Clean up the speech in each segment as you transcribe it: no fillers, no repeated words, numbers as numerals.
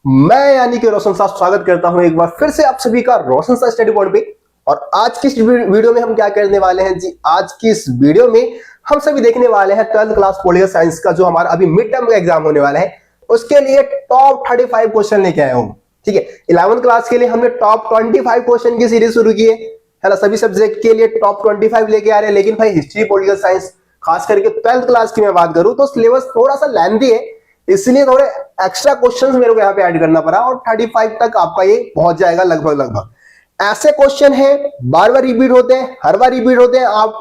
मैं यानी कि रोशन साहब स्वागत करता हूं एक बार फिर से आप सभी का रोशन साहब स्टडी पॉइंट पे। और आज की इस वीडियो में हम क्या करने वाले हैं जी, आज की इस वीडियो में हम सभी देखने वाले हैं 12th क्लास पॉलिटिकल साइंस का जो हमारा अभी मिड टर्म का एग्जाम होने वाला है, उसके लिए टॉप 35 क्वेश्चन लेके आया हूं। ठीक है, 11th क्लास के लिए हमने टॉप 25 क्वेश्चन की सीरीज शुरू की है ना। सभी सब्जेक्ट के लिए टॉप 25 लेके आ रहे हैं, लेकिन भाई हिस्ट्री पॉलिटिकल साइंस खास करके 12th क्लास की मैं बात करूं तो सिलेबस थोड़ा सा लेंथी है, इसलिए थोड़े एक्स्ट्रा क्वेश्चंस मेरे को यहाँ पे ऐड करना पड़ा और 35 तक आपका ये पहुंच जाएगा लगभग लगभग। ऐसे क्वेश्चन है बार बार रिपीट होते हैं, हर बार रिपीट होते हैं। आप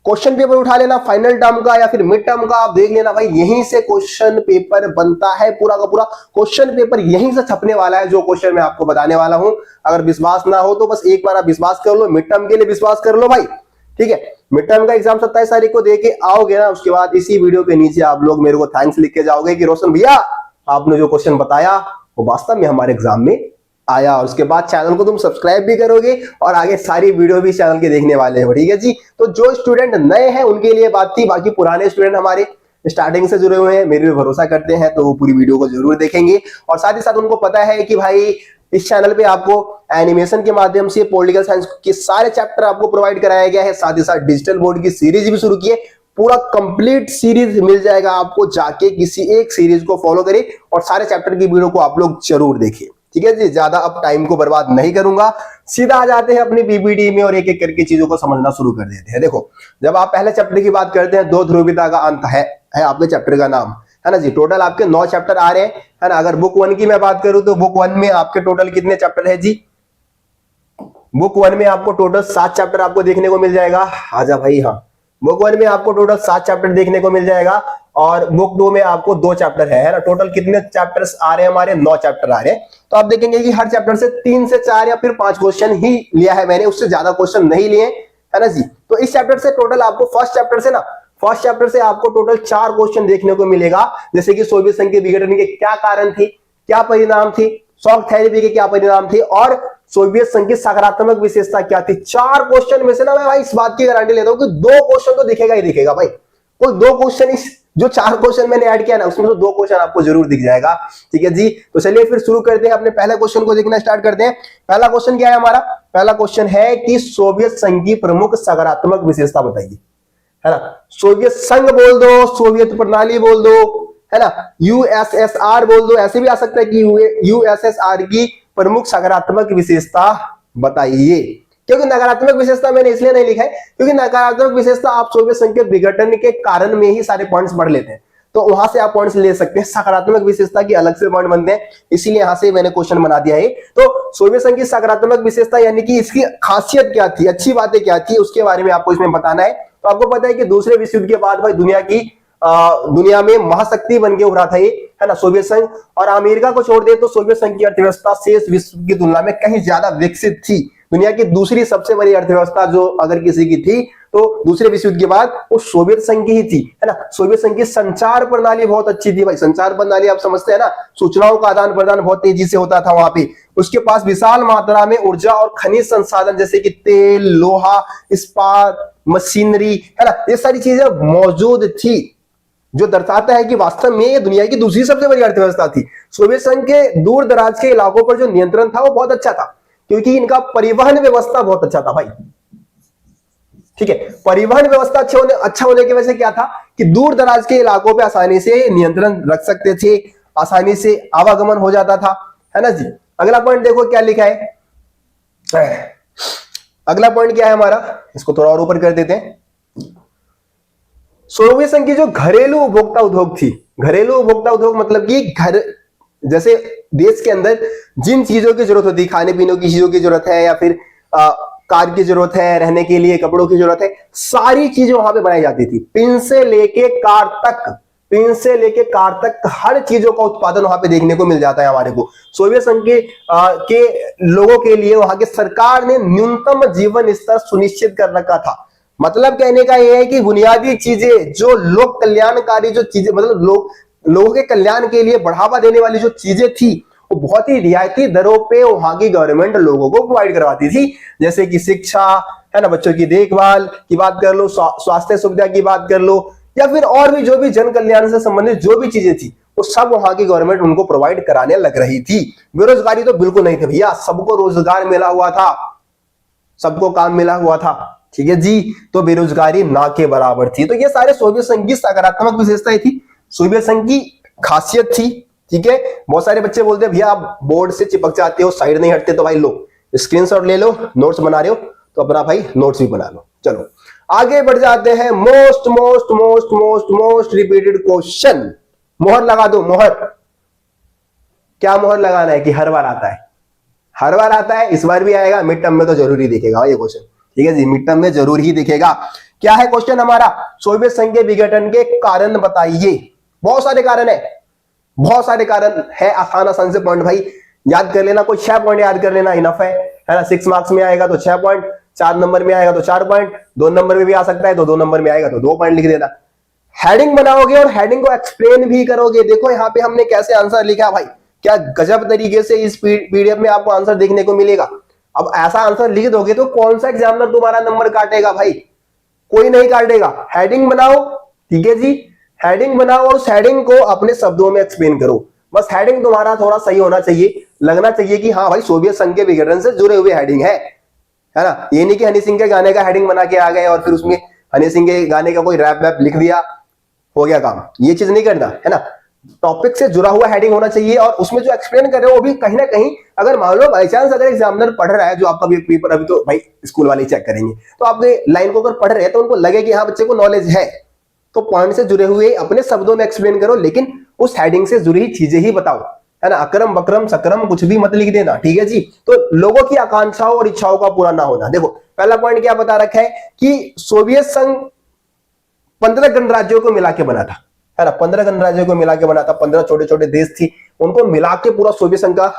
क्वेश्चन पेपर उठा लेना फाइनल टर्म का या फिर मिड टर्म का, आप देख लेना भाई यहीं से क्वेश्चन पेपर बनता है। पूरा का पूरा क्वेश्चन पेपर यहीं से छपने वाला है, जो क्वेश्चन मैं आपको बताने वाला हूं। अगर विश्वास ना हो तो बस एक बार आप विश्वास कर लो, मिड टर्म के लिए विश्वास कर लो भाई। ठीक है, मिड टर्म का एग्जाम 27 तारीख को देके आओगे ना, उसके बाद इसी वीडियो के नीचे आप लोग मेरे को थैंक्स लिख के जाओगे कि रोशन भैया आपने जो क्वेश्चन बताया वो वास्तव में हमारे एग्जाम में आया। और उसके बाद चैनल को तुम सब्सक्राइब भी करोगे और आगे सारी वीडियो भी चैनल के देखने वाले हो। ठीक है जी, तो जो स्टूडेंट नए हैं उनके लिए बात थी, बाकी पुराने स्टूडेंट हमारे स्टार्टिंग से जुड़े हुए हैं, मेरे पे भरोसा करते हैं तो वो पूरी वीडियो को जरूर देखेंगे। और साथ ही साथ उनको पता है कि भाई इस चैनल पे आपको एनिमेशन के माध्यम से पॉलिटिकल साइंस के सारे चैप्टर आपको प्रोवाइड कराया गया है। साथ ही साथ डिजिटल बोर्ड की सीरीज भी शुरू की है, पूरा कंप्लीट सीरीज मिल जाएगा आपको, जाके किसी एक सीरीज को फॉलो करें और सारे चैप्टर की वीडियो को आप लोग जरूर देखें। ठीक है जी, ज्यादा अब टाइम को बर्बाद नहीं करूंगा, सीधा आ जाते हैं अपनी पीपीटी में और एक एक करके चीजों को समझना शुरू कर देते हैं। देखो, जब आप पहले चैप्टर की बात करते हैं, दो ध्रुवीयता का अंत है आपके चैप्टर का नाम, है ना जी। टोटल आपके 9 चैप्टर आ रहे हैं, है ना। अगर बुक 1 की मैं बात करूं तो बुक 1 में आपके टोटल कितने चैप्टर है जी? बुक 1 में आपको टोटल 7 चैप्टर आपको देखने को मिल जाएगा। आजा भाई, हाँ, बुक 1 में आपको टोटल 7 चैप्टर देखने को मिल जाएगा और बुक 2 में आपको 2 चैप्टर है ना। टोटल कितने चैप्टर्स आ रहे हैं हमारे? 9 चैप्टर आ रहे हैं। तो आप देखेंगे कि हर चैप्टर से 3 से 4 या फिर 5 क्वेश्चन ही लिया है मैंने, उससे ज्यादा क्वेश्चन नहीं लिए, है ना जी। तो इस चैप्टर से टोटल आपको फर्स्ट चैप्टर से आपको टोटल 4 क्वेश्चन देखने को मिलेगा, जैसे कि सोवियत संघ के विघटन के क्या कारण थे, क्या परिणाम थी, शॉक थेरेपी के क्या परिणाम थे और सोवियत संघ की सकारात्मक विशेषता क्या थी। 4 क्वेश्चन में से ना मैं भाई इस बात की गारंटी लेता हूं कि 2 क्वेश्चन तो दिखेगा ही दिखेगा भाई। कोई 2 क्वेश्चन, इस जो 4 क्वेश्चन मैंने ऐड किया ना उसमें तो 2 क्वेश्चन आपको जरूर दिख जाएगा। ठीक है जी, तो चलिए फिर शुरू करते हैं, अपने पहले क्वेश्चन को देखना स्टार्ट करते हैं। पहला क्वेश्चन क्या है हमारा? पहला क्वेश्चन है कि सोवियत संघ की प्रमुख सकारात्मक विशेषता बताइए, है ना। सोवियत संघ बोल दो, सोवियत प्रणाली बोल दो, है ना, यूएसएसआर बोल दो, ऐसे भी आ सकता है कि यूएसएसआर की प्रमुख सकारात्मक विशेषता बताइए। क्योंकि नकारात्मक विशेषता मैंने इसलिए नहीं लिखा है क्योंकि नकारात्मक विशेषता आप सोवियत संघ के विघटन के कारण में ही सारे पॉइंट्स पढ़ लेते हैं, तो वहां से आप पॉइंट्स ले सकते हैं। सकारात्मक विशेषता की अलग से पॉइंट बनते हैं, इसीलिए यहां से मैंने क्वेश्चन बना दिया है। तो सोवियत संघ की सकारात्मक विशेषता यानी कि इसकी खासियत क्या थी, अच्छी बातें क्या थी, उसके बारे में आपको इसमें बताना है। तो आपको पता है कि दूसरे विश्व युद्ध के बाद भाई दुनिया में महाशक्ति बन के उभरा था ये, है ना, सोवियत संघ। और अमेरिका को छोड़ दे तो सोवियत संघ की अर्थव्यवस्था शेष विश्व की तुलना में कहीं ज्यादा विकसित थी। दुनिया की दूसरी सबसे बड़ी अर्थव्यवस्था जो अगर किसी की थी तो दूसरे विश्व युद्ध के बाद वो सोवियत संघ की ही थी, है ना। सोवियत संघ की संचार प्रणाली बहुत अच्छी थी भाई। संचार प्रणाली आप समझते हैं ना, सूचनाओं का आदान प्रदान बहुत तेजी से होता था वहां पे। उसके पास विशाल मात्रा में ऊर्जा और खनिज संसाधन जैसे कि तेल, लोहा, इस्पात, मशीनरी, है ना, ये सारी चीजें मौजूद थी, जो दर्शाता है कि वास्तव में ये दुनिया की दूसरी सबसे बड़ी अर्थव्यवस्था थी। सोवियत संघ के दूर दराज के इलाकों पर जो नियंत्रण था वो बहुत अच्छा था, क्योंकि इनका परिवहन व्यवस्था बहुत अच्छा था भाई। ठीक है, परिवहन व्यवस्था अच्छा होने की वजह से क्या था कि दूर दराज के इलाकों पे आसानी से नियंत्रण रख सकते थे, आसानी से आवागमन हो जाता था, है ना जी। अगला पॉइंट देखो क्या लिखा है। अगला पॉइंट क्या है हमारा, इसको थोड़ा और ऊपर कर देते हैं। सोवियत संघ की जो घरेलू उपभोक्ता उद्योग थी, घरेलू उपभोक्ता उद्योग मतलब कि घर, जैसे देश के अंदर जिन चीजों की जरूरत होती है, खाने पीने की चीजों की जरूरत है या फिर कार की जरूरत है, रहने के लिए कपड़ों की जरूरत है, सारी चीजें वहां पे बनाई जाती थी। पिन से लेके कार तक हर चीजों का उत्पादन वहां पे देखने को मिल जाता है हमारे को। सोवियत संघ के लोगों के लिए वहां की सरकार ने न्यूनतम जीवन स्तर सुनिश्चित कर रखा था। मतलब कहने का यह है कि बुनियादी चीजें जो लोक कल्याणकारी जो चीजें, मतलब लोगों के कल्याण के लिए बढ़ावा देने वाली जो चीजें थी वो बहुत ही रियायती दरों पे वहां की गवर्नमेंट लोगों को प्रोवाइड करवाती थी। जैसे कि शिक्षा, है ना, बच्चों की देखभाल की बात कर लो, स्वास्थ्य सुविधा की बात कर लो, या फिर और भी जो भी जन कल्याण से संबंधित जो भी चीजें थी वो सब वहां की गवर्नमेंट उनको प्रोवाइड कराने लग रही थी। बेरोजगारी तो बिल्कुल नहीं थी भैया, सबको रोजगार मिला हुआ था, सबको काम मिला हुआ था, ठीक है जी। तो बेरोजगारी ना के बराबर थी। तो ये सारे सोवियत संघ की सकारात्मक विशेषताएं थी, सोवियत संघ की खासियत थी, ठीक है। बहुत सारे बच्चे बोलते हैं भैया आप बोर्ड से चिपक जाते हो, साइड नहीं हटते, तो भाई लो स्क्रीनशॉट ले लो, नोट्स बना रहे हो तो अपना भाई नोट्स भी बना लो। चलो आगे बढ़ जाते हैं। Most most most most most repeated question, मोहर लगा दो, मोहर। क्या मोहर लगाना है कि हर बार आता है? हर बार आता है, इस बार भी आएगा, मिड टर्म में तो जरूर ही दिखेगा ये क्वेश्चन, ठीक है जी, मिड टर्म में जरूर ही दिखेगा। क्या है क्वेश्चन हमारा? सोवियत संघ के विघटन के कारण बताइए। बहुत सारे कारण है, बहुत सारे कारण है, आसान आसान से पॉइंट भाई याद कर लेना, कोई 6 पॉइंट याद कर लेना इनफ है ना। 6 मार्क्स में आएगा तो 6 पॉइंट, 4 नंबर में आएगा तो 4 पॉइंट, 2 नंबर में भी आ सकता है तो 2 नंबर में आएगा तो 2 पॉइंट लिख देना। हेडिंग बनाओगे और हेडिंग को एक्सप्लेन भी करोगे। देखो यहाँ पे हमने कैसे आंसर लिखा भाई, क्या गजब तरीके से इस पीडीएफ में आपको आंसर देखने को मिलेगा। अब ऐसा आंसर लिख दोगे तो कौन सा एग्जामिनर तुम्हारा नंबर काटेगा भाई? कोई नहीं काटेगा। हेडिंग बनाओ, ठीक है जी, हेडिंग बनाओ और उस हेडिंग को अपने शब्दों में एक्सप्लेन करो। बस हेडिंग तुम्हारा थोड़ा सही होना चाहिए, लगना चाहिए कि हाँ भाई सोवियत संघ के विघटन से जुड़े हुए हेडिंग है ना। ये नहीं कि हनी सिंह के गाने का हेडिंग बना के आ गए और फिर उसमें हनी सिंह के गाने का कोई रैप वैप लिख दिया, हो गया काम। ये चीज नहीं करना है ना, टॉपिक से जुड़ा हुआ हेडिंग होना चाहिए और उसमें जो एक्सप्लेन कर रहे हो वो भी कहीं ना कहीं, अगर मान लो बाई चांस अगर एग्जामिनर पढ़ रहा है, जो आपका पेपर अभी तो भाई स्कूल वाले चेक करेंगे, तो आपके लाइन को अगर पढ़ रहे हैं तो उनको लगे कि हाँ बच्चे को नॉलेज है, तो पॉइंट से जुड़े हुए अपने शब्दों में एक्सप्लेन करो, लेकिन उस हेडिंग से जुड़ी चीजें ही बताओ, है ना। अक्रम बक्रम सकरम कुछ भी मत लिख देना, ठीक है जी। तो लोगों की आकांक्षाओं और इच्छाओं का पूरा ना होना। देखो पहला पॉइंट क्या बता रखा है कि सोवियत संघ 15 गणराज्यों को मिला के बना था, है ना। 15 गणराज्यों को मिला के बना था, 15 छोटे छोटे देश थी, उनको मिला के पूरा सोवियत संघ का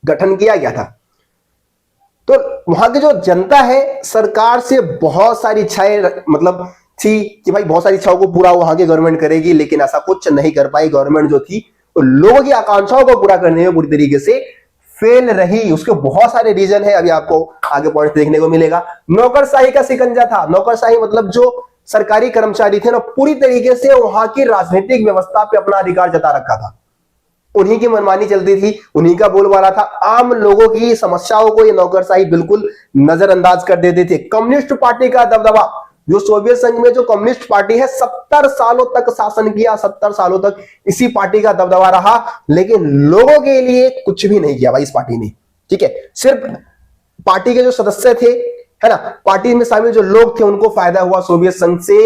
गठन किया गया था। तो वहां की जो जनता है सरकार से बहुत सारी इच्छाएं मतलब थी कि भाई बहुत सारी इच्छाओं को पूरा वहां की गवर्नमेंट करेगी, लेकिन ऐसा कुछ नहीं कर पाई। गवर्नमेंट जो थी तो लोगों की आकांक्षाओं को पूरा करने में पूरी तरीके से फेल रही। उसके बहुत सारे रीजन है, अभी आपको आगे पॉइंट देखने को मिलेगा। नौकरशाही का शिकंजा था। नौकरशाही मतलब जो सरकारी कर्मचारी थे ना, पूरी तरीके से वहां की राजनीतिक व्यवस्था पे अपना अधिकार जता रखा था, उन्हीं की मनमानी चलती थी, उन्हीं का बोलबाला था। आम लोगों की समस्याओं को ये नौकरशाही बिल्कुल नजरअंदाज कर देते थे। कम्युनिस्ट पार्टी का दबदबा, जो सोवियत संघ में जो कम्युनिस्ट पार्टी है 70 सालों तक शासन किया, 70 सालों तक इसी पार्टी का दबदबा रहा, लेकिन लोगों के लिए कुछ भी नहीं किया भाई इस पार्टी ने, ठीक है। सिर्फ पार्टी के जो सदस्य थे, है ना, पार्टी में शामिल जो लोग थे उनको फायदा हुआ सोवियत संघ से,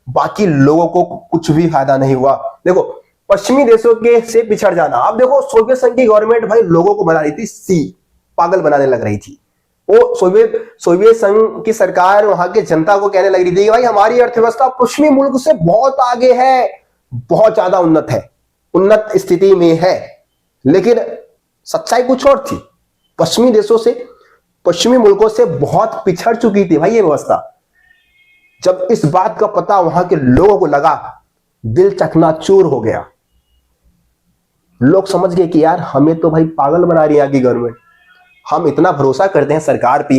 बाकी लोगों को कुछ भी फायदा नहीं हुआ। देखो पश्चिमी देशों के से पिछड़ जाना। अब देखो सोवियत संघ की गवर्नमेंट भाई लोगों को बना रही थी पागल बनाने लग रही थी। वो सोवियत संघ की सरकार वहां के जनता को कहने लग रही थी भाई हमारी अर्थव्यवस्था पश्चिमी मुल्क से बहुत आगे है, बहुत ज्यादा उन्नत है, उन्नत स्थिति में है। लेकिन सच्चाई कुछ और थी, पश्चिमी देशों से, पश्चिमी मुल्कों से बहुत पिछड़ चुकी थी भाई ये व्यवस्था। जब इस बात का पता वहां के लोगों को लगा, दिल चकनाचूर हो गया। लोग समझ गए कि यार हमें तो भाई पागल बना रही है आगे गवर्नमेंट, हम इतना भरोसा करते हैं सरकार पे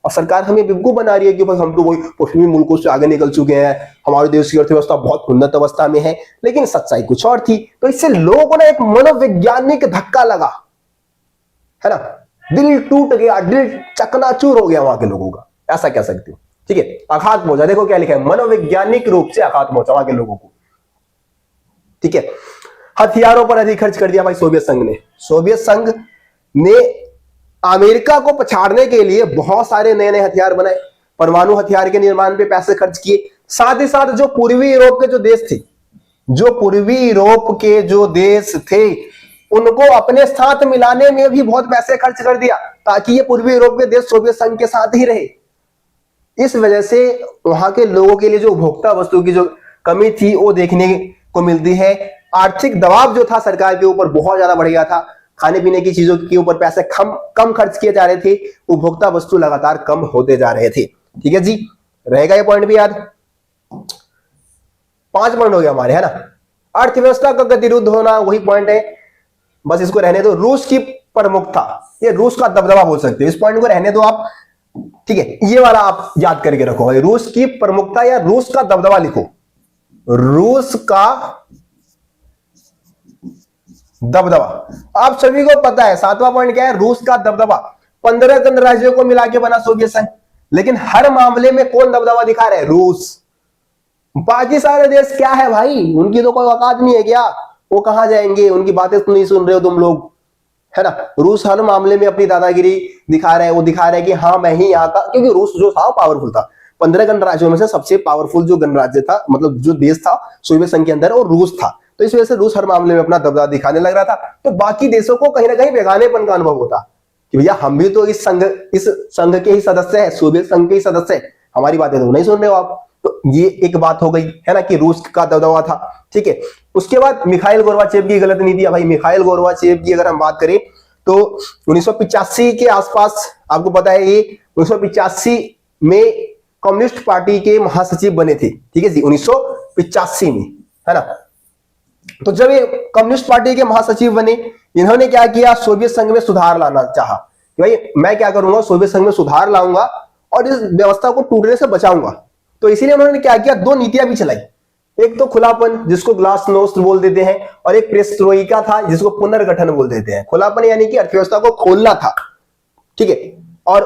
और सरकार हमें बेवकूफ बना रही है कि भाई हम तो वही पश्चिमी मुल्कों से आगे निकल चुके हैं, हमारे देश की अर्थव्यवस्था बहुत उन्नत अवस्था में है। लेकिन सच्चाई कुछ और थी। तो इससे लोगों को ना एक मनोवैज्ञानिक धक्का लगा, है ना, दिल टूट गया, दिल चकनाचूर हो गया वहां के लोगों का, ऐसा कह सकते हो, ठीक है। आघात पहुंचा, देखो क्या लिखा है, मनोवैज्ञानिक रूप से आघात पहुंचा वहां के लोगों को, ठीक है। हथियारों पर अधिक खर्च कर दिया भाई सोवियत संघ ने। सोवियत संघ ने अमेरिका को पछाड़ने के लिए बहुत सारे नए नए हथियार बनाए, परमाणु हथियार के निर्माण पे पैसे खर्च किए। साथ ही साथ जो पूर्वी यूरोप के जो देश थे, जो पूर्वी यूरोप के जो देश थे उनको अपने साथ मिलाने में भी बहुत पैसे खर्च कर दिया ताकि ये पूर्वी यूरोप के देश सोवियत संघ के साथ ही रहे। इस वजह से वहां के लोगों के लिए जो उपभोक्ता वस्तु की जो कमी थी वो देखने को मिलती है। आर्थिक दबाव जो था सरकार के ऊपर बहुत ज्यादा बढ़ गया था, खाने पीने की चीजों के ऊपर पैसे कम खर्च किए जा रहे थे, उपभोक्ता वस्तु लगातार कम होते जा रहे थे, ठीक है जी। रहेगा ये पॉइंट भी याद। 5 पॉइंट हो गया हमारे, है ना। अर्थव्यवस्था का गतिरोध होना वही पॉइंट है, बस इसको रहने दो। रूस की प्रमुखता, ये रूस का दबदबा बोल सकते हो, इस पॉइंट को रहने दो आप, ठीक है। ये वाला आप याद करके रखो, रूस की प्रमुखता या रूस का दबदबा लिखो, रूस का दबदबा। आप सभी को पता है 7वां पॉइंट क्या है, रूस का दबदबा। 15 गणराज्यों को मिला के बना सोवियत संघ, लेकिन हर मामले में कौन दबदबा दिखा रहे हैं, रूस। बाकी सारे देश क्या है भाई, उनकी तो कोई औकात नहीं है क्या, वो कहां जाएंगे, उनकी बातें तो नहीं सुन रहे हो तुम लोग, है ना। रूस हर मामले में अपनी दादागिरी दिखा रहा है, वो दिखा रहा है कि हाँ मैं ही यहाँ का, क्योंकि रूस जो था पावरफुल था। 15 गणराज्यों में से सबसे पावरफुल जो गणराज्य था, मतलब जो देश था सोवियत संघ के अंदर, और रूस था। तो इस वजह से रूस हर मामले में अपना दबदबा दिखाने लग रहा था। तो बाकी देशों को कहीं ना कहीं बेगानेपन का अनुभव होता कि भैया हम भी तो इस संघ के ही सदस्य है, सोवियत संघ के ही सदस्य है, हमारी बातें तो नहीं सुन रहे हो आप। तो ये एक बात हो गई है ना, कि रूस का दबदबा था। ठीक है, उसके बाद मिखाइल गोर्बाचेव की गलत नीति है भाई। मिखाइल गोर्बाचेव की अगर हम बात करें तो 1985 के आसपास, आपको पता है ये 1985 में कम्युनिस्ट पार्टी के महासचिव बने थे। ठीक है जी, 1985 में, है ना। तो जब ये कम्युनिस्ट पार्टी के महासचिव बने, इन्होंने क्या किया, सोवियत संघ में सुधार लाना चाहा कि भाई मैं क्या करूंगा, सोवियत संघ में सुधार लाऊंगा और इस व्यवस्था को टूटने से बचाऊंगा। तो इसीलिए उन्होंने क्या किया, दो नीतियां भी चलाई। एक तो खुलापन, जिसको ग्लासनोस्ट बोल देते हैं, और एक पेरेस्ट्रोइका था, जिसको पुनर्गठन बोल देते हैं। खुलापन यानी कि अर्थव्यवस्था को खोलना था, ठीक है, और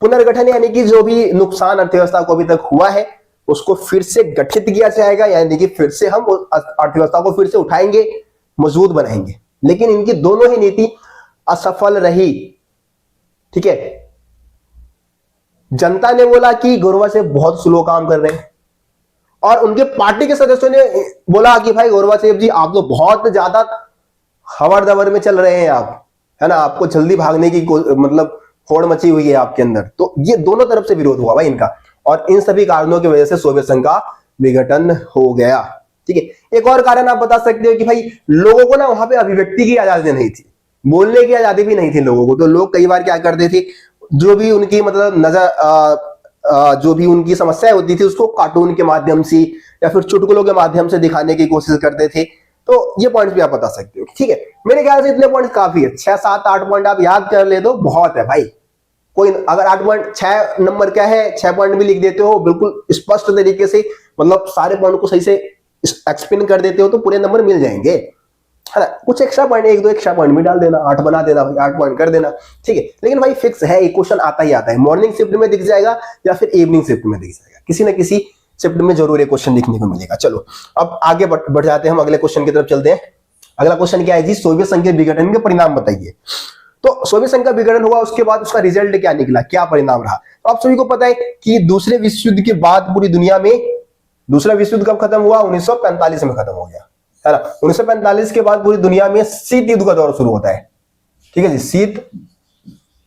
पुनर्गठन यानी कि जो भी नुकसान अर्थव्यवस्था को अभी तक हुआ है उसको फिर से गठित किया जाएगा, यानी कि फिर से हम अर्थव्यवस्था को फिर से उठाएंगे, मजबूत बनाएंगे। लेकिन इनकी दोनों ही नीति असफल रही। ठीक है, जनता ने बोला कि गोर्बाचेव बहुत स्लो काम कर रहे हैं, और उनके पार्टी के सदस्यों ने बोला कि भाई गोर्बाचेव जी आप तो बहुत ज्यादा हवर दबर में चल रहे हैं आप, है ना, आपको जल्दी भागने की मतलब होड़ मची हुई है आपके अंदर। तो ये दोनों तरफ से विरोध हुआ भाई इनका, और इन सभी कारणों की वजह से सोवियत संघ का विघटन हो गया। ठीक है, एक और कारण आप बता सकते हो कि भाई लोगों को ना वहां पे अभिव्यक्ति की आजादी नहीं थी, बोलने की आजादी भी नहीं थी लोगों को। तो लोग कई बार क्या करते थे, जो भी उनकी मतलब नजर जो भी उनकी समस्याएं होती थी उसको कार्टून के माध्यम से या फिर चुटकुलों के माध्यम से दिखाने की कोशिश करते थे। तो ये पॉइंट्स भी आप बता सकते हो। ठीक है, मेरे ख्याल से इतने पॉइंट्स काफी है, 6 7 8 पॉइंट आप याद कर ले तो बहुत है भाई। कोई अगर 8 पॉइंट, 6 नंबर क्या है, 6 पॉइंट भी लिख देते हो बिल्कुल स्पष्ट तरीके से, मतलब सारे पॉइंट को सही से एक्सप्लेन कर देते हो तो पूरे नंबर मिल जाएंगे, है ना। कुछ एक्स्ट्रा पॉइंट, 1 2 एक्स्ट्रा पॉइंट भी डाल देना, 8 बना देना भाई, 8 पॉइंट कर देना। ठीक है, लेकिन भाई फिक्स है, एक क्वेश्चन आता ही आता है, मॉर्निंग शिफ्ट में दिख जाएगा या फिर इवनिंग शिफ्ट में दिख जाएगा, किसी ना किसी शिफ्ट में जरूर एक क्वेश्चन दिखने को मिलेगा। चलो अब आगे बढ़ जाते हैं, हम अगले क्वेश्चन की तरफ चलते हैं। अगला क्वेश्चन क्या है जी, सोवियत संघ के विघटन के परिणाम बताइए। तो सोवियत संघ का विघटन हुआ, उसके बाद उसका रिजल्ट क्या निकला, क्या परिणाम रहा। तो आप सभी को पता है कि दूसरे विश्व युद्ध के बाद पूरी दुनिया में, दूसरा विश्व युद्ध कब खत्म हुआ, 1945 में खत्म हो गया, है ना। 1945 के बाद पूरी दुनिया में शीत युद्ध का दौर शुरू होता है। ठीक है जी, शीत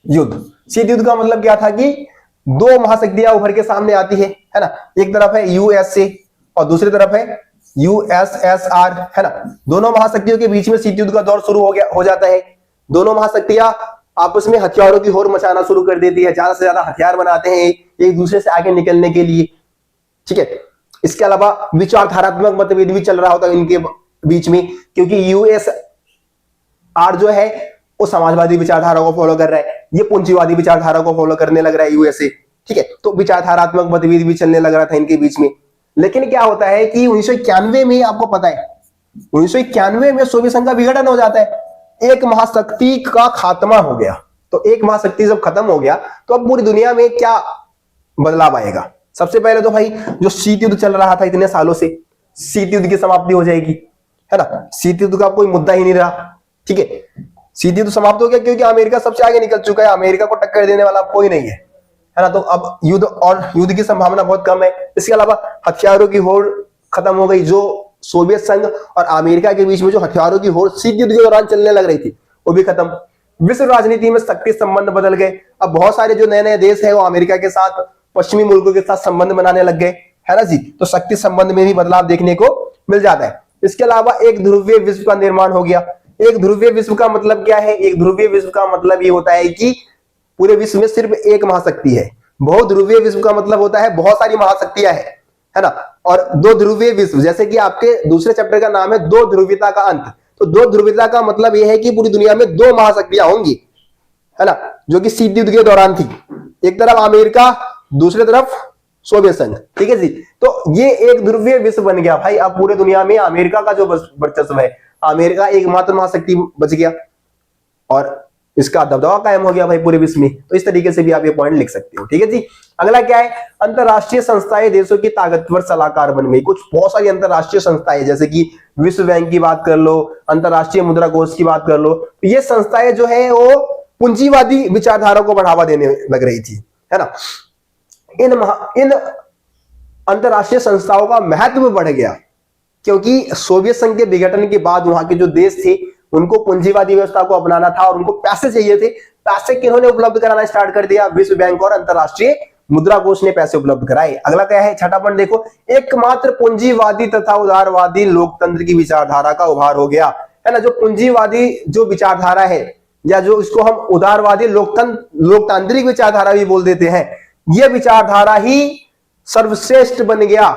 युद्ध। शीत युद्ध का मतलब क्या था कि दो महाशक्तियां उभर के सामने आती है ना। एक तरफ है यूएसए और दूसरी तरफ है यूएसएसआर, है ना। दोनों महाशक्तियों के बीच में शीत युद्ध का दौर शुरू हो जाता है। दोनों महाशक्तियां आपस में हथियारों की होड़ मचाना शुरू कर देती है, ज्यादा से ज्यादा हथियार बनाते हैं एक दूसरे से आगे निकलने के लिए। ठीक है, इसके अलावा विचारधारात्मक मतभेद भी चल रहा होता है इनके बीच में, क्योंकि यूएसआर जो है वो समाजवादी विचारधारा को फॉलो कर रहा है, ये पूंजीवादी विचारधारा को फॉलो करने लग रहा है यूएसए। ठीक है, तो विचारधारात्मक मतभेद भी चलने लग रहा था इनके बीच में। लेकिन क्या होता है कि 1991 में, आपको पता है 1991 में सोवियत संघ का विघटन हो जाता है, एक महाशक्ति का खात्मा हो गया। तो एक महाशक्ति जब खत्म हो गया तो अब पूरी दुनिया में क्या बदलाव आएगा। सबसे पहले तो भाई जो शीत युद्ध चल रहा था इतने सालों से, शीत युद्ध की समाप्ति हो जाएगी, है ना। शीत युद्ध का कोई मुद्दा ही नहीं रहा। ठीक है, शीत युद्ध समाप्त हो गया क्योंकि अमेरिका सबसे आगे निकल चुका है, अमेरिका को टक्कर देने वाला कोई नहीं है ना। तो अब युद्ध की संभावना बहुत कम है। इसके अलावा हथियारों की होड़ खत्म हो गई, जो सोवियत संघ और अमेरिका के बीच में जो हथियारों की होड़ शीत युद्ध के दौरान चलने लग रही थी वो भी खत्म। विश्व राजनीति में शक्ति संबंध बदल गए। अब बहुत सारे जो नए नए देश है वो अमेरिका के साथ, पश्चिमी मुल्कों के साथ संबंध बनाने लग गए, है ना जी। तो शक्ति संबंध में भी बदलाव देखने को मिल जाता है। इसके अलावा एक ध्रुवीय विश्व का निर्माण हो गया। एक ध्रुवीय विश्व का मतलब क्या है, एक ध्रुवीय विश्व का मतलब ये होता है कि पूरे विश्व में सिर्फ एक महाशक्ति है। बहुध्रुवीय विश्व का मतलब होता है बहुत सारी महाशक्तियां है ना। और दो ध्रुवीय विश्व, जैसे कि आपके दूसरे चैप्टर का नाम है दो ध्रुवीयता का अंत, तो दो ध्रुवीयता का मतलब यह है कि पूरी दुनिया में दो महाशक्तियां होंगी, है ना, जो कि शीत युद्ध के दौरान थी। एक तरफ अमेरिका, दूसरी तरफ सोवियत संघ, ठीक है जी। तो ये एक ध्रुवीय विश्व बन गया भाई। अब पूरे दुनिया में अमेरिका का जो वर्चस्व है, अमेरिका एकमात्र महाशक्ति बच गया और इसका दबदबा कायम हो गया भाई पूरे विश्व में। तो इस तरीके से भी आप ये पॉइंट लिख सकते हो, ठीक है जी। अगला क्या है, अंतरराष्ट्रीय संस्थाएं देशों की ताकतवर सलाहकार बन गई। कुछ बहुत सारी अंतरराष्ट्रीय संस्थाएं, जैसे कि विश्व बैंक की बात कर लो, अंतरराष्ट्रीय मुद्रा कोष की बात कर लो, तो ये संस्थाएं जो है वो पूंजीवादी विचारधारा को बढ़ावा देने लग रही थी, है ना। इन अंतरराष्ट्रीय संस्थाओं का महत्व बढ़ गया क्योंकि सोवियत संघ के विघटन के बाद वहां के जो देश थे उनको पूंजीवादी व्यवस्था को अपनाना था और उनको पैसे चाहिए थे। पैसे किन्होंने उपलब्ध कराना स्टार्ट कर दिया, विश्व बैंक और अंतरराष्ट्रीय मुद्रा कोष ने पैसे उपलब्ध कराए। अगला क्या है, छठा पॉइंट देखो, एकमात्र पूंजीवादी तथा उदारवादी लोकतंत्र की विचारधारा का उभार हो गया, है ना। जो पूंजीवादी जो विचारधारा है या जो इसको हम उदारवादी लोकतांत्रिक विचारधारा भी बोल देते हैं, यह विचारधारा ही सर्वश्रेष्ठ बन गया,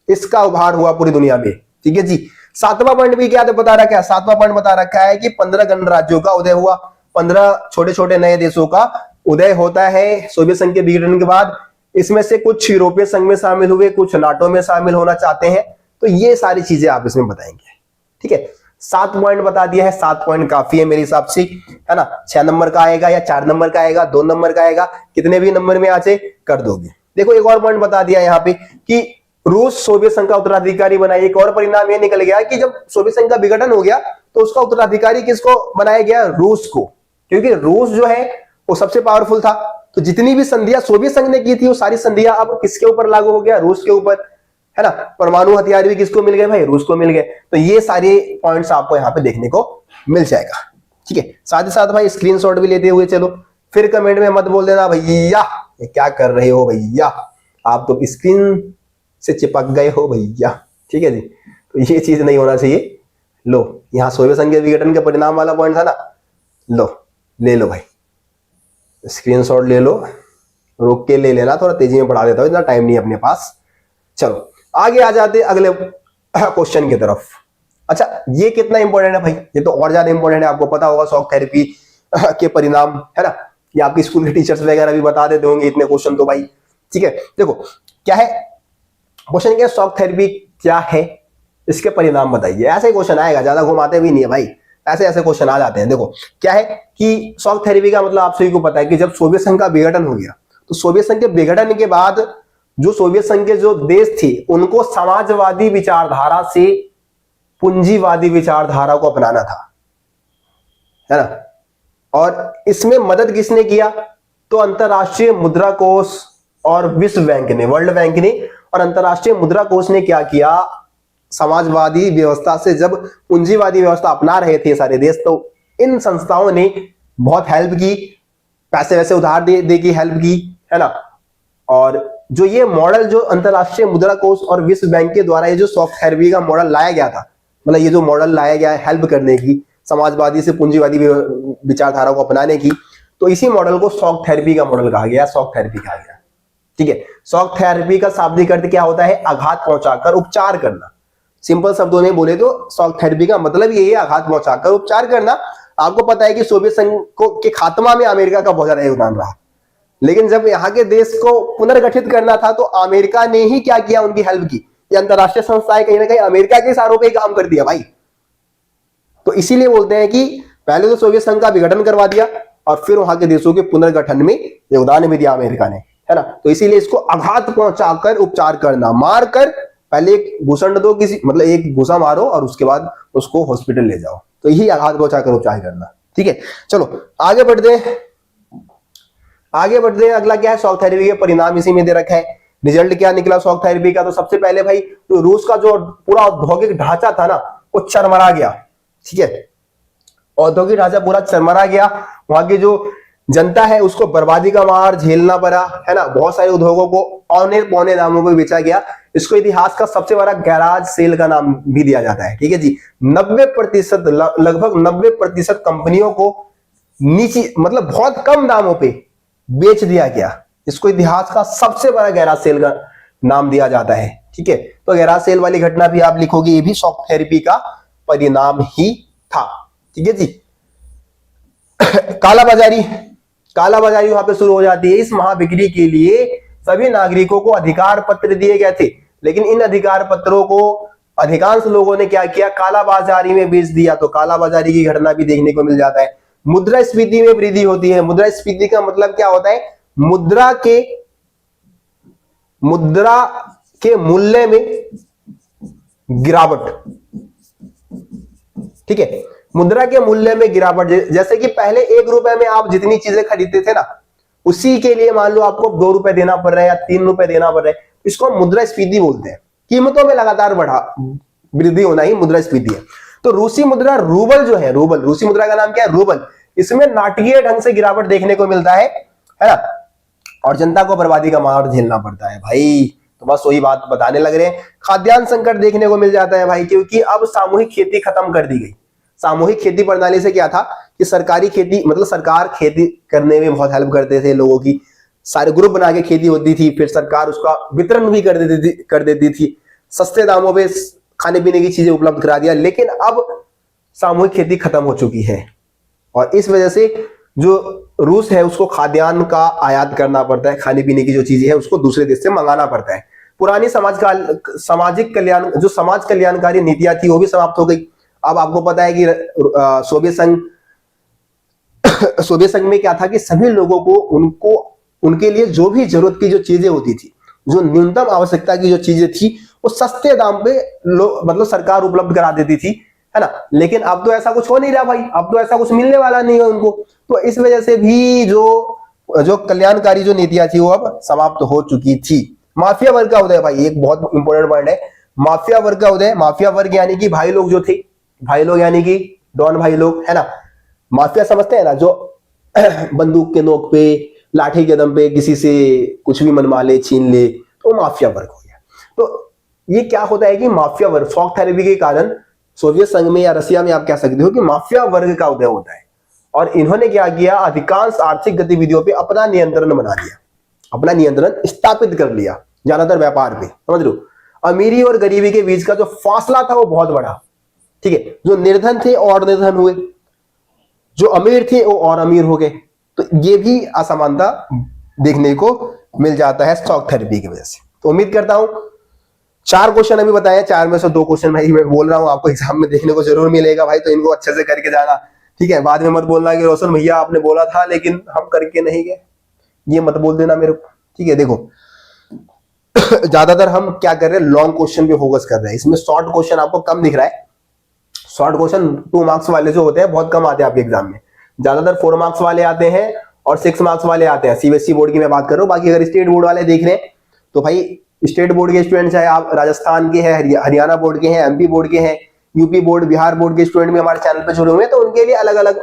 इसका उभार हुआ पूरी दुनिया में, ठीक है जी। सातवां पॉइंट भी क्या बता रखा है, सातवां पॉइंट बता रखा है कि 15 गणराज्यों का उदय हुआ। 15 छोटे छोटे नए देशों का उदय होता है सोवियत संघ के विघटन के बाद। इसमें से कुछ यूरोपीय संघ में शामिल हुए, कुछ नाटो में शामिल होना चाहते हैं। तो ये सारी चीजें आप इसमें बताएंगे, ठीक है। 7 पॉइंट बता दिया है, 7 पॉइंट काफी है मेरे हिसाब से, है ना। 6 नंबर का आएगा या 4 नंबर का आएगा, 2 नंबर का आएगा, कितने भी नंबर में आ जाए कर दोगे। देखो एक और पॉइंट बता दिया यहाँ पे कि रूस सोवियत संघ का उत्तराधिकारी बना। एक और परिणाम ये निकल गया कि जब सोवियत संघ का विघटन हो गया तो उसका उत्तराधिकारी किसको बनाया गया, रूस को, क्योंकि रूस जो है वो सबसे पावरफुल था। तो जितनी भी संधियां सोवियत संघ ने की थी वो सारी संधियां अब किसके ऊपर लागू हो गया, रूस के ऊपर, है ना। परमाणु हथियार भी किसको मिल गए भाई, रूस को मिल गए। तो ये सारे पॉइंट्स आपको यहाँ पे देखने को मिल जाएगा, ठीक है। साथ ही साथ भाई स्क्रीनशॉट भी लेते हुए चलो, फिर कमेंट में मत बोल देना भैया ये क्या कर रहे हो भैया, आप तो स्क्रीन से चिपक गए हो भैया, ठीक है जी। तो ये चीज नहीं होना चाहिए। लो यहां सोवियत संघ के विघटन के परिणाम वाला पॉइंट था ना, लो ले लो भाई, स्क्रीनशॉट ले लो, रोक के ले लेना, थोड़ा तेजी में पढ़ा देता हूं, इतना टाइम नहीं है अपने पास। चलो आगे आ जाते अगले क्वेश्चन की तरफ। अच्छा ये कितना इंपॉर्टेंट है भाई, ये तो और ज्यादा इंपॉर्टेंट है, आपको पता होगा शॉक थेरेपी के परिणाम, है ना। ये आपके स्कूल के टीचर्स वगैरह भी बता देते होंगे इतने क्वेश्चन तो भाई, ठीक है। देखो क्या है क्वेश्चन, क्या शॉक थेरेपी क्या है, इसके परिणाम बताइए। ऐसे क्वेश्चन आएगा, ज्यादा घुमाते भी नहीं है भाई, ऐसे ऐसे क्वेश्चन आ जाते हैं। देखो क्या है कि शॉक थेरेपी का मतलब आप सभी को पता है कि जब सोवियत संघ का विघटन हो गया तो सोवियत संघ के विघटन के बाद जो सोवियत संघ के जो देश थे उनको समाजवादी विचारधारा से पूंजीवादी विचारधारा को अपनाना था, है ना। और इसमें मदद किसने किया, तो अंतरराष्ट्रीय मुद्रा कोष और विश्व बैंक ने, वर्ल्ड बैंक ने और अंतरराष्ट्रीय मुद्रा कोष ने क्या किया, समाजवादी व्यवस्था से जब पूंजीवादी व्यवस्था अपना रहे थे सारे देश, तो इन संस्थाओं ने बहुत हेल्प की, पैसे वैसे उधार दे की हेल्प की, है ना। और जो ये मॉडल जो अंतरराष्ट्रीय मुद्रा कोष और विश्व बैंक के द्वारा ये जो शॉक थेरेपी का मॉडल लाया गया था, मतलब ये जो मॉडल लाया गया है हेल्प करने की, समाजवादी से पूंजीवादी विचारधारा को अपनाने की, तो इसी मॉडल को शॉक थेरेपी का मॉडल कहा गया, शॉक थेरेपी कहा गया, ठीक है। शॉक थेरेपी का शाब्दिक अर्थ क्या होता है, आघात पहुंचाकर उपचार करना। सिंपल शब्दों में बोले तो शॉक थेरेपी का मतलब ये है आघात पहुंचाकर उपचार करना। आपको पता है कि सोवियत संघ के खात्मा में अमेरिका का बहुत ज्यादा योगदान रहा, लेकिन जब यहाँ के देश को पुनर्गठित करना था तो अमेरिका ने ही क्या किया, उनकी हेल्प की। ये अंतरराष्ट्रीय संस्थाएं कहीं ना कहीं अमेरिका के इशारों पे काम कर दिया भाई। तो इसीलिए बोलते हैं कि पहले तो सोवियत संघ का विघटन करवा दिया और फिर वहां के देशों के पुनर्गठन में योगदान भी दिया अमेरिका ने, है ना। तो इसीलिए इसको आघात पहुंचाकर उपचार करना, मार कर पहले एक घूसन दो, किसी मतलब एक घूसा मारो और उसके बाद उसको हॉस्पिटल ले जाओ, तो यही आघात पहुंचाकर उपचार करना, ठीक है। चलो आगे बढ़ते हैं, आगे बढ़ते हैं। अगला क्या है, शॉक थेरेपी के परिणाम इसी में दे रखा है। रिजल्ट क्या निकला शॉक थेरेपी का, तो सबसे पहले भाई तो रूस का जो पूरा औद्योगिक ढांचा था ना वो चरमरा गया, ठीक है। औद्योगिक ढांचा पूरा चरमरा गया, वहां की जो जनता है उसको बर्बादी का मार झेलना पड़ा, है ना। बहुत सारे उद्योगों को औने पौने दामों पर बेचा गया। इसको इतिहास का सबसे बड़ा गैराज सेल का नाम भी दिया जाता है, ठीक है जी। 90% लगभग 90% कंपनियों को नीचे मतलब बहुत कम दामों पे बेच दिया गया। इसको इतिहास का सबसे बड़ा गैराज सेल का नाम दिया जाता है, ठीक है। तो गैराज सेल वाली घटना भी आप लिखोगे, ये भी शॉक थेरेपी का परिणाम ही था, ठीक है जी। कालाबाजारी, कालाबाजारी वहां पे शुरू हो जाती है। इस महाबिक्री के लिए सभी नागरिकों को अधिकार पत्र दिए गए थे, लेकिन इन अधिकार पत्रों को अधिकांश लोगों ने क्या किया, कालाबाजारी में बेच दिया। तो कालाबाजारी की घटना भी देखने को मिल जाता है। मुद्रास्फीति में वृद्धि होती है। मुद्रास्फीति का मतलब क्या होता है, मुद्रा के मूल्य में गिरावट। ठीक है, मुद्रा के मूल्य में गिरावट। जैसे कि पहले 1 रुपए में आप जितनी चीजें खरीदते थे ना, उसी के लिए मान लो आपको 2 रुपए देना पड़ रहा है या 3 रुपए देना पड़ रहा है, इसको मुद्रास्फीति बोलते हैं। कीमतों में लगातार वृद्धि होना ही मुद्रास्फीति है। तो रूसी मुद्रा रूबल जो है, रूबल, रूसी मुद्रा का नाम क्या है, रूबल, इसमें नाटकीय ढंग से गिरावट देखने को मिलता है ना, और जनता को बर्बादी का मार झेलना पड़ता है। भाई तो बस वही बात बताने लग रहे हैं। खाद्यान्न संकट देखने को मिल जाता है भाई, क्योंकि अब सामूहिक खेती खत्म कर दी गई। सामूहिक खेती प्रणाली से क्या था कि सरकारी खेती, मतलब सरकार खेती करने में बहुत हेल्प करते थे लोगों की, सारे ग्रुप बना के खेती होती थी, फिर सरकार उसका वितरण भी कर देती थी, सस्ते दामों पे खाने पीने की चीजें उपलब्ध करा दिया। लेकिन अब सामूहिक खेती खत्म हो चुकी है, और इस वजह से जो रूस है उसको खाद्यान्न का आयात करना पड़ता है। खाने पीने की जो चीजें है उसको दूसरे देश से मंगाना पड़ता है। पुरानी सामाजिक कल्याण, जो समाज कल्याणकारी नीतियां थी वो भी समाप्त हो गई। अब आपको पता है कि सोवियत संघ में क्या था कि सभी लोगों को उनके लिए जो भी जरूरत की जो चीजें होती थी, जो न्यूनतम आवश्यकता की जो चीजें थी, वो सस्ते दाम पे मतलब सरकार उपलब्ध करा देती थी, है ना। लेकिन अब तो ऐसा कुछ हो नहीं रहा भाई, अब तो ऐसा कुछ मिलने वाला नहीं है उनको। तो इस वजह से भी जो कल्याणकारी जो नीतियां थी वो अब समाप्त हो चुकी थी। माफिया वर्ग का उदय, भाई एक बहुत इंपॉर्टेंट पॉइंट है, माफिया वर्ग का उदय। माफिया वर्ग यानी कि भाई लोग जो थे, भाई लोग यानी कि डॉन भाई लोग, है ना। माफिया समझते हैं ना, जो बंदूक के नोक पे, लाठी के दम पे किसी से कुछ भी मनवा ले, छीन ले, तो माफिया वर्ग हो गया। तो ये क्या होता है कि माफिया वर्ग, शॉक थेरेपी के कारण सोवियत संघ में या रसिया में आप कह सकते हो कि माफिया वर्ग का उदय होता है। और इन्होंने क्या किया, अधिकांश आर्थिक गतिविधियों पे अपना नियंत्रण बना लिया, अपना नियंत्रण स्थापित कर लिया, ज्यादातर व्यापार पे, समझ लो। अमीरी और गरीबी के बीच का जो फासला था वो बहुत बड़ा। ठीक है, जो निर्धन थे और निर्धन हुए, जो अमीर थे वो और अमीर हो गए। तो ये भी असमानता देखने को मिल जाता है शॉक थेरेपी की वजह से। तो उम्मीद करता हूं 4 क्वेश्चन अभी बताए, 4 में से 2 क्वेश्चन मैं बोल रहा हूं आपको एग्जाम में देखने को जरूर मिलेगा भाई, तो इनको अच्छे से करके जाना। ठीक है, बाद में मत बोलना कि रोशन भैया आपने बोला था लेकिन हम करके नहीं गए, ये मत बोल देना मेरे को। ठीक है, देखो ज्यादातर हम क्या कर रहे हैं, लॉन्ग क्वेश्चन पे फोकस कर रहे हैं। इसमें शॉर्ट क्वेश्चन आपको कम दिख रहा है। शॉर्ट क्वेश्चन 2 मार्क्स वाले जो होते हैं बहुत कम आते हैं आपके एग्जाम में, ज्यादातर 4 मार्क्स वाले आते हैं और 6 मार्क्स वाले आते हैं। सीबीएसई बोर्ड की मैं बात कर रहा हूं। बाकी अगर स्टेट बोर्ड वाले देख रहे हैं तो भाई स्टेट बोर्ड के स्टूडेंट, चाहे आप राजस्थान के हैं, हरियाणा बोर्ड के हैं, एमपी बोर्ड के हैं, यूपी बोर्ड, बिहार बोर्ड के स्टूडेंट भी हमारे चैनल पे जुड़े हुए हैं, तो उनके लिए अलग अलग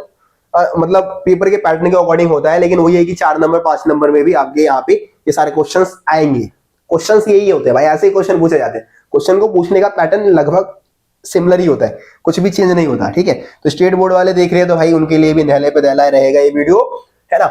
मतलब पेपर के पैटर्न के अकॉर्डिंग होता है। लेकिन वही है कि 4 नंबर 5 नंबर में भी आपके यहाँ पे ये सारे क्वेश्चंस आएंगे। क्वेश्चंस यही होते हैं भाई, ऐसे ही क्वेश्चन पूछे जाते हैं। क्वेश्चन को पूछने का पैटर्न लगभग सिमिलर ही होता है, कुछ भी चेंज नहीं होता। ठीक है, तो स्टेट बोर्ड वाले देख रहे हैं तो भाई उनके लिए भी नहले पे दहला रहेगा ये वीडियो, है ना।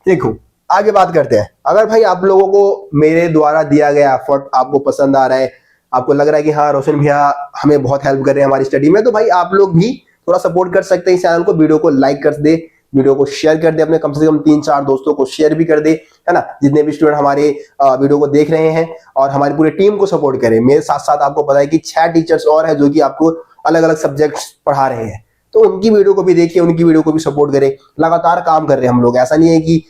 देखो आगे बात करते हैं। अगर भाई आप लोगों को मेरे द्वारा दिया गया एफर्ट आपको पसंद आ रहा है, आपको लग रहा है कि हाँ रोशन भैया हमें बहुत हेल्प कर रहे हैं हमारी स्टडी में, तो भाई आप लोग भी थोड़ा सपोर्ट कर सकते हैं इस चैनल को। वीडियो को लाइक कर दे, वीडियो को शेयर कर दे, अपने कम से कम 3-4 दोस्तों को शेयर भी कर दे, है ना, जितने भी स्टूडेंट हमारे वीडियो को देख रहे हैं, और हमारी पूरी टीम को सपोर्ट करें। मेरे साथ साथ आपको पता है कि 6 टीचर्स और है जो कि आपको अलग अलग सब्जेक्ट्स पढ़ा रहे हैं, तो उनकी वीडियो को भी देखिए, उनकी वीडियो को भी सपोर्ट करें। लगातार काम कर रहे हैं हम लोग, ऐसा नहीं है कि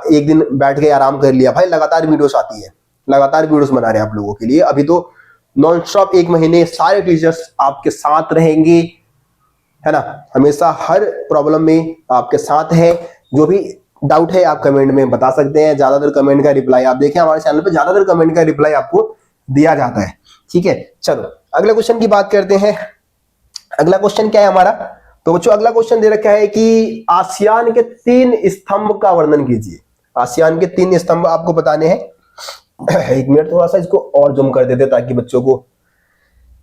एक दिन बैठ के आराम कर लिया भाई, लगातार वीडियोस आती है, लगातार वीडियोस बना रहे हैं आप लोगों के लिए। अभी तो नॉन स्टॉप 1 महीने सारे टीचर्स आपके साथ रहेंगे, है ना, हमेशा हर प्रॉब्लम में आपके साथ है। जो भी डाउट है आप कमेंट में बता सकते हैं। ज्यादातर कमेंट का रिप्लाई आप देखें हमारे चैनल पे, ज्यादातर कमेंट का रिप्लाई आपको दिया जाता है। ठीक है, चलो अगले क्वेश्चन की बात करते हैं। अगला क्वेश्चन क्या है हमारा, तो बच्चों अगला क्वेश्चन दे रखा है कि आसियान के 3 स्तंभ का वर्णन कीजिए। आसियान के 3 स्तंभ आपको बताने हैं। 1 मिनट थोड़ा सा इसको और जूम कर देते ताकि बच्चों को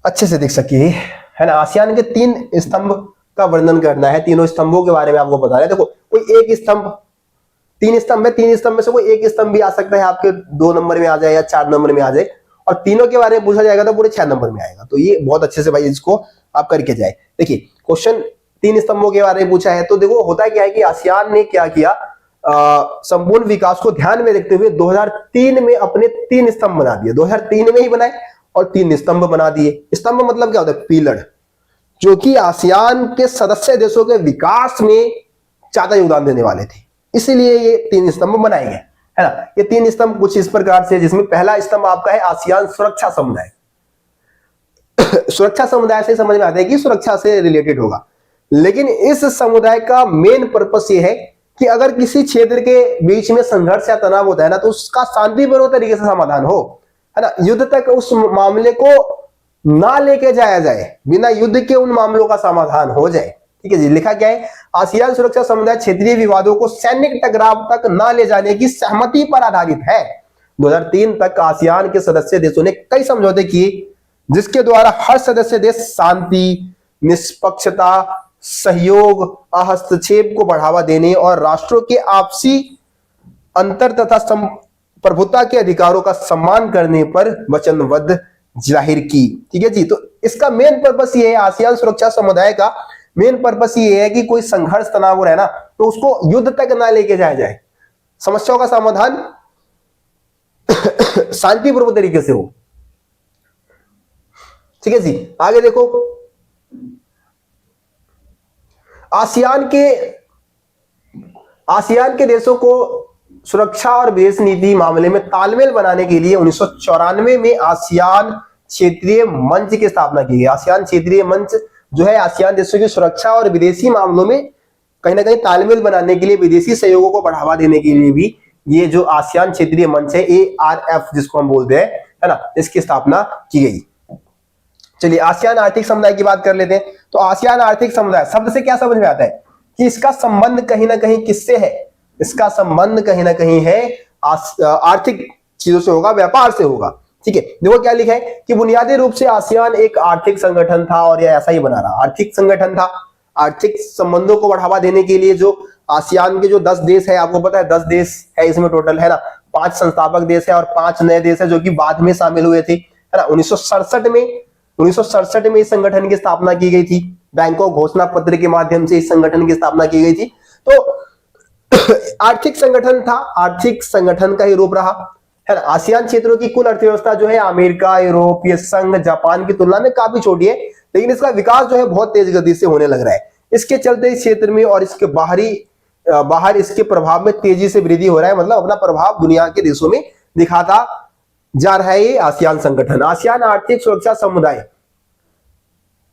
अच्छे से दिख सके, है ना। आसियान के 3 स्तंभ का वर्णन करना है, तीनों स्तंभों के बारे में आपको बता रहे हैं। देखो कोई एक स्तंभ, 3 स्तंभ है, 3 स्तंभ में से कोई एक स्तंभ भी आ सकता है, आपके 2 नंबर में आ जाए या 4 नंबर में आ जाए, और तीनों के बारे में पूछा जाएगा तो पूरे 6 नंबर में आएगा। तो ये बहुत अच्छे से भाई इसको आप करके जाए। देखिए क्वेश्चन 3 स्तंभों के बारे में पूछा है, तो देखो होता क्या है कि आसियान ने क्या किया, संपूर्ण विकास को ध्यान में रखते हुए 2003 में अपने 3 स्तंभ बना दिए। 2003 में ही बनाए और 3 स्तंभ बना दिए। स्तंभ मतलब क्या होता है? पिलर, जो कि आसियान के सदस्य देशों के विकास में ज्यादा योगदान देने वाले थे, इसलिए ये 3 स्तंभ बनाए गए, है ना। ये 3 स्तंभ कुछ इस प्रकार से, जिसमें पहला स्तंभ आपका है आसियान सुरक्षा समुदाय। सुरक्षा समुदाय से समझ में आता है कि सुरक्षा से रिलेटेड होगा, लेकिन इस समुदाय का मेन पर्पस ये है कि अगर किसी क्षेत्र के बीच में संघर्ष या तनाव होता है ना, तो उसका शांतिपूर्ण तरीके से समाधान हो, है ना। युद्ध तक उस मामले को ना लेके जाया जाए, बिना युद्ध के उन मामलों का समाधान हो जाए। ठीक है जी। लिखा क्या है? आसियान सुरक्षा समुदाय क्षेत्रीय विवादों को सैनिक टकराव तक ना ले जाने की सहमति पर आधारित है। 2003 तक आसियान के सदस्य देशों ने कई समझौते किए, जिसके द्वारा हर सदस्य देश शांति, निष्पक्षता, सहयोग, हस्तक्षेप को बढ़ावा देने और राष्ट्रों के आपसी अंतर तथा प्रभुता के अधिकारों का सम्मान करने पर वचनबद्ध जाहिर की। ठीक है जी। तो इसका मेन पर्पस ये है, आसियान सुरक्षा समुदाय का मेन पर्पस ये है कि कोई संघर्ष तनाव हो रहा है ना, तो उसको युद्ध तक ना लेके जाया जाए, समस्याओं का समाधान शांतिपूर्वक तरीके से हो। ठीक है जी। आगे देखो, आसियान के देशों को सुरक्षा और विदेश नीति मामले में तालमेल बनाने के लिए 1994 में आसियान क्षेत्रीय मंच की स्थापना की गई। आसियान क्षेत्रीय मंच जो है आसियान देशों की सुरक्षा और विदेशी मामलों में कहीं ना कहीं तालमेल बनाने के लिए, विदेशी सहयोगों को बढ़ावा देने के लिए भी ये जो आसियान क्षेत्रीय मंच है, ARF जिसको हम बोलते हैं, है ना, इसकी स्थापना की गई। चलिए आसियान आर्थिक समुदाय की बात कर लेते हैं। तो आसियान आर्थिक समुदाय शब्द से क्या समझ में आता है कि इसका संबंध कहीं ना कहीं किससे है? इसका संबंध कहीं ना कहीं है आर्थिक चीजों से होगा, व्यापार से होगा। ठीक है। देखो क्या लिखा है कि बुनियादी रूप से आसियान एक आर्थिक संगठन था, और यह ऐसा ही बना रहा, आर्थिक संगठन था। आर्थिक संबंधों को बढ़ावा देने के लिए जो आसियान के जो 10 देश है, आपको पता है 10 देश है इसमें टोटल, है ना। 5 संस्थापक देश है और 5 नए देश है जो कि बाद में शामिल हुए थे, है ना। 1967 में इस संगठन की स्थापना की गई थी। बैंकॉक घोषणा पत्र के माध्यम से इस संगठन की स्थापना की गई थी। तो आर्थिक संगठन था, आर्थिक संगठन का ही रूप रहा, है ना। आसियान क्षेत्रों की कुल अर्थव्यवस्था जो है अमेरिका, यूरोपीय संघ, जापान की तुलना में काफी छोटी है, लेकिन इसका विकास जो है बहुत तेज गति से होने लग रहा है। इसके चलते इस क्षेत्र में और इसके बाहर इसके प्रभाव में तेजी से वृद्धि हो रहा है, मतलब अपना प्रभाव दुनिया के देशों में दिखाता जा रहा है ये आसियान संगठन। आसियान आर्थिक सुरक्षा समुदाय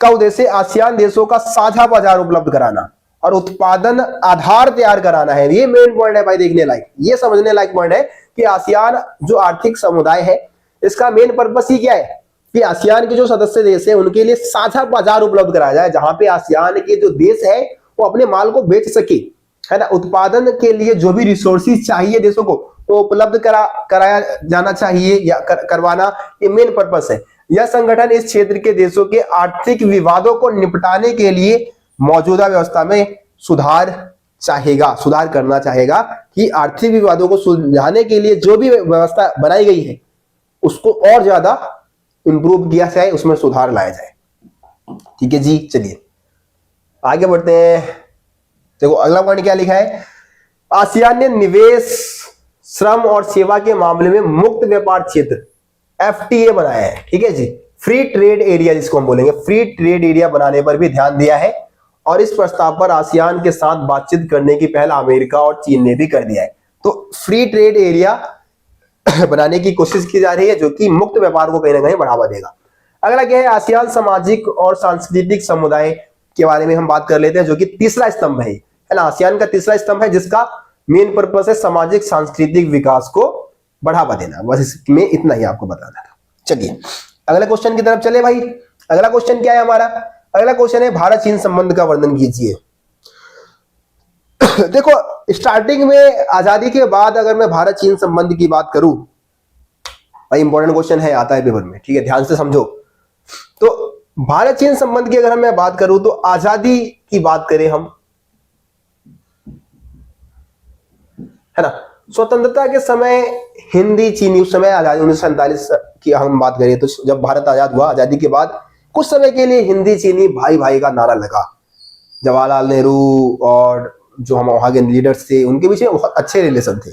का उद्देश्य आसियान देशों का साझा बाजार उपलब्ध कराना और उत्पादन आधार तैयार कराना है। ये मेन पॉइंट है भाई, देखने लायक, ये समझने लायक पॉइंट है कि आसियान जो आर्थिक समुदाय है, इसका मेन पर्पस ही क्या है कि आसियान के जो सदस्य देश है उनके लिए साझा बाजार उपलब्ध कराया जाए, जहां पे आसियान के जो देश है वो अपने माल को बेच सके, है ना। उत्पादन के लिए जो भी रिसोर्सेज चाहिए देशों को तो उपलब्ध कराया जाना चाहिए या करवाना, ये मेन पर्पस है। यह संगठन इस क्षेत्र के देशों के आर्थिक विवादों को निपटाने के लिए मौजूदा व्यवस्था में सुधार करना चाहेगा कि आर्थिक विवादों को सुलझाने के लिए जो भी व्यवस्था बनाई गई है उसको और ज्यादा इंप्रूव किया जाए, उसमें सुधार लाया जाए। ठीक है जी। चलिए आगे बढ़ते हैं। देखो अगला पॉइंट क्या लिखा है, आसियान ने निवेश, श्रम और सेवा के मामले में मुक्त व्यापार क्षेत्र FTA बनाया है। ठीक है जी। फ्री ट्रेड एरिया जिसको हम बोलेंगे, फ्री ट्रेड एरिया बनाने पर भी ध्यान दिया है, और इस प्रस्ताव पर आसियान के साथ बातचीत करने की पहल अमेरिका और चीन ने भी कर दिया है। तो फ्री ट्रेड एरिया बनाने की कोशिश की जा रही है, जो कि मुक्त व्यापार को कहीं ना कहीं बढ़ावा देगा। अगला क्या है, आसियान सामाजिक और सांस्कृतिक समुदाय के बारे में हम बात कर लेते हैं, जो कि तीसरा स्तंभ है ना। आसियान का तीसरा स्तंभ है जिसका मेन पर्पस है सामाजिक सांस्कृतिक विकास को बढ़ावा देना। बस इसमें इतना ही आपको बताना था। चलिए अगले क्वेश्चन की तरफ चले भाई। अगला क्वेश्चन क्या है हमारा, अगला क्वेश्चन है भारत चीन संबंध का वर्णन कीजिए। देखो स्टार्टिंग में आजादी के बाद अगर मैं भारत चीन संबंध की बात करूं, भाई इंपॉर्टेंट क्वेश्चन है, आता है पेपर में, ठीक है, ध्यान से समझो। तो भारत चीन संबंध की अगर मैं बात करूं तो आजादी की बात करें हम, है ना, स्वतंत्रता के समय हिंदी चीनी, उस समय आजादी 1947 की हम बात करें तो जब भारत आजाद हुआ, आजादी के बाद कुछ समय के लिए हिंदी चीनी भाई भाई का नारा लगा। जवाहरलाल नेहरू और जो हम वहाँ के लीडर्स थे उनके बीच में बहुत अच्छे रिलेशन थे,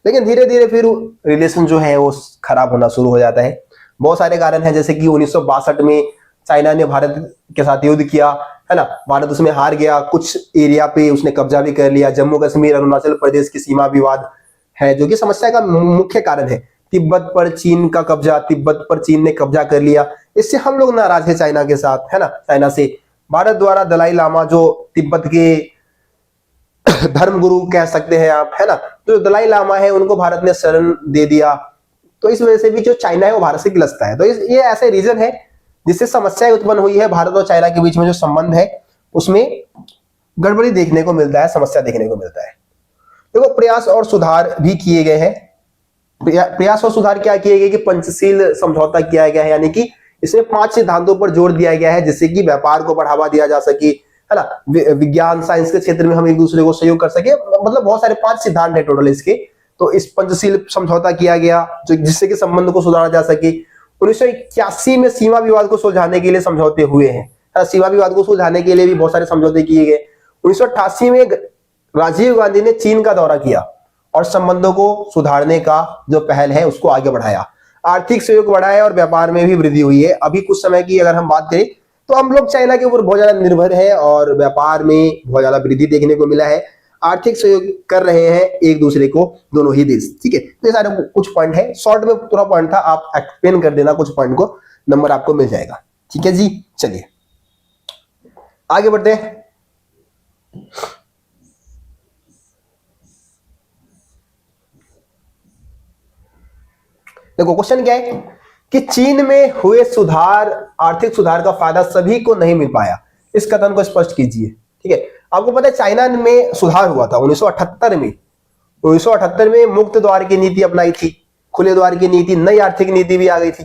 लेकिन धीरे धीरे फिर रिलेशन जो है वो खराब होना शुरू हो जाता है। बहुत सारे कारण हैं, जैसे कि 1962 में चाइना ने भारत के साथ युद्ध किया, है ना, भारत उसमें हार गया, कुछ एरिया पे उसने कब्जा भी कर लिया। जम्मू कश्मीर अरुणाचल प्रदेश की सीमा विवाद है जो कि समस्या का मुख्य कारण है। तिब्बत पर चीन का कब्जा, तिब्बत पर चीन ने कब्जा कर लिया, इससे हम लोग नाराज है चाइना के साथ, है ना, चाइना से। भारत द्वारा दलाई लामा जो तिब्बत के धर्म गुरु कह सकते हैं आप, है ना, तो दलाई लामा है उनको भारत ने शरण दे दिया, तो इस वजह से भी जो चाइना है वो भारत से गिलसता है। तो ये ऐसे रीजन है जिससे समस्याएं उत्पन्न हुई है। भारत और चाइना के बीच में जो संबंध है उसमें गड़बड़ी देखने को मिलता है, समस्या देखने को मिलता है। देखो, प्रयास और सुधार भी किए गए हैं। प्रयास और सुधार क्या किए गए कि पंचशील समझौता किया गया है, यानी कि इसमें 5 सिद्धांतों पर जोर दिया गया है जिससे कि व्यापार को बढ़ावा दिया जा सके, है ना, विज्ञान साइंस के क्षेत्र में हम एक दूसरे को सहयोग कर सके। मतलब बहुत सारे 5 सिद्धांत है टोटल इसके। तो इस पंचशील समझौता किया गया जो जिससे कि संबंध को सुधारा जा सके। 1981 में सीमा विवाद को सुलझाने के लिए समझौते हुए हैं। सीमा विवाद को सुलझाने के लिए भी बहुत सारे समझौते किए गए। 1988 में राजीव गांधी ने चीन का दौरा किया और संबंधों को सुधारने का जो पहल है उसको आगे बढ़ाया। आर्थिक सहयोग बढ़ाया और व्यापार में भी वृद्धि हुई है। अभी कुछ समय की अगर हम बात करें तो हम लोग चाइना के ऊपर बहुत ज्यादा निर्भर है और व्यापार में बहुत ज्यादा वृद्धि देखने को मिला है। आर्थिक सहयोग कर रहे हैं एक दूसरे को दोनों ही देश, ठीक है। तो ये सारे कुछ पॉइंट है, शॉर्ट में पूरा पॉइंट था, आप एक्सप्लेन कर देना कुछ पॉइंट को, नंबर आपको मिल जाएगा, ठीक है जी। चलिए आगे बढ़ते हैं। देखो, क्वेश्चन क्या है कि चीन में हुए सुधार, आर्थिक सुधार का फायदा सभी को नहीं मिल पाया, इस कथन को स्पष्ट कीजिए, ठीक है। आपको पता है चाइना में सुधार हुआ था 1978 में। 1978 में मुक्त द्वार की नीति अपनाई थी, खुले द्वार की नीति, नई आर्थिक नीति भी आ गई थी,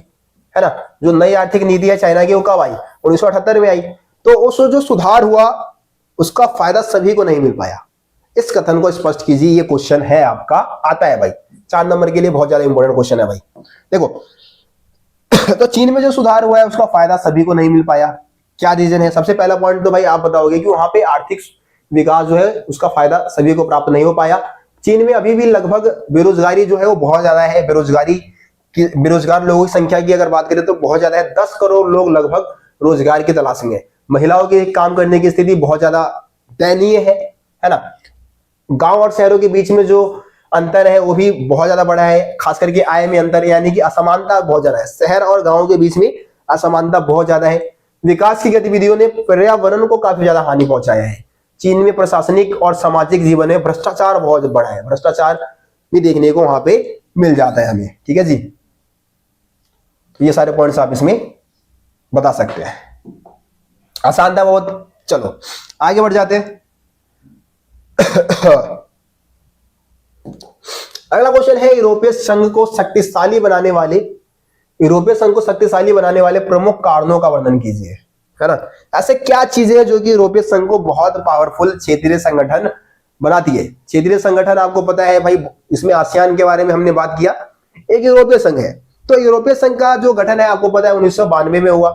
है ना। जो नई आर्थिक नीति है चाइना की वो कब आई? 1978 में आई। तो उस जो सुधार हुआ उसका फायदा सभी को नहीं मिल पाया, इस कथन को स्पष्ट कीजिए। ये क्वेश्चन है आपका, आता है भाई, 4 नंबर के लिए बहुत ज्यादा इंपॉर्टेंट क्वेश्चन है भाई। देखो तो चीन में जो सुधार हुआ है उसका फायदा सभी को नहीं मिल पाया, क्या रीजन है? सबसे पहला पॉइंट तो भाई आप बताओगे कि वहां पे आर्थिक विकास जो है उसका फायदा सभी को प्राप्त नहीं हो पाया। चीन में अभी भी लगभग बेरोजगारी जो है वो बहुत ज्यादा है। बेरोजगार लोगों की संख्या की अगर बात करें तो बहुत ज्यादा है। 10 करोड़ लोग लगभग रोजगार की तलाश में है। महिलाओं की काम करने की स्थिति बहुत ज्यादा दयनीय है ना। गांव और शहरों के बीच में जो अंतर है वो भी बहुत ज्यादा बड़ा है, खास करके आय में अंतर, यानी कि असमानता बहुत ज्यादा है। शहर और गांव के बीच में असमानता बहुत ज्यादा है। विकास की गतिविधियों ने पर्यावरण को काफी ज्यादा हानि पहुंचाया है। चीन में प्रशासनिक और सामाजिक जीवन में भ्रष्टाचार बहुत बड़ा है, भ्रष्टाचार भी देखने को वहां पे मिल जाता है हमें, ठीक है जी। तो ये सारे पॉइंट्स आप इसमें बता सकते हैं, आसान था बहुत। चलो आगे बढ़ जाते हैं। अगला क्वेश्चन है यूरोपीय संघ को शक्तिशाली बनाने वाले प्रमुख कारणों का वर्णन कीजिए, है ना। ऐसे क्या चीजें हैं जो कि यूरोपीय संघ को बहुत पावरफुल क्षेत्रीय संगठन बनाती है? क्षेत्रीय संगठन आपको पता है भाई, इसमें आसियान के बारे में हमने बात किया, एक यूरोपीय संघ है। तो यूरोपीय संघ का जो गठन है आपको पता है 1992 में हुआ,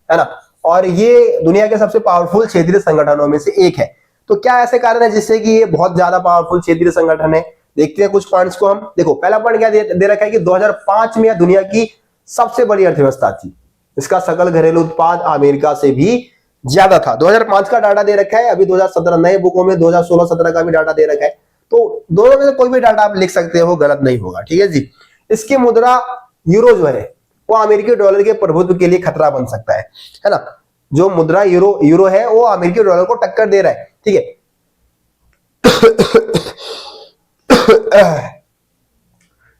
है ना, और ये दुनिया के सबसे पावरफुल क्षेत्रीय संगठनों में से एक है। तो क्या ऐसे कारण है जिससे कि ये बहुत ज्यादा पावरफुल क्षेत्रीय संगठन है? देखते हैं कुछ पॉइंट्स को हम। देखो, पहला पॉइंट क्या दे रखा है कि 2005 में यह दुनिया की सबसे बड़ी अर्थव्यवस्था थी। इसका सकल घरेलू उत्पाद अमेरिका से भी ज्यादा था। 2005 का डाटा दे रखा है, अभी 2017 नए बुकों में 2016-17 का भी डाटा दे रखा है। तो दोनों में से कोई भी डाटा आप लिख सकते हो, गलत नहीं होगा, ठीक है जी। इसकी मुद्रा यूरो जो है वो अमेरिकी डॉलर के प्रभुत्व के लिए खतरा बन सकता है ना। जो मुद्रा यूरो है वो अमेरिकी डॉलर को टक्कर दे रहा है, ठीक है।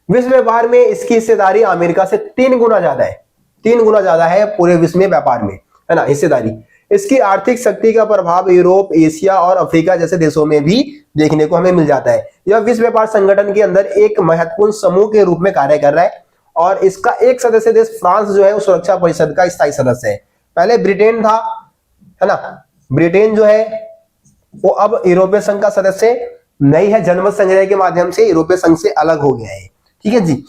विश्व व्यापार में इसकी हिस्सेदारी अमेरिका से 3 गुना ज्यादा है, 3 गुना ज्यादा है पूरे विश्व में व्यापार में, है ना, हिस्सेदारी। इसकी आर्थिक शक्ति का प्रभाव यूरोप, एशिया और अफ्रीका जैसे देशों में भी देखने को हमें मिल जाता है। यह विश्व व्यापार संगठन के अंदर एक महत्वपूर्ण समूह के रूप में कार्य कर रहा है और इसका एक सदस्य देश फ्रांस जो है वो सुरक्षा परिषद का स्थायी सदस्य है। पहले ब्रिटेन था, है ना। ब्रिटेन जो है वो अब यूरोपीय संघ का सदस्य नहीं है, जनमत संग्रह के माध्यम से यूरोपीय संघ से अलग हो गया है, ठीक है जी।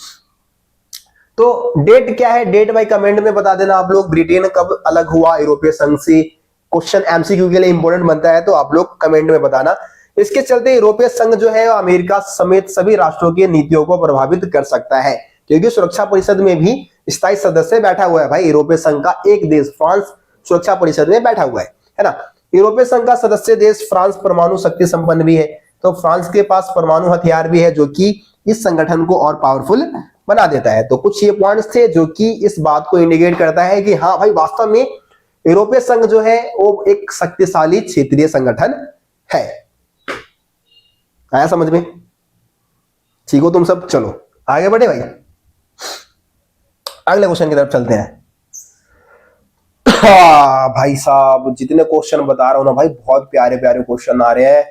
तो डेट क्या है? डेट भाई कमेंट में बता देना आप लोग, ब्रिटेन कब अलग हुआ यूरोपीय संघ से। क्वेश्चन एमसीक्यू के लिए इंपॉर्टेंट बनता है, तो आप लोग कमेंट में बताना। इसके चलते यूरोपीय संघ जो है अमेरिका समेत सभी राष्ट्रों की नीतियों को प्रभावित कर सकता है, क्योंकि सुरक्षा परिषद में भी स्थायी सदस्य बैठा हुआ है भाई। यूरोपीय संघ का एक देश फ्रांस सुरक्षा परिषद में बैठा हुआ है ना। यूरोपीय संघ का सदस्य देश फ्रांस परमाणु शक्ति संपन्न भी है, तो फ्रांस के पास परमाणु हथियार भी है, जो कि इस संगठन को और पावरफुल बना देता है। तो कुछ ये पॉइंट्स थे जो कि इस बात को इंडिकेट करता है कि हाँ भाई, वास्तव में यूरोपीय संघ जो है वो एक शक्तिशाली क्षेत्रीय संगठन है। आया समझ में? ठीक हो तुम सब? चलो आगे बढ़े भाई, अगले क्वेश्चन की तरफ चलते हैं। भाई साहब, जितने क्वेश्चन बता रहा हूं ना भाई, बहुत प्यारे प्यारे क्वेश्चन आ रहे हैं।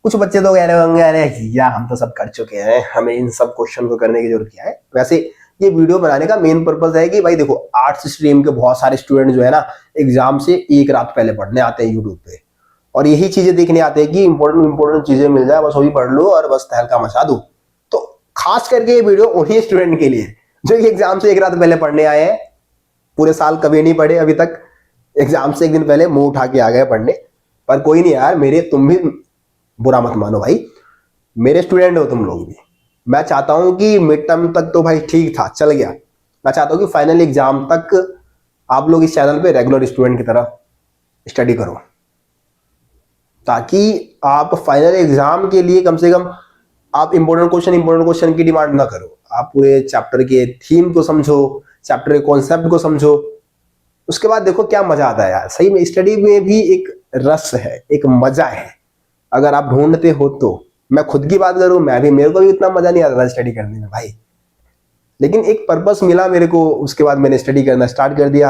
कुछ बच्चे तो कह रहे होंगे अरे या हम तो सब कर चुके हैं, हमें इन सब क्वेश्चन को करने की जरूरत क्या है। वैसे ये वीडियो बनाने का मेन पर्पस है कि भाई देखो, आर्ट्स स्ट्रीम के बहुत सारे स्टूडेंट जो है ना, एग्जाम से एक रात पहले पढ़ने आते हैं यूट्यूब पे, और यही चीजें देखने आते हैं कि इंपॉर्टेंट चीजें मिल जाए, बस वही पढ़ लो और बस तहलका मचा दो। तो खास करके ये वीडियो उन्हीं स्टूडेंट के लिए जो एग्जाम से एक रात पहले पढ़ने आए हैं, पूरे साल कभी नहीं पढ़े अभी तक, एग्जाम से एक दिन पहले मुंह उठा के आ गए पढ़ने। पर कोई नहीं यार, मेरे तुम भी बुरा मत मानो भाई, मेरे स्टूडेंट हो तुम लोग भी। मैं चाहता हूं कि मिड टर्म तक तो भाई ठीक था, चल गया। मैं चाहता हूं कि फाइनल एग्जाम तक आप लोग इस चैनल पे रेगुलर स्टूडेंट की तरह स्टडी करो, ताकि आप फाइनल एग्जाम के लिए कम से कम आप इंपॉर्टेंट क्वेश्चन की डिमांड ना करो। आप पूरे चैप्टर के थीम को समझो, चैप्टर के कॉन्सेप्ट को समझो, उसके बाद देखो क्या मजा आता है यार। सही में स्टडी में भी एक रस है, एक मजा है, अगर आप ढूंढते हो तो। मैं खुद की बात करूं, मेरे को भी इतना मजा नहीं आता था स्टडी करने में भाई, लेकिन एक पर्पस मिला मेरे को, उसके बाद मैंने स्टडी करना स्टार्ट कर दिया।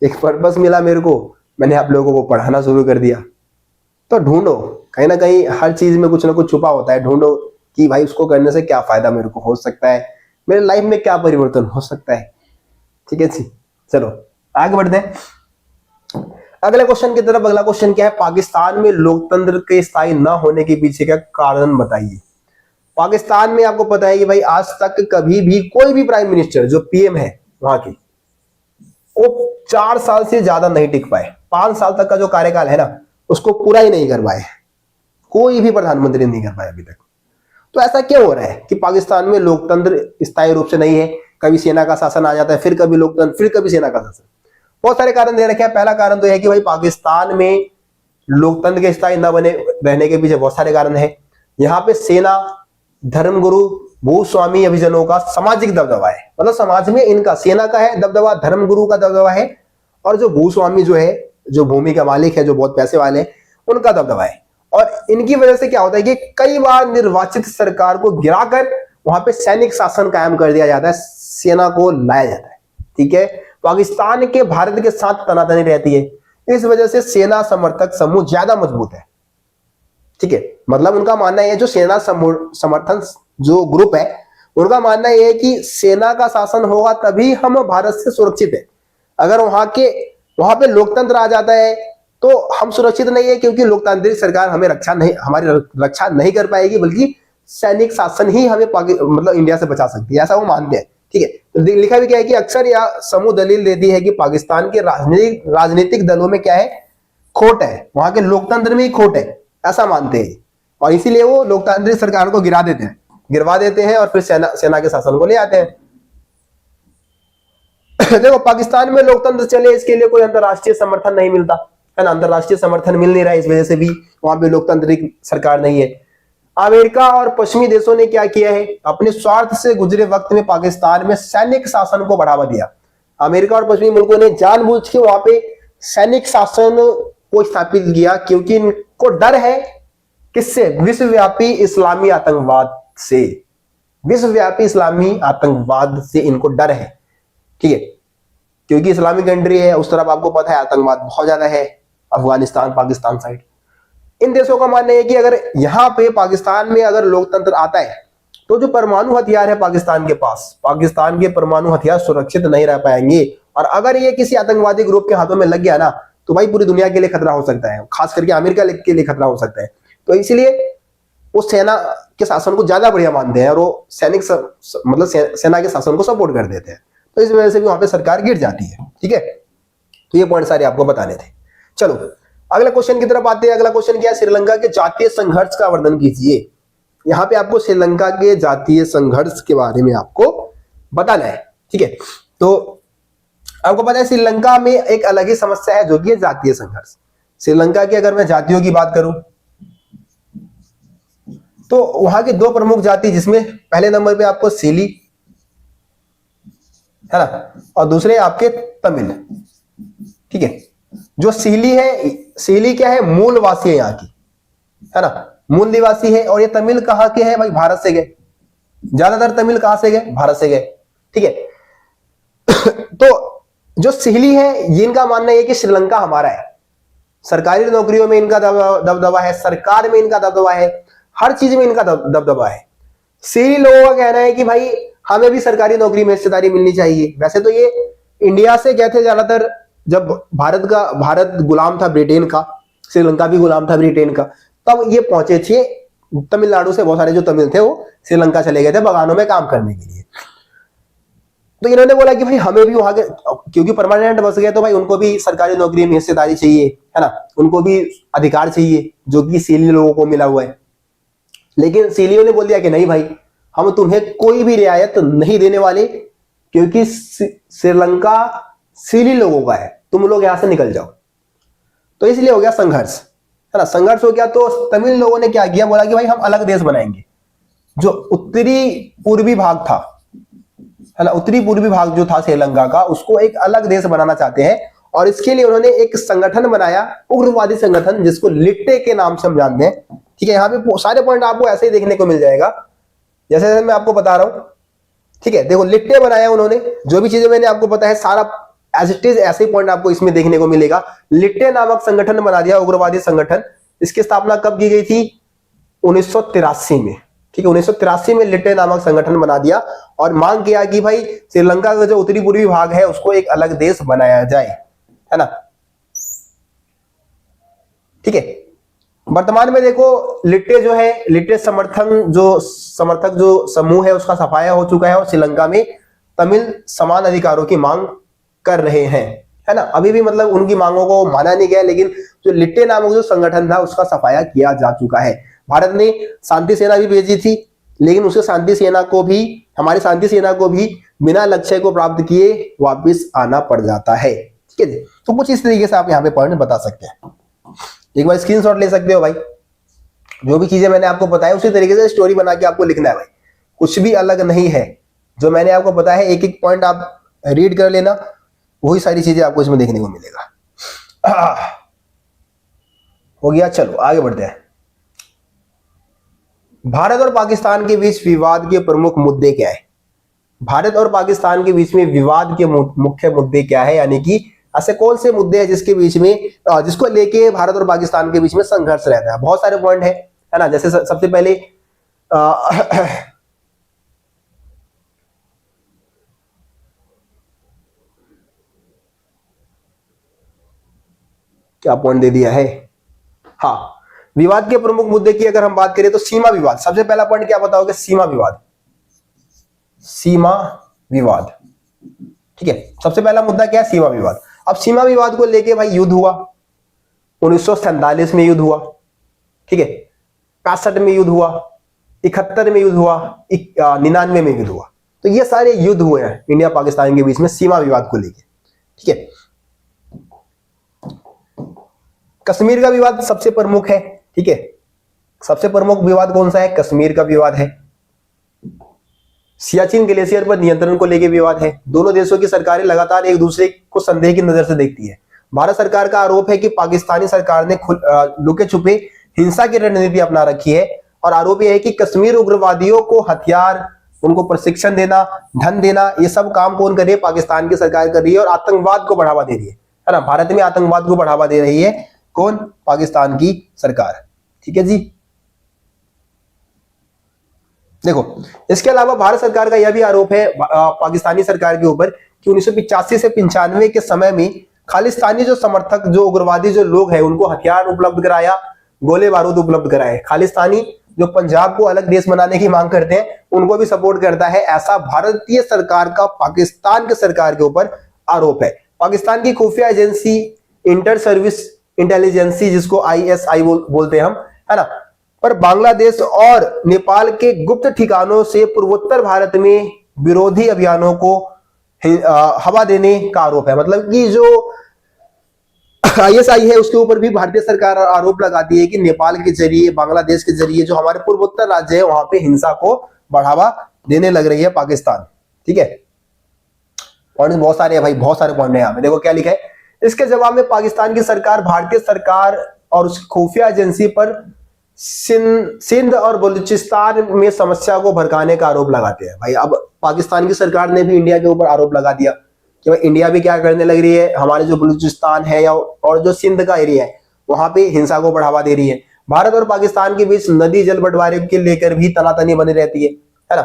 एक पर्पस मिला मेरे को, मैंने आप लोगों को पढ़ाना शुरू कर दिया। तो ढूंढो, कहीं ना कहीं हर चीज में कुछ ना कुछ छुपा होता है। ढूंढो कि भाई उसको करने से क्या फायदा मेरे को हो सकता है, मेरे लाइफ में क्या परिवर्तन हो सकता है। ठीक है जी, चलो आगे बढ़ते हैं अगले क्वेश्चन की तरफ। अगला क्वेश्चन क्या है? पाकिस्तान में लोकतंत्र के स्थायी न होने के पीछे का कारण बताइए। पाकिस्तान में आपको पता है कि भाई आज तक कभी भी कोई भी प्राइम मिनिस्टर जो पीएम है वहां की, वो 4 साल से ज्यादा नहीं टिक पाए। 5 साल तक का जो कार्यकाल है ना, उसको पूरा ही नहीं कर पाए, कोई भी प्रधानमंत्री नहीं कर पाए अभी तक। तो ऐसा क्यों हो रहा है कि पाकिस्तान में लोकतंत्र स्थायी रूप से नहीं है? कभी सेना का शासन आ जाता है, फिर कभी लोकतंत्र, फिर कभी सेना का शासन। बहुत सारे कारण दे रखे हैं। पहला कारण तो है कि भाई पाकिस्तान में लोकतंत्र के स्थायी न बने रहने के पीछे बहुत सारे कारण है। यहाँ पे सेना, धर्मगुरु, भूस्वामी अभिजनों का सामाजिक दबदबा है। मतलब समाज में इनका, सेना का है दबदबा, धर्मगुरु का दबदबा है, और जो भूस्वामी जो है, जो भूमि का मालिक है, जो बहुत पैसे वाले हैं, उनका दबदबा है। और इनकी वजह से क्या होता है कि कई बार निर्वाचित सरकार को गिराकर वहां पे सैनिक शासन कायम कर दिया जाता है, सेना को लाया जाता है। ठीक है, पाकिस्तान के भारत के साथ तनातनी रहती है, इस वजह से सेना समर्थक समूह ज्यादा मजबूत है। ठीक है, मतलब उनका मानना यह है, जो सेना समर्थन जो ग्रुप है, उनका मानना यह है कि सेना का शासन होगा तभी हम भारत से सुरक्षित है। अगर वहां पे लोकतंत्र आ जाता है तो हम सुरक्षित नहीं है, क्योंकि लोकतांत्रिक सरकार हमारी रक्षा नहीं कर पाएगी, बल्कि सैनिक शासन ही हमें मतलब इंडिया से बचा सकती है, ऐसा वो मानते हैं। ठीक है, तो लिखा भी क्या है कि अक्सर यह समूह दलील देती है कि पाकिस्तान के राजनीतिक दलों में क्या है, खोट है, वहां के लोकतंत्र में ही खोट है, ऐसा मानते हैं। और इसीलिए वो लोकतांत्रिक सरकार को गिरवा देते हैं और फिर सेना के शासन को ले आते हैं। देखो, पाकिस्तान में लोकतंत्र चले, इसके लिए कोई अंतरराष्ट्रीय समर्थन नहीं मिलता है ना, अंतरराष्ट्रीय समर्थन मिल नहीं रहा है, इस वजह से भी वहां पे लोकतांत्रिक सरकार नहीं है। अमेरिका और पश्चिमी देशों ने क्या किया है, अपने स्वार्थ से गुजरे वक्त में पाकिस्तान में सैनिक शासन को बढ़ावा दिया। अमेरिका और पश्चिमी मुल्कों ने जानबूझ के वहां पे सैनिक शासन को स्थापित किया, क्योंकि इनको डर है किससे? विश्वव्यापी इस्लामी आतंकवाद से। विश्वव्यापी इस्लामी आतंकवाद से इनको डर है। ठीक है, क्योंकि इस्लामिक कंट्री है, उस तरफ आपको पता है आतंकवाद बहुत ज्यादा है, अफगानिस्तान, पाकिस्तान साइड। इन देशों का मानना है कि अगर यहाँ पे पाकिस्तान में अगर लोकतंत्र आता है तो जो परमाणु हथियार है पाकिस्तान के पास, पाकिस्तान के परमाणु हथियार सुरक्षित नहीं रह पाएंगे। और अगर ये किसी आतंकवादी ग्रुप के हाथों में लग गया ना, तो भाई पूरी दुनिया के लिए खतरा हो सकता है, खास करके अमेरिका के लिए खतरा हो सकता है। तो इसलिए वो सेना के शासन को ज्यादा बढ़िया मानते हैं और वो मतलब सेना के शासन को सपोर्ट कर देते हैं। तो इस वजह से भी वहां पे सरकार गिर जाती है। ठीक है, तो ये पॉइंट सारे आपको बताने थे। चलो अगला क्वेश्चन की तरफ आते हैं। अगला क्वेश्चन क्या है, श्रीलंका के जातीय संघर्ष का वर्णन कीजिए। यहाँ पे आपको श्रीलंका के जातीय संघर्ष के बारे में आपको बताना है, ठीक है। तो आपको पता है श्रीलंका में एक अलग ही समस्या है जो कि है जातीय संघर्ष। श्रीलंका की अगर मैं जातियों की बात करूं तो वहां की दो प्रमुख जाति, जिसमें पहले नंबर पे आपको सीली है ना, और दूसरे आपके तमिल, ठीक है। जो सीली है, सीली क्या है, मूलवासी है यहाँ की, है ना, मूल निवासी है। और ये तमिल कहाँ के हैं भाई, भारत से गए, ज्यादातर तमिल कहां से गए, भारत से गए, ठीक है। तो जो सीली है, ये इनका मानना है कि श्रीलंका हमारा है, सरकारी नौकरियों में इनका दबदबा है, सरकार में इनका दबदबा है, हर चीज में इनका दबदबा है। सीली लोगों का कहना है कि भाई हमें भी सरकारी नौकरी में हिस्सेदारी मिलनी चाहिए। वैसे तो ये इंडिया से गए थे ज्यादातर, जब भारत गुलाम था ब्रिटेन का, श्रीलंका भी गुलाम था ब्रिटेन का, तब ये पहुंचे थे तमिलनाडु से। बहुत सारे जो तमिल थे वो श्रीलंका चले गए थे बगानों में काम करने के लिए। तो इन्होंने बोला कि भाई हमें भी वहां के, क्योंकि परमानेंट बस गए तो भाई उनको भी सरकारी नौकरी में हिस्सेदारी चाहिए, है ना, उनको भी अधिकार चाहिए जो कि सीली लोगों को मिला हुआ है। लेकिन सीलियों ने बोल दिया कि नहीं भाई, हम तुम्हें कोई भी रियायत नहीं देने वाले, क्योंकि श्रीलंका सीली लोगों का है, तुम लोग यहां से निकल जाओ। तो इसलिए हो गया संघर्ष, है ना, संघर्ष हो गया। तो तमिल लोगों ने क्या किया, बोला कि भाई हम अलग देश बनाएंगे। जो उत्तरी पूर्वी भाग था, है ना, उत्तरी पूर्वी भाग जो था श्रीलंका का, उसको एक अलग देश बनाना चाहते हैं। और इसके लिए उन्होंने एक संगठन बनाया, उग्रवादी संगठन, जिसको लिट्टे के नाम से हम जानते हैं, ठीक है। यहाँ पे सारे पॉइंट आपको ऐसे ही देखने को मिल जाएगा जैसे जैसे मैं आपको बता रहा हूं, ठीक है। देखो लिट्टे बनाया उन्होंने, जो भी चीजें मैंने आपको बताया सारा एज इट इज ऐसे ही पॉइंट आपको इसमें देखने को मिलेगा। लिट्टे नामक संगठन बना दिया, उग्रवादी संगठन। इसकी स्थापना कब की गई थी, 1983 में, ठीक है। 1983 में लिट्टे नामक संगठन बना दिया और मांग किया कि भाई श्रीलंका का जो उत्तरी पूर्वी भाग है उसको एक अलग देश बनाया जाए, है ना, ठीक है। वर्तमान में देखो लिट्टे जो है, लिट्टे समर्थक जो समूह है उसका सफाया हो चुका है और श्रीलंका में तमिल समान अधिकारों की मांग कर रहे हैं, है ना। अभी भी मतलब उनकी मांगों को माना नहीं गया, लेकिन जो लिट्टे नामक जो संगठन था उसका सफाया किया जा चुका है। भारत ने शांति सेना भी भेजी थी, लेकिन उसे शांति सेना को भी, हमारी शांति सेना को भी बिना लक्ष्य को प्राप्त किए वापस आना पड़ जाता है, ठीक है। तो कुछ इस तरीके से आप यहाँ पे पॉइंट बता सकते हैं। एक बार स्क्रीनशॉट ले सकते हो भाई, जो भी चीजें मैंने आपको बताया उसी तरीके से स्टोरी बना के आपको लिखना है भाई, कुछ भी अलग नहीं है। जो मैंने आपको बताया है एक एक पॉइंट आप रीड कर लेना, वही सारी चीजें आपको इसमें देखने को मिलेगा। हो गया, चलो आगे बढ़ते हैं। भारत और पाकिस्तान के बीच विवाद के प्रमुख मुद्दे क्या है? भारत और पाकिस्तान के बीच में विवाद के मुख्य मुद्दे क्या है, यानी कि ऐसे कौन से मुद्दे हैं जिसके बीच में, जिसको लेके भारत और पाकिस्तान के बीच में संघर्ष रहता है? बहुत सारे पॉइंट है ना। जैसे सबसे पहले क्या पॉइंट दे दिया है, हाँ, विवाद के प्रमुख मुद्दे की अगर हम बात करें तो सीमा विवाद। सबसे पहला पॉइंट क्या बताओगे? सीमा विवाद, सीमा विवाद, ठीक है। सबसे पहला मुद्दा क्या है? सीमा विवाद। अब सीमा विवाद को लेके भाई युद्ध हुआ, 1947 में युद्ध हुआ, ठीक है, 65 में युद्ध हुआ, 71 में युद्ध हुआ, 99 में युद्ध हुआ। तो ये सारे युद्ध हुए हैं इंडिया पाकिस्तान के बीच में सीमा विवाद को लेके, ठीक है। कश्मीर का विवाद सबसे प्रमुख है, ठीक है। सबसे प्रमुख विवाद कौन सा है? कश्मीर का विवाद है। सियाचिन ग्लेशियर पर नियंत्रण को लेकर विवाद है। दोनों देशों की सरकारें लगातार एक दूसरे को संदेह की नजर से देखती है। भारत सरकार का आरोप है कि पाकिस्तानी सरकार ने लुके छुपे हिंसा की रणनीति अपना रखी है, और आरोप यह है कि कश्मीर उग्रवादियों को हथियार, उनको प्रशिक्षण देना, धन देना, ये सब काम कौन कर रही है? पाकिस्तान की सरकार कर रही है, और आतंकवाद को बढ़ावा दे रही है ना। भारत में आतंकवाद को बढ़ावा दे रही है कौन? पाकिस्तान की सरकार, ठीक है जी। देखो, इसके अलावा भारत सरकार का यह भी आरोप है पाकिस्तानी सरकार के ऊपर कि 1985 से 95 के समय में खालिस्तानी जो समर्थक, जो उग्रवादी जो लोग हैं, उनको हथियार उपलब्ध कराया, गोले बारूद उपलब्ध कराए। खालिस्तानी जो पंजाब को अलग देश बनाने की मांग करते हैं, उनको भी सपोर्ट करता है, ऐसा भारतीय सरकार का पाकिस्तान की सरकार के ऊपर आरोप है। पाकिस्तान की खुफिया एजेंसी इंटर सर्विस इंटेलिजेंसी, जिसको ISI बोलते हैं हम, है ना, पर बांग्लादेश और नेपाल के गुप्त ठिकानों से पूर्वोत्तर भारत में विरोधी अभियानों को हवा देने का आरोप है। मतलब कि जो ISI है उसके ऊपर भी भारतीय सरकार आरोप लगाती है कि नेपाल के जरिए, बांग्लादेश के जरिए जो हमारे पूर्वोत्तर राज्य है वहां पे हिंसा को बढ़ावा देने लग रही है पाकिस्तान। ठीक है, पॉइंट्स बहुत सारे हैं भाई, बहुत सारे पॉइंट है यहाँ पे। देखो क्या लिखा है, इसके जवाब में पाकिस्तान की सरकार भारतीय सरकार और उसकी खुफिया एजेंसी पर सिंध और बलूचिस्तान में समस्या को भड़काने का आरोप लगाते हैं। भाई अब पाकिस्तान की सरकार ने भी इंडिया के ऊपर आरोप लगा दिया कि भाई इंडिया भी क्या करने लग रही है, हमारे जो बलूचिस्तान है या और जो सिंध का एरिया है वहां पे हिंसा को बढ़ावा दे रही है। भारत और पाकिस्तान के बीच नदी जल बंटवारे के लेकर भी तनातनी बनी रहती है ना।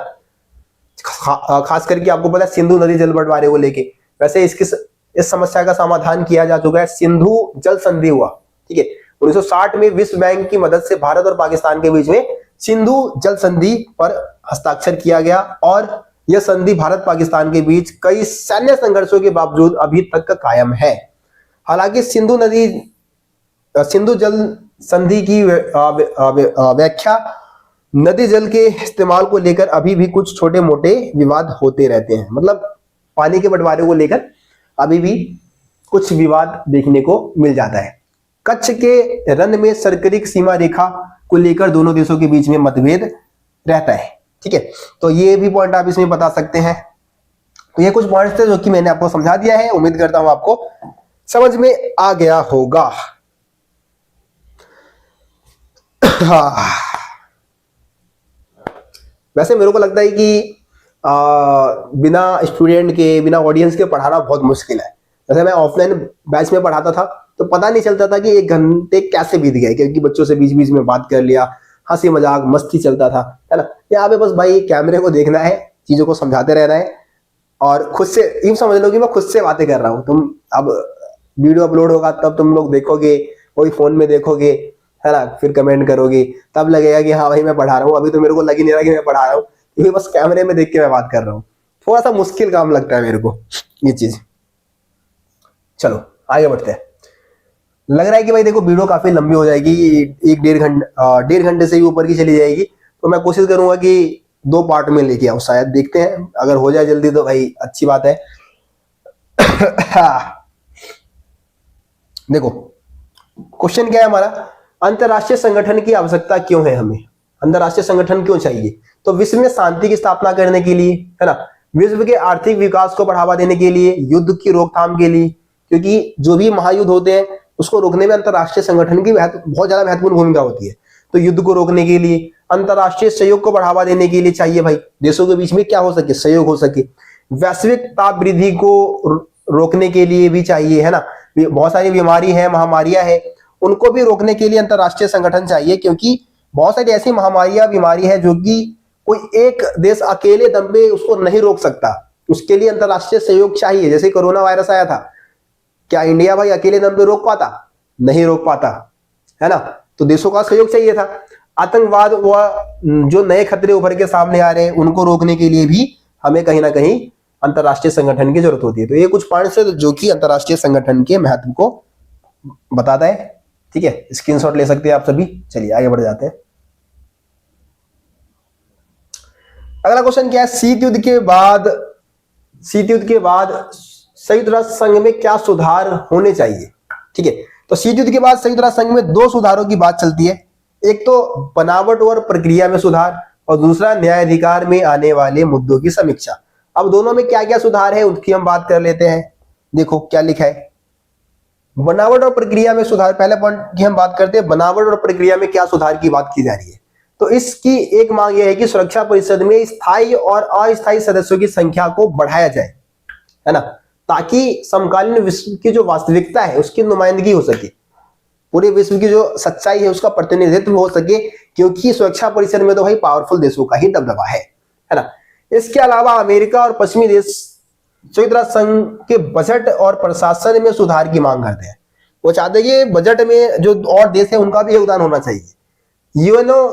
खास करके आपको पता है सिंधु नदी जल बंटवारे को लेके, वैसे इस समस्या का समाधान किया जा चुका है, सिंधु जल संधि हुआ। ठीक है, 1960 में विश्व बैंक की मदद से भारत और पाकिस्तान के बीच में सिंधु जल संधि पर हस्ताक्षर किया गया और यह संधि भारत पाकिस्तान के बीच कई सैन्य संघर्षों के बावजूद अभी तक कायम है। हालांकि सिंधु जल संधि की व्याख्या नदी जल के इस्तेमाल को लेकर अभी भी कुछ छोटे मोटे विवाद होते रहते हैं। मतलब पानी के बंटवारे को लेकर अभी भी कुछ विवाद देखने को मिल जाता है। कच्छ के रण में सर्करिक सीमा रेखा को लेकर दोनों देशों के बीच में मतभेद रहता है। ठीक है, तो ये भी पॉइंट आप इसमें बता सकते हैं। तो ये कुछ पॉइंट्स थे जो कि मैंने आपको समझा दिया है, उम्मीद करता हूं आपको समझ में आ गया होगा। हाँ, वैसे मेरे को लगता है कि बिना स्टूडेंट के, बिना ऑडियंस के पढ़ाना बहुत मुश्किल है। जैसे मैं ऑफलाइन बैच में पढ़ाता था तो पता नहीं चलता था कि 1 घंटे कैसे बीत गए, क्योंकि बच्चों से बीच बीच में बात कर लिया, हंसी मजाक मस्ती चलता था, है ना। यहाँ पे बस भाई कैमरे को देखना है, चीजों को समझाते रहना है और खुद से यूं समझ लो कि मैं खुद से बातें कर रहा हूँ। तुम अब वीडियो अपलोड होगा तब तुम लोग देखोगे, कोई फोन में देखोगे, है ना, फिर कमेंट करोगे, तब लगेगा कि हाँ भाई मैं पढ़ा रहा हूँ। अभी तो मेरे को लग ही नहीं रहा कि मैं पढ़ा रहा हूँ, क्योंकि बस कैमरे में देख के मैं बात कर रहा हूँ। थोड़ा सा मुश्किल काम लगता है मेरे को ये चीज। चलो आगे बढ़ते हैं। लग रहा है कि भाई देखो वीडियो काफी लंबी हो जाएगी, 1-1.5 घंटे से भी ऊपर की चली जाएगी, तो मैं कोशिश करूंगा कि 2 पार्ट में लेके आऊं। शायद देखते हैं, अगर हो जाए जल्दी तो भाई अच्छी बात है। देखो क्वेश्चन क्या है हमारा, अंतरराष्ट्रीय संगठन की आवश्यकता क्यों है हमें, अंतरराष्ट्रीय संगठन क्यों चाहिए? तो विश्व में शांति की स्थापना करने के लिए, है ना, विश्व के आर्थिक विकास को बढ़ावा देने के लिए, युद्ध की रोकथाम के लिए, क्योंकि जो भी महायुद्ध होते हैं उसको रोकने में अंतरराष्ट्रीय संगठन की बहुत ज्यादा महत्वपूर्ण भूमिका होती है। तो युद्ध को रोकने के लिए, अंतरराष्ट्रीय सहयोग को बढ़ावा देने के लिए चाहिए भाई, देशों के बीच में क्या हो सके, सहयोग हो सके। वैश्विक ताप वृद्धि को रोकने के लिए भी चाहिए, है ना, बहुत सारी बीमारी है, महामारियां है, उनको भी रोकने के लिए अंतरराष्ट्रीय संगठन चाहिए, क्योंकि बहुत सारी ऐसी महामारियां, बीमारी है जो कि कोई एक देश अकेले दम पे उसको नहीं रोक सकता, उसके लिए अंतरराष्ट्रीय सहयोग चाहिए। जैसे कोरोना वायरस आया था, क्या इंडिया भाई अकेले दम पे रोक पाता? नहीं रोक पाता, है ना, तो देशों का सहयोग चाहिए था। आतंकवाद व जो नए खतरे उभर के सामने आ रहे हैं उनको रोकने के लिए भी हमें कहीं ना कहीं अंतरराष्ट्रीय संगठन की जरूरत होती है। तो ये कुछ पॉइंट्स है जो कि अंतरराष्ट्रीय संगठन के महत्व को बताता है। ठीक है, स्क्रीनशॉट ले सकते हैं आप सभी। चलिए आगे बढ़ जाते हैं। अगला क्वेश्चन क्या है, शीत युद्ध के बाद संयुक्त राष्ट्र संघ में क्या सुधार होने चाहिए? ठीक है, तो शीत युद्ध के बाद संयुक्त राष्ट्र संघ में 2 सुधारों की बात चलती है। एक तो बनावट और प्रक्रिया में सुधार और दूसरा न्यायाधिकार में आने वाले मुद्दों की समीक्षा। अब दोनों में क्या क्या सुधार है उसकी हम बात कर लेते हैं। देखो क्या लिखा है, बनावट और प्रक्रिया में सुधार। पहले पॉइंट की हम बात करते हैं, बनावट और प्रक्रिया में क्या सुधार की बात की जा रही है। तो इसकी एक मांग यह है कि सुरक्षा परिषद में स्थायी और अस्थायी सदस्यों की संख्या को बढ़ाया जाए, है ना, ताकि समकालीन विश्व की जो वास्तविकता है उसकी नुमाइंदगी हो सके, पूरे विश्व की जो सच्चाई है उसका प्रतिनिधित्व हो सके, क्योंकि सुरक्षा परिषद में तो भाई पावरफुल देशों का ही दबदबा है ना। इसके अलावा अमेरिका और पश्चिमी देश संयुक्त राष्ट्र संघ के बजट और प्रशासन में सुधार की मांग करते हैं। वो चाहते हैं कि बजट में जो और देश है उनका भी योगदान होना चाहिए। यूएनओ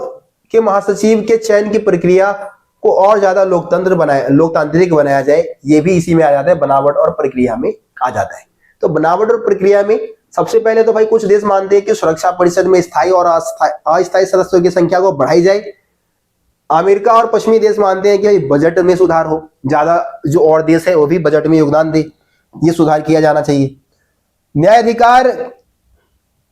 के महासचिव के चयन की प्रक्रिया को और ज्यादा लोकतांत्रिक बनाया जाए, ये भी इसी में आ जाता है, बनावट और प्रक्रिया में आ जाता है। तो बनावट और प्रक्रिया में सबसे पहले तो भाई कुछ देश मानते हैं कि सुरक्षा परिषद में स्थायी और अस्थायी सदस्यों की संख्या को बढ़ाई जाए। अमेरिका और पश्चिमी देश मानते हैं कि बजट में सुधार हो, ज्यादा जो और देश है वो भी बजट में योगदान दे, ये सुधार किया जाना चाहिए। न्यायाधिकार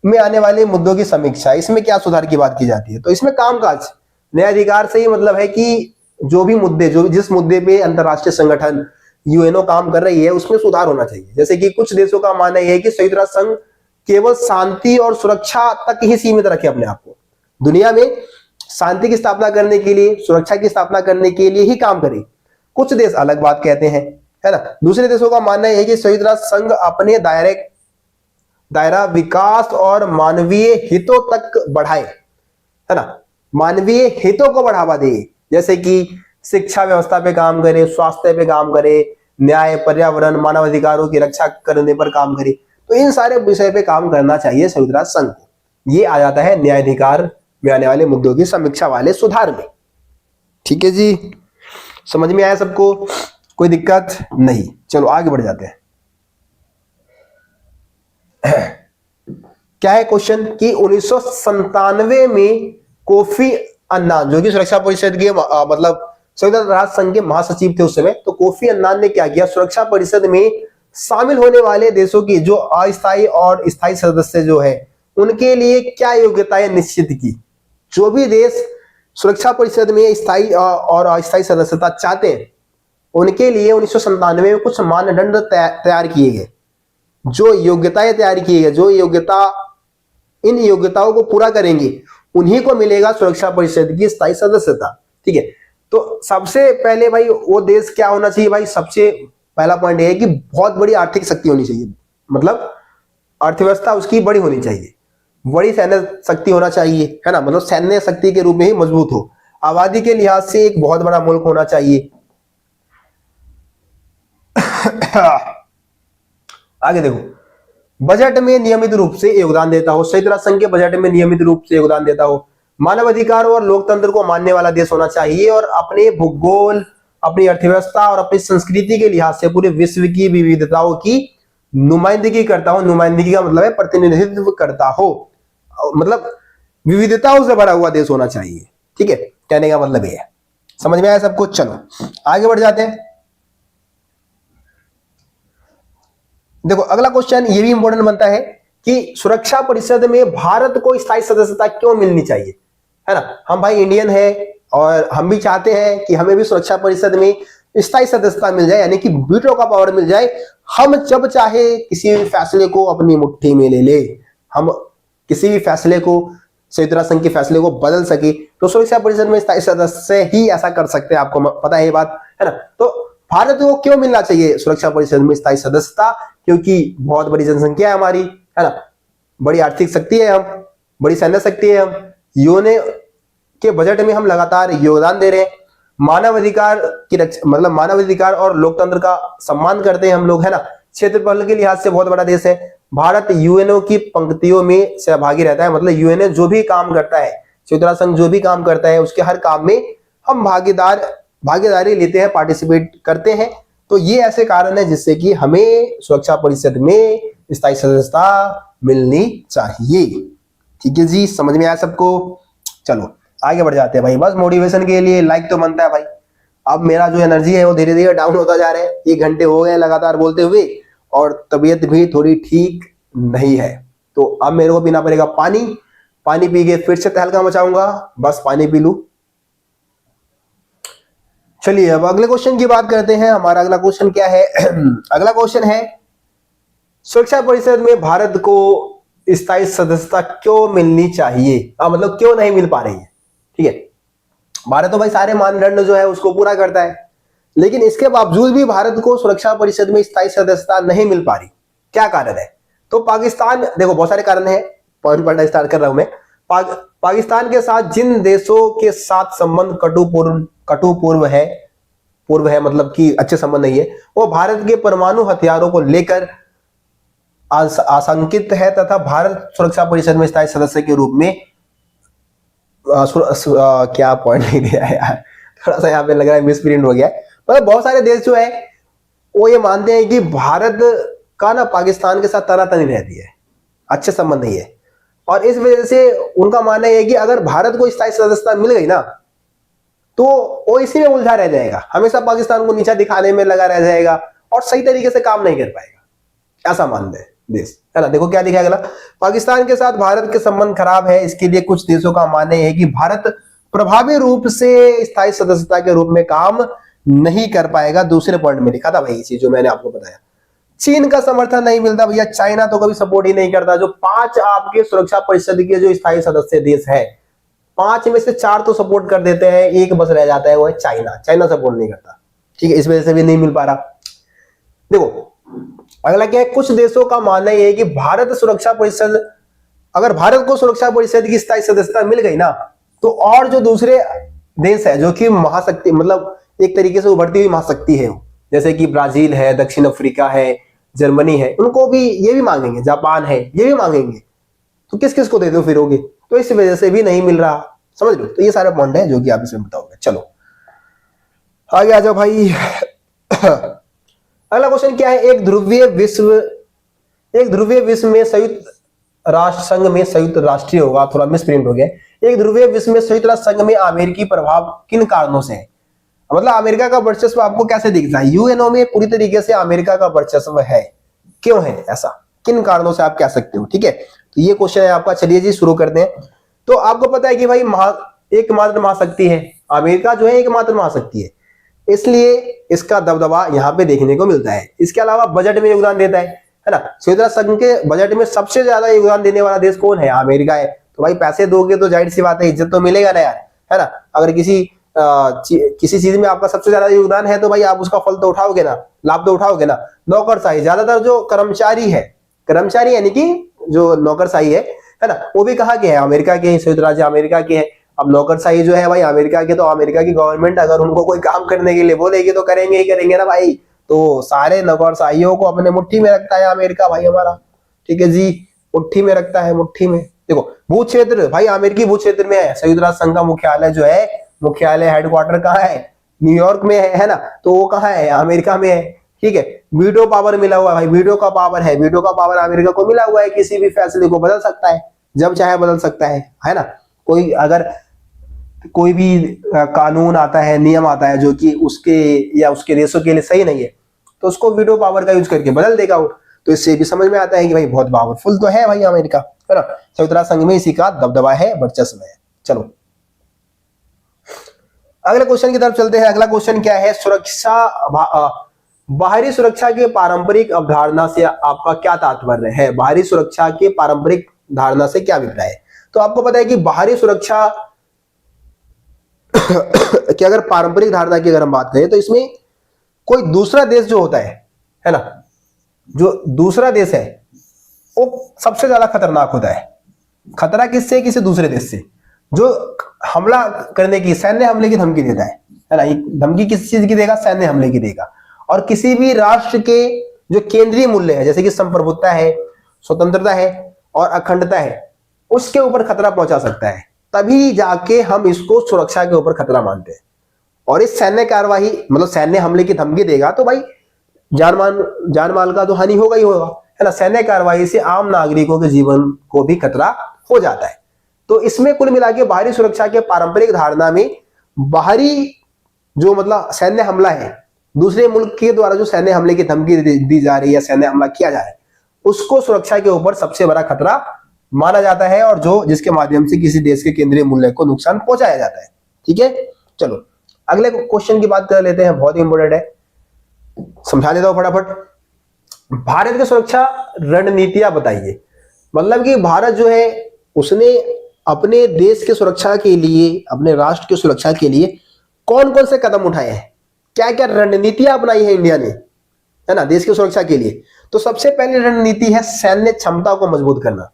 में आने वाले मुद्दों की समीक्षा, इसमें क्या सुधार की बात की जाती है? तो इसमें कामकाज, न्यायाधिकार से ही मतलब है कि जो भी मुद्दे, जो जिस मुद्दे पे अंतरराष्ट्रीय संगठन यूएनओ काम कर रही है उसमें सुधार होना चाहिए। जैसे कि कुछ देशों का मानना यह है कि संयुक्त राष्ट्र संघ केवल शांति और सुरक्षा तक ही सीमित रखे अपने आप को, दुनिया में शांति की स्थापना करने के लिए, सुरक्षा की स्थापना करने के लिए ही काम करे। कुछ देश अलग बात कहते हैं, है ना। दूसरे देशों का मानना यह है कि संयुक्त राष्ट्र संघ अपने दायरा विकास और मानवीय हितों तक बढ़ाए, है ना, मानवीय हितों को बढ़ावा दे, जैसे कि शिक्षा व्यवस्था पे काम करे, स्वास्थ्य पे काम करे, न्याय, पर्यावरण, मानवाधिकारों की रक्षा करने पर काम करे। तो इन सारे विषय पे काम करना चाहिए संयुक्त राष्ट्र संघ को। ये आ जाता है न्यायाधिकार में आने वाले मुद्दों की समीक्षा वाले सुधार में। ठीक है जी, समझ में आया सबको? कोई दिक्कत नहीं। चलो आगे बढ़ जाते हैं। क्या है क्वेश्चन कि 1997 में कोफी अन्नान, जो कि सुरक्षा परिषद के मतलब संयुक्त राष्ट्र संघ के महासचिव थे उस समय, तो कोफी अन्नान ने क्या किया, सुरक्षा परिषद में शामिल होने वाले देशों की जो अस्थायी और स्थायी सदस्य जो है उनके लिए क्या योग्यताएं निश्चित की। जो भी देश सुरक्षा परिषद में स्थायी और अस्थायी सदस्यता चाहते हैं उनके लिए 1997 में कुछ मानदंड तैयार किए गए, जो योग्यताएं तैयार किए गए, जो इन योग्यताओं को पूरा करेंगे उन्हीं को मिलेगा सुरक्षा परिषद की स्थायी सदस्यता। ठीक है, तो सबसे पहले भाई वो देश क्या होना चाहिए भाई? सबसे पहला पॉइंट ये है कि बहुत बड़ी आर्थिक शक्ति होनी चाहिए, मतलब अर्थव्यवस्था उसकी बड़ी होनी चाहिए, बड़ी सैन्य शक्ति होना चाहिए, है ना, मतलब सैन्य शक्ति के रूप में ही मजबूत हो। आबादी के लिहाज से एक बहुत बड़ा मुल्क होना चाहिए। आगे देखो, बजट में नियमित रूप से योगदान देता हो, संयुक्त राष्ट्र संघ के बजट में नियमित रूप से योगदान देता हो, मानवाधिकार और लोकतंत्र को मानने वाला देश होना चाहिए, और अपने भूगोल, अपनी अर्थव्यवस्था और अपनी संस्कृति के लिहाज से पूरे विश्व की विविधताओं की नुमाइंदगी करता हो। नुमाइंदगी का मतलब है प्रतिनिधित्व करता हो, मतलब विविधताओं से भरा हुआ देश होना चाहिए। ठीक है, कहने का मतलब ये है। समझ में आया सबको? चलो आगे बढ़ जाते हैं। देखो अगला क्वेश्चन ये भी इंपॉर्टेंट बनता है कि सुरक्षा परिषद में भारत को स्थायी सदस्यता क्यों मिलनी चाहिए, है ना। हम भाई इंडियन है और हम भी चाहते हैं कि हमें भी सुरक्षा परिषद में स्थायी सदस्यता मिल जाए, यानी कि वीटो का पावर मिल जाए। हम जब चाहे किसी भी फैसले को अपनी मुट्ठी में ले ले, हम किसी भी फैसले को, संयुक्त राष्ट्र संघ के फैसले को बदल सके, तो सुरक्षा परिषद में स्थायी सदस्य ही ऐसा कर सकते हैं। आपको पता है ये बात, है ना। तो भारत को क्यों मिलना चाहिए सुरक्षा परिषद में स्थायी सदस्यता? क्योंकि बहुत बड़ी जनसंख्या है हमारी, है ना, बड़ी आर्थिक शक्ति है हम, बड़ी सैन्य शक्ति है हम, यूएनओ के बजट में हम लगातार योगदान दे रहे हैं, मानवाधिकार की रक्षा, मतलब मानवाधिकार और लोकतंत्र का सम्मान करते हैं हम लोग, है ना। क्षेत्रफल के लिहाज से बहुत बड़ा देश है। भारत यूएनओ की पंक्तियों में सहभागी रहता है, मतलब यूएनओ जो भी काम करता है, संयुक्त राष्ट्र संघ जो भी काम करता है उसके हर काम में हम भागीदारी लेते हैं, पार्टिसिपेट करते हैं। तो ये ऐसे कारण है जिससे कि हमें सुरक्षा परिषद में स्थायी सदस्यता मिलनी चाहिए। ठीक है जी, समझ में आया सबको? चलो आगे बढ़ जाते हैं भाई। बस मोटिवेशन के लिए लाइक तो बनता है भाई। अब मेरा जो एनर्जी है वो धीरे धीरे डाउन होता जा रहा है, 1 घंटे हो गए लगातार बोलते हुए, और तबीयत भी थोड़ी ठीक नहीं है। तो अब मेरे को पीना पड़ेगा पानी। पानी पी के फिर से तहलका मचाऊंगा, बस पानी पी लूं। चलिए अब अगले क्वेश्चन की बात करते हैं। हमारा अगला क्वेश्चन क्या है? अगला क्वेश्चन है सुरक्षा परिषद में भारत को स्थायी सदस्यता क्यों मिलनी चाहिए, मतलब क्यों नहीं मिल पा रही है। ठीक है, भारत तो भाई सारे मानदंड जो है उसको पूरा करता है, लेकिन इसके बावजूद भी भारत को सुरक्षा परिषद में स्थायी सदस्यता नहीं मिल पा रही। क्या कारण है? तो पाकिस्तान, देखो बहुत सारे कारण है, पॉइंट पढ़ना स्टार्ट कर रहा हूं मैं। पाकिस्तान के साथ जिन देशों के साथ संबंध कटुपूर्व है, मतलब कि अच्छे संबंध नहीं है, वो भारत के परमाणु हथियारों को लेकर आशंकित है, तथा भारत सुरक्षा परिषद में स्थायी सदस्य के रूप में क्या पॉइंट नहीं दिया है यार, थोड़ा सा यहाँ पे लग रहा है मिसप्रिंट हो गया है। मतलब बहुत सारे देश जो है वो ये मानते हैं कि भारत का ना पाकिस्तान के साथ तनातनी रहती है, अच्छे संबंध नहीं है। और इस वजह से उनका मानना है कि अगर भारत को स्थायी सदस्यता मिल गई ना तो वो इसी में उलझा रह जाएगा, हमेशा पाकिस्तान को नीचा दिखाने में लगा रह जाएगा और सही तरीके से काम नहीं कर पाएगा, ऐसा मानते हैं देश, है ना। देखो क्या दिखा अगला, पाकिस्तान के साथ भारत के संबंध खराब है, इसके लिए कुछ देशों का मानना है कि भारत प्रभावी रूप से स्थायी सदस्यता के रूप में काम नहीं कर पाएगा। दूसरे पॉइंट में लिखा था भाई चीज जो मैंने आपको बताया। चीन का समर्थन नहीं मिलता भैया, चाइना तो कभी सपोर्ट ही नहीं करता। जो 5 आपके सुरक्षा परिषद के जो स्थायी सदस्य देश है, 5 में से 4 तो सपोर्ट कर देते हैं, एक बस रह जाता है, वो है चाइना। चाइना सपोर्ट नहीं करता, ठीक है, इस वजह से भी नहीं मिल पा रहा। देखो अगला क्या है, कुछ देशों का मानना यह है कि भारत सुरक्षा परिषद, अगर भारत को सुरक्षा परिषद की स्थायी सदस्यता मिल गई ना तो और जो दूसरे देश है जो कि महाशक्ति, मतलब एक तरीके से उभरती हुई महाशक्ति है, जैसे कि ब्राजील है, दक्षिण अफ्रीका है, जर्मनी है, उनको भी ये भी मांगेंगे, जापान है ये भी मांगेंगे, तो किस किस को दे दो फिरोगे, तो इस वजह से भी नहीं मिल रहा, समझ लो। तो ये सारे पॉइंट है जो कि आप इसमें बताओगे। चलो आगे आ जाओ भाई। अगला क्वेश्चन क्या है, एक ध्रुवीय विश्व में संयुक्त राष्ट्र संघ में, संयुक्त राष्ट्रीय होगा, थोड़ा मिसप्रिंट हो गया, एक ध्रुवीय विश्व में संयुक्त राष्ट्र संघ में अमेरिकी प्रभाव किन कारणों से है, मतलब अमेरिका का वर्चस्व आपको कैसे दिखता है। यूएनओ में पूरी तरीके से अमेरिका का वर्चस्व है, क्यों है ऐसा, किन कारणों से आप कह सकते हो, ठीक है। तो ये क्वेश्चन है आपका। चलिए जी शुरू करते हैं। तो आपको पता है कि भाई एकमात्र महाशक्ति है अमेरिका, जो है एकमात्र महाशक्ति है, इसलिए इसका दबदबा यहाँ पे देखने को मिलता है। इसके अलावा बजट में योगदान देता है ना, संयुक्त राष्ट्र संघ के बजट में सबसे ज्यादा योगदान देने वाला देश कौन है, अमेरिका है। तो भाई पैसे दोगे तो जाहिर सी बात है इज्जत तो मिलेगा ना यार, है ना। अगर किसी चीज में आपका सबसे ज्यादा योगदान है तो भाई आप उसका फल तो उठाओगे ना, लाभ तो उठाओगे ना। नौकरशाही, ज्यादातर जो कर्मचारी है, कर्मचारी यानी कि जो नौकरशाही है ना, वो भी कहाँ के है, अमेरिका के, संयुक्त राज्य अमेरिका के है। अब नौकरशाही जो है भाई अमेरिका के, तो अमेरिका की गवर्नमेंट अगर उनको कोई काम करने के लिए बोलेगी तो करेंगे ही करेंगे ना भाई। तो सारे नौकरशाहियों को अपने मुट्ठी में रखता है अमेरिका भाई हमारा, ठीक है जी, मुट्ठी में रखता है, मुट्ठी में। देखो भू क्षेत्र, भाई अमेरिकी भू क्षेत्र में है। संयुक्त राष्ट्र संघ का मुख्यालय जो है, मुख्यालय हेडक्वार्टर कहाँ है, न्यूयॉर्क में है ना, तो वो कहाँ है, अमेरिका में है, ठीक है। वीटो पावर मिला हुआ है भाई, वीटो का पावर है, वीटो का पावर अमेरिका को मिला हुआ है, किसी भी फैसले को बदल सकता है, जब चाहे बदल सकता है ना। कोई अगर कोई भी कानून आता है, नियम आता है जो कि उसके या उसके देशों के लिए सही नहीं है, तो उसको वीटो पावर का यूज करके बदल देगा वो। तो इससे भी समझ में आता है कि भाई बहुत पावरफुल तो है भाई अमेरिका, है ना। संयुक्त राष्ट्र संघ में इसी का दबदबा है, वर्चस्व है। चलो अगले क्वेश्चन की तरफ चलते हैं। अगला क्वेश्चन क्या है, बाहरी सुरक्षा के पारंपरिक अवधारणा से आपका क्या तात्पर्य है, बाहरी सुरक्षा के पारंपरिक धारणा से क्या अभिप्राय है। तो आपको पता है कि बाहरी सुरक्षा कि अगर पारंपरिक धारणा की अगर हम बात करें तो इसमें कोई दूसरा देश जो होता है ना, जो दूसरा देश है वो सबसे ज्यादा खतरनाक होता है। खतरा किससे, किसी दूसरे देश से, जो हमला करने की, सैन्य हमले की धमकी देता है ना। ये धमकी किस चीज की देगा, सैन्य हमले की देगा। और किसी भी राष्ट्र के जो केंद्रीय मूल्य है, जैसे कि संप्रभुता है, स्वतंत्रता है और अखंडता है, उसके ऊपर खतरा पहुंचा सकता है, तभी जाके हम इसको सुरक्षा के ऊपर खतरा मानते हैं। और इस सैन्य कार्यवाही, मतलब सैन्य हमले की धमकी देगा तो भाई जान माल का तो हानि होगा ही होगा, है ना। सैन्य कार्यवाही से आम नागरिकों के जीवन को भी खतरा हो जाता है। तो इसमें कुल मिला के बाहरी सुरक्षा के पारंपरिक धारणा में बाहरी जो मतलब सैन्य हमला है, दूसरे मुल्क के द्वारा जो सैन्य हमले की धमकी दी जा रही है, सैन्य हमला किया जा रहा है, उसको सुरक्षा के ऊपर सबसे बड़ा खतरा माना जाता है, और जो जिसके माध्यम से किसी देश के केंद्रीय मूल्य को नुकसान पहुंचाया जाता है, ठीक है। चलो अगले क्वेश्चन की बात कर लेते हैं, बहुत ही इंपोर्टेंट है, समझा देता हूं फटाफट। भारत की सुरक्षा रणनीतियां बताइए, मतलब कि भारत जो है उसने अपने देश की सुरक्षा के लिए, अपने राष्ट्र की सुरक्षा के लिए कौन कौन से कदम उठाए हैं, क्या क्या रणनीतियां अपनाई है इंडिया ने, है ना, देश की सुरक्षा के लिए। तो सबसे पहली रणनीति है सैन्य क्षमता को मजबूत करना,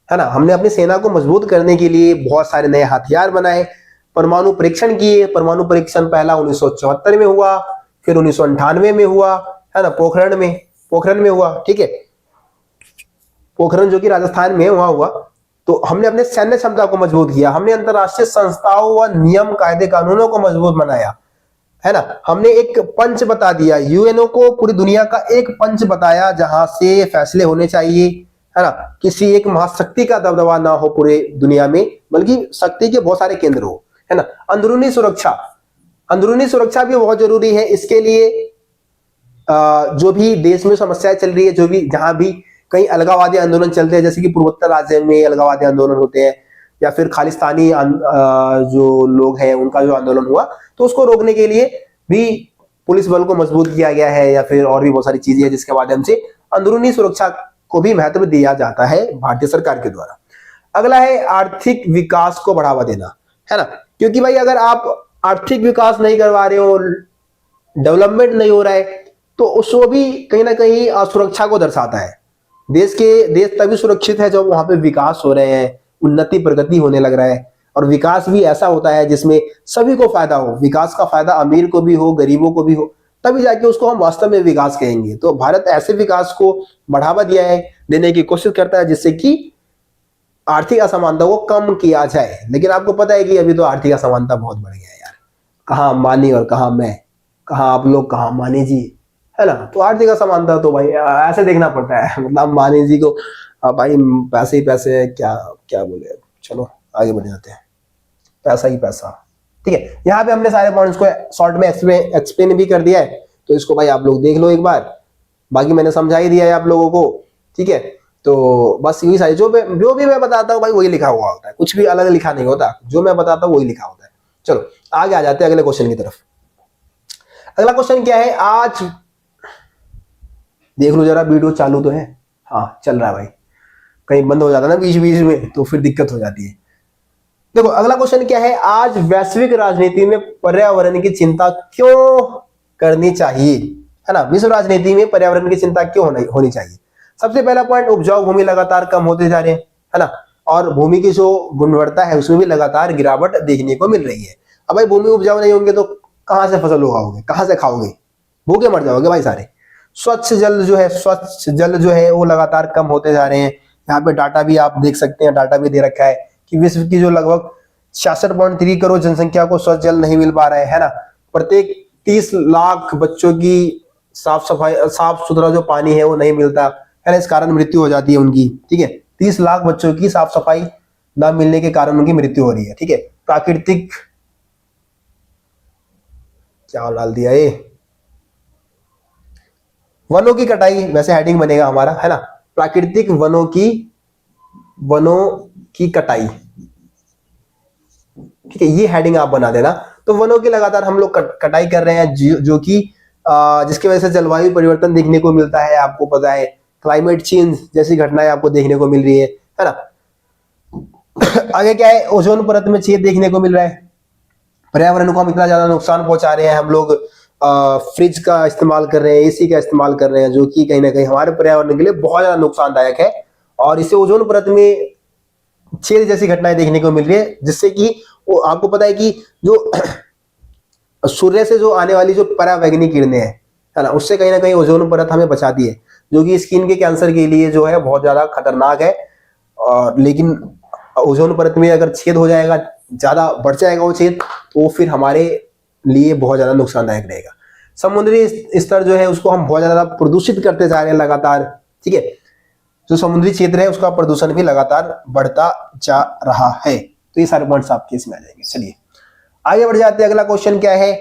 है ना। हमने अपनी सेना को मजबूत करने के लिए बहुत सारे नए हथियार बनाए, परमाणु परीक्षण किए। परमाणु परीक्षण पहला 1974 में हुआ, फिर 1998 में हुआ, है ना, पोखरण में हुआ, ठीक है, पोखरण जो कि राजस्थान में वहां हुआ। तो हमने अपने सैन्य क्षमता को मजबूत किया, हमने अंतरराष्ट्रीय संस्थाओं व नियम कायदे कानूनों को मजबूत बनाया, है ना। हमने एक पंच बता दिया, यूएनओ को पूरी दुनिया का एक पंच बताया जहां से फैसले होने चाहिए, है ना, किसी एक महाशक्ति का दबदबा ना हो पूरे दुनिया में, बल्कि शक्ति के बहुत सारे केंद्र हो, है ना। अंदरूनी सुरक्षा, अंदरूनी सुरक्षा भी बहुत जरूरी है। इसके लिए जो भी देश में समस्याएं चल रही है, जो भी जहां भी कई अलगाववादी आंदोलन चलते हैं, जैसे कि पूर्वोत्तर राज्य में अलगाववादी आंदोलन होते हैं, या फिर खालिस्तानी जो लोग हैं उनका जो आंदोलन हुआ, तो उसको रोकने के लिए भी पुलिस बल को मजबूत किया गया है, या फिर और भी बहुत सारी चीजें हैं जिसके माध्यम से अंदरूनी सुरक्षा को भी महत्व दिया जाता है भारतीय सरकार के द्वारा। अगला है आर्थिक विकास को बढ़ावा देना, है ना, क्योंकि भाई अगर आप आर्थिक विकास नहीं करवा रहे हो, डेवलपमेंट नहीं हो रहा है, तो उसको भी कहीं ना कहीं असुरक्षा को दर्शाता है। देश तभी सुरक्षित है जब वहां पे विकास हो रहे हैं, उन्नति प्रगति होने लग रहा है, और विकास भी ऐसा होता है जिसमें सभी को फायदा हो। विकास का फायदा अमीर को भी हो, गरीबों को भी हो, तभी जाके उसको हम वास्तव में विकास कहेंगे। तो भारत ऐसे विकास को बढ़ावा देने की कोशिश करता है जिससे कि आर्थिक असमानता को कम किया जाए। लेकिन आपको पता है कि अभी तो आर्थिक असमानता बहुत बढ़ गया है यार, कहाँ अंबानी और कहाँ मैं, कहाँ आप लोग, कहाँ अंबानी जी, है ना। तो आर्थिक असमानता तो भाई ऐसे देखना पड़ता है, मतलब अंबानी जी को भाई पैसे ही पैसे है, क्या क्या बोले। चलो आगे बढ़ जाते हैं, पैसा ही पैसा, ठीक है। यहाँ पे हमने सारे पॉइंट्स को शॉर्ट में एक्सप्लेन भी कर दिया है, तो इसको भाई आप लोग देख लो एक बार, बाकी मैंने समझा ही दिया है आप लोगों को, ठीक है। तो बस यही सारी जो भी मैं बताता हूँ भाई वही लिखा हुआ होता है, कुछ भी अलग लिखा नहीं होता, जो मैं बताता हूँ वही लिखा होता है। चलो आगे आ जाते हैं अगले क्वेश्चन की तरफ। अगला क्वेश्चन क्या है, आज देख लो जरा, वीडियो चालू तो है, हाँ चल रहा है भाई, कहीं बंद हो जाता है ना बीच बीच में तो फिर दिक्कत हो जाती है। देखो अगला क्वेश्चन क्या है, आज वैश्विक राजनीति में पर्यावरण की चिंता क्यों करनी चाहिए, है ना। विश्व राजनीति में पर्यावरण की चिंता क्यों होनी चाहिए। सबसे पहला पॉइंट, उपजाऊ भूमि लगातार कम होते जा रहे हैं, है ना, और भूमि की जो गुणवत्ता है उसमें भी लगातार गिरावट देखने को मिल रही है। अब भाई भूमि उपजाऊ नहीं होंगे तो कहां से फसल उगाओगे, कहां से खाओगे, भूखे मर जाओगे भाई सारे। स्वच्छ जल जो है वो लगातार कम होते जा रहे हैं। यहाँ पे डाटा भी आप देख सकते हैं, डाटा भी दे रखा है कि विश्व की जो लगभग 66.3 करोड़ जनसंख्या को स्वच्छ जल नहीं मिल पा रहा है ना। प्रत्येक 30 लाख बच्चों की साफ सुथरा जो पानी है वो नहीं मिलता है ना, इस कारण मृत्यु हो जाती है उनकी, ठीक है। 30 लाख बच्चों की साफ सफाई ना मिलने के कारण उनकी मृत्यु हो रही है, ठीक है। प्राकृतिक, क्या डाल दिया ये, वनों की कटाई, वैसे हेडिंग बनेगा हमारा, है ना, प्राकृतिक वनों की कटाई, ठीक है, ये हेडिंग आप बना देना। तो वनों की लगातार हम लोग कटाई कर रहे हैं, जो कि जिसकी वजह से जलवायु परिवर्तन देखने को मिलता है। आपको पता है क्लाइमेट चेंज जैसी घटनाएं आपको देखने को मिल रही है ना। आगे क्या है, ओजोन परत में छेद देखने को मिल रहा है। पर्यावरण को हम इतना ज्यादा नुकसान पहुंचा रहे हैं, हम लोग फ्रिज का इस्तेमाल कर रहे हैं, एसी का इस्तेमाल कर रहे हैं, जो कि कहीं ना कहीं हमारे पर्यावरण के लिए बहुत ज्यादा नुकसानदायक है, और इससे ओजोन परत में छेद जैसी घटनाएं देखने को मिल रही है, जिससे कि आपको पता है कि जो सूर्य से जो आने वाली जो परावैंगनी किरणें हैं, है ना, उससे कहीं ना कहीं ओजोन परत हमें बचाती है, जो कि स्किन के कैंसर के लिए जो है बहुत ज्यादा खतरनाक है। और लेकिन ओजोन परत में अगर छेद हो जाएगा, ज्यादा बढ़ जाएगा वो छेद, तो वो फिर हमारे लिए बहुत ज्यादा नुकसानदायक रहेगा। समुद्री स्तर जो है उसको हम बहुत ज्यादा प्रदूषित करते जा रहे हैं लगातार, ठीक है। जो समुद्री क्षेत्र है उसका प्रदूषण भी लगातार बढ़ता जा रहा है। तो ये सारे पॉइंट्स आपके इसमें आ जाएंगे। चलिए आगे बढ़ जाते हैं। अगला क्वेश्चन क्या है,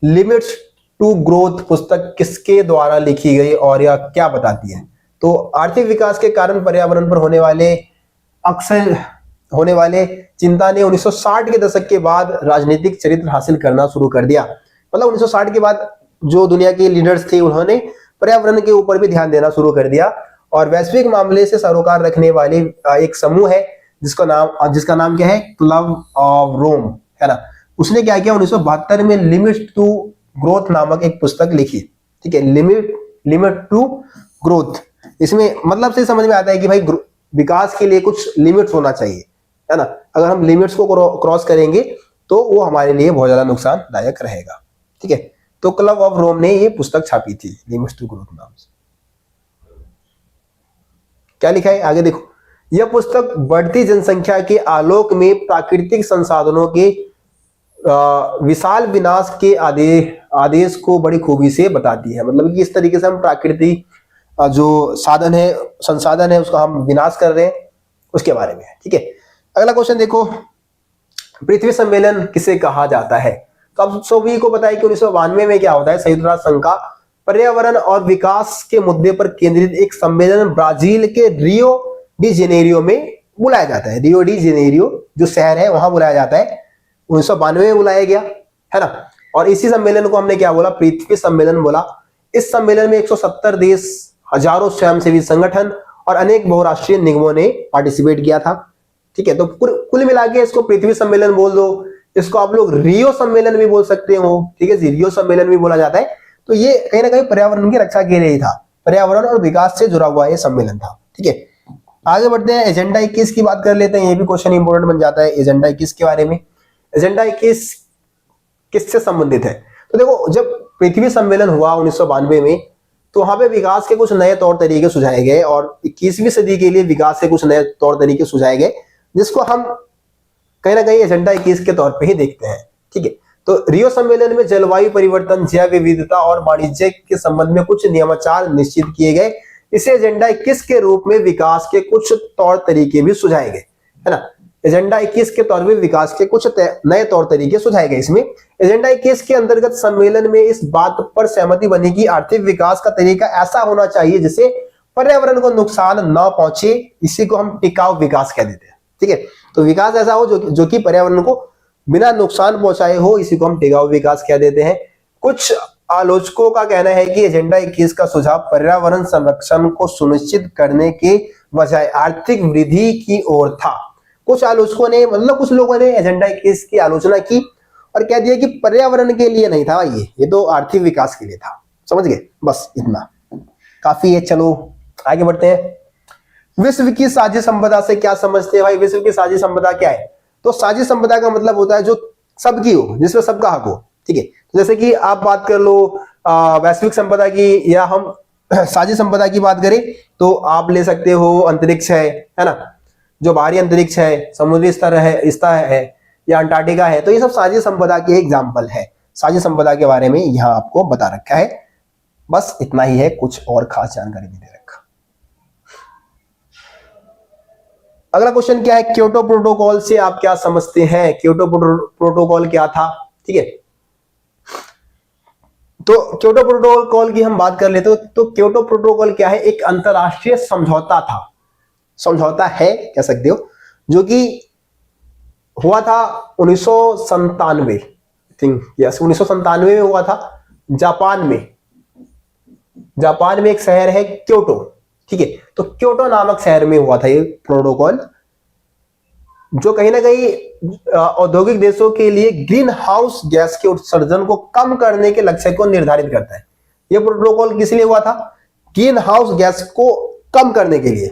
लिमिट्स टू ग्रोथ पुस्तक किसके द्वारा लिखी गई और यह क्या बताती है। तो आर्थिक विकास के कारण पर्यावरण पर अक्सर होने वाले चिंता ने 1960 के दशक के बाद राजनीतिक चरित्र हासिल करना शुरू कर दिया। मतलब 1960 के बाद जो दुनिया के लीडर्स थे उन्होंने पर्यावरण के ऊपर भी ध्यान देना शुरू कर दिया, और वैश्विक मामले से सरोकार रखने वाले एक समूह है जिसका नाम क्या है, क्लब ऑफ रोम, है ना। उसने क्या किया, 1972 में लिमिट टू ग्रोथ नामक एक पुस्तक लिखी, ठीक है। लिमिट टू ग्रोथ, इसमें मतलब से समझ में आता है कि भाई विकास के लिए कुछ लिमिट्स होना चाहिए, है ना। अगर हम लिमिट्स को क्रॉस करेंगे तो वो हमारे लिए बहुत ज्यादा नुकसानदायक रहेगा, ठीक है। तो क्लब ऑफ रोम ने ये पुस्तक छापी थी, लिमिट्स टू ग्रोथ नाम से। क्या लिखा है आगे देखो, यह पुस्तक बढ़ती जनसंख्या के आलोक में प्राकृतिक संसाधनों के विशाल विनाश के आदेश को बड़ी खूबी से बताती है। मतलब कि इस तरीके से हम जो साधन है, संसाधन है, उसका हम विनाश कर रहे हैं, उसके बारे में है। ठीक है, अगला क्वेश्चन देखो, पृथ्वी सम्मेलन किसे कहा जाता है? तो आप सभी को पता है कि 1992 में क्या होता है, संयुक्त राष्ट्र संघ का पर्यावरण और विकास के मुद्दे पर केंद्रित एक सम्मेलन ब्राजील के रियो डी जेनेरियो में बुलाया जाता है। रियो डी जेनेरियो जो शहर है वहां बुलाया जाता है, 1992 में बुलाया गया है ना। और इसी सम्मेलन को हमने क्या बोला, पृथ्वी सम्मेलन बोला। इस सम्मेलन में 170 देश, हजारों स्वयंसेवी संगठन और अनेक बहुराष्ट्रीय निगमों ने पार्टिसिपेट किया था। ठीक है, तो कुल मिला के इसको पृथ्वी सम्मेलन बोल दो, इसको आप लोग रियो सम्मेलन भी बोल सकते हो। ठीक है, रियो सम्मेलन भी बोला जाता है। तो ये कहीं ना कहीं पर्यावरण की रक्षा के लिए ही था, पर्यावरण और विकास से जुड़ा हुआ ये सम्मेलन था। ठीक है, आगे बढ़ते हैं, एजेंडा 21 की बात कर लेते हैं। ये भी क्वेश्चन इंपॉर्टेंट बन जाता है एजेंडा 21 के बारे में। एजेंडा 21 किससे संबंधित है? तो देखो, जब पृथ्वी सम्मेलन हुआ 1992 में, तो वहां पे विकास के कुछ नए तौर तरीके सुझाए गए और 21वीं सदी के लिए विकास के कुछ नए तौर तरीके सुझाए गए, जिसको हम कहीं ना कहीं एजेंडा 21 के तौर पे ही देखते हैं। ठीक है, तो रियो सम्मेलन में जलवायु परिवर्तन, जैव विविधता और वाणिज्य के संबंध में कुछ नियमाचार निश्चित किए गए। इसे एजेंडा 21 के रूप में विकास के कुछ तौर तरीके भी सुझाए गए, है ना। एजेंडा 21 के तौर पे विकास के कुछ नए तौर तरीके सुझाए गए। इसमें एजेंडा 21 के अंतर्गत सम्मेलन में इस बात पर सहमति बनी कि आर्थिक विकास का तरीका ऐसा होना चाहिए जिससे पर्यावरण को नुकसान न पहुंचे। इसी को हम टिकाऊ विकास कह देते हैं। ठीक है, तो विकास ऐसा हो जो कि पर्यावरण को बिना नुकसान पहुंचाए हो, इसी को हम टिकाऊ विकास कह देते हैं। कुछ आलोचकों का कहना है कि एजेंडा 21 का सुझाव पर्यावरण संरक्षण को सुनिश्चित करने के बजाय आर्थिक वृद्धि की ओर था। कुछ आलोचकों ने, मतलब कुछ लोगों ने एजेंडा 21 की आलोचना की और कह दिया कि पर्यावरण के लिए नहीं था ये तो आर्थिक विकास के लिए था। समझ गए? बस इतना काफी है। चलो आगे बढ़ते हैं। विश्व की साझी संपदा से क्या समझते हैं भाई? विश्व की साझी संपदा क्या है? तो साझी संपदा का मतलब होता है जो सबकी हो, जिसमें सबका हक हो। ठीक है, तो जैसे कि आप बात कर लो वैश्विक संपदा की, या हम साझी संपदा की बात करें तो आप ले सकते हो अंतरिक्ष है ना, जो बाहरी अंतरिक्ष है, समुद्री स्तर है या अंटार्कटिका है। तो ये सब साझी संपदा के एग्जाम्पल है। साझी संपदा के बारे में यहाँ आपको बता रखा है। बस इतना ही है, कुछ और खास जानकारी नहीं दे रखा। अगला क्वेश्चन क्या है, क्योटो प्रोटोकॉल से आप क्या समझते हैं? क्योटो प्रोटोकॉल क्या था? ठीक है, तो क्योटो प्रोटोकॉल की हम बात कर लेते हैं। तो क्योटो प्रोटोकॉल क्या है? एक अंतरराष्ट्रीय समझौता था, समझौता है कह सकते हो, जो कि हुआ था 1997 थिंक, यस 1997 में हुआ था जापान में एक शहर है क्योटो। ठीक है, तो क्योटो नामक शहर में हुआ था ये प्रोटोकॉल, जो कहीं ना कहीं औद्योगिक देशों के लिए ग्रीन हाउस गैस के उत्सर्जन को कम करने के लक्ष्य को निर्धारित करता है। यह प्रोटोकॉल किस लिए हुआ था? ग्रीन हाउस गैस को कम करने के लिए,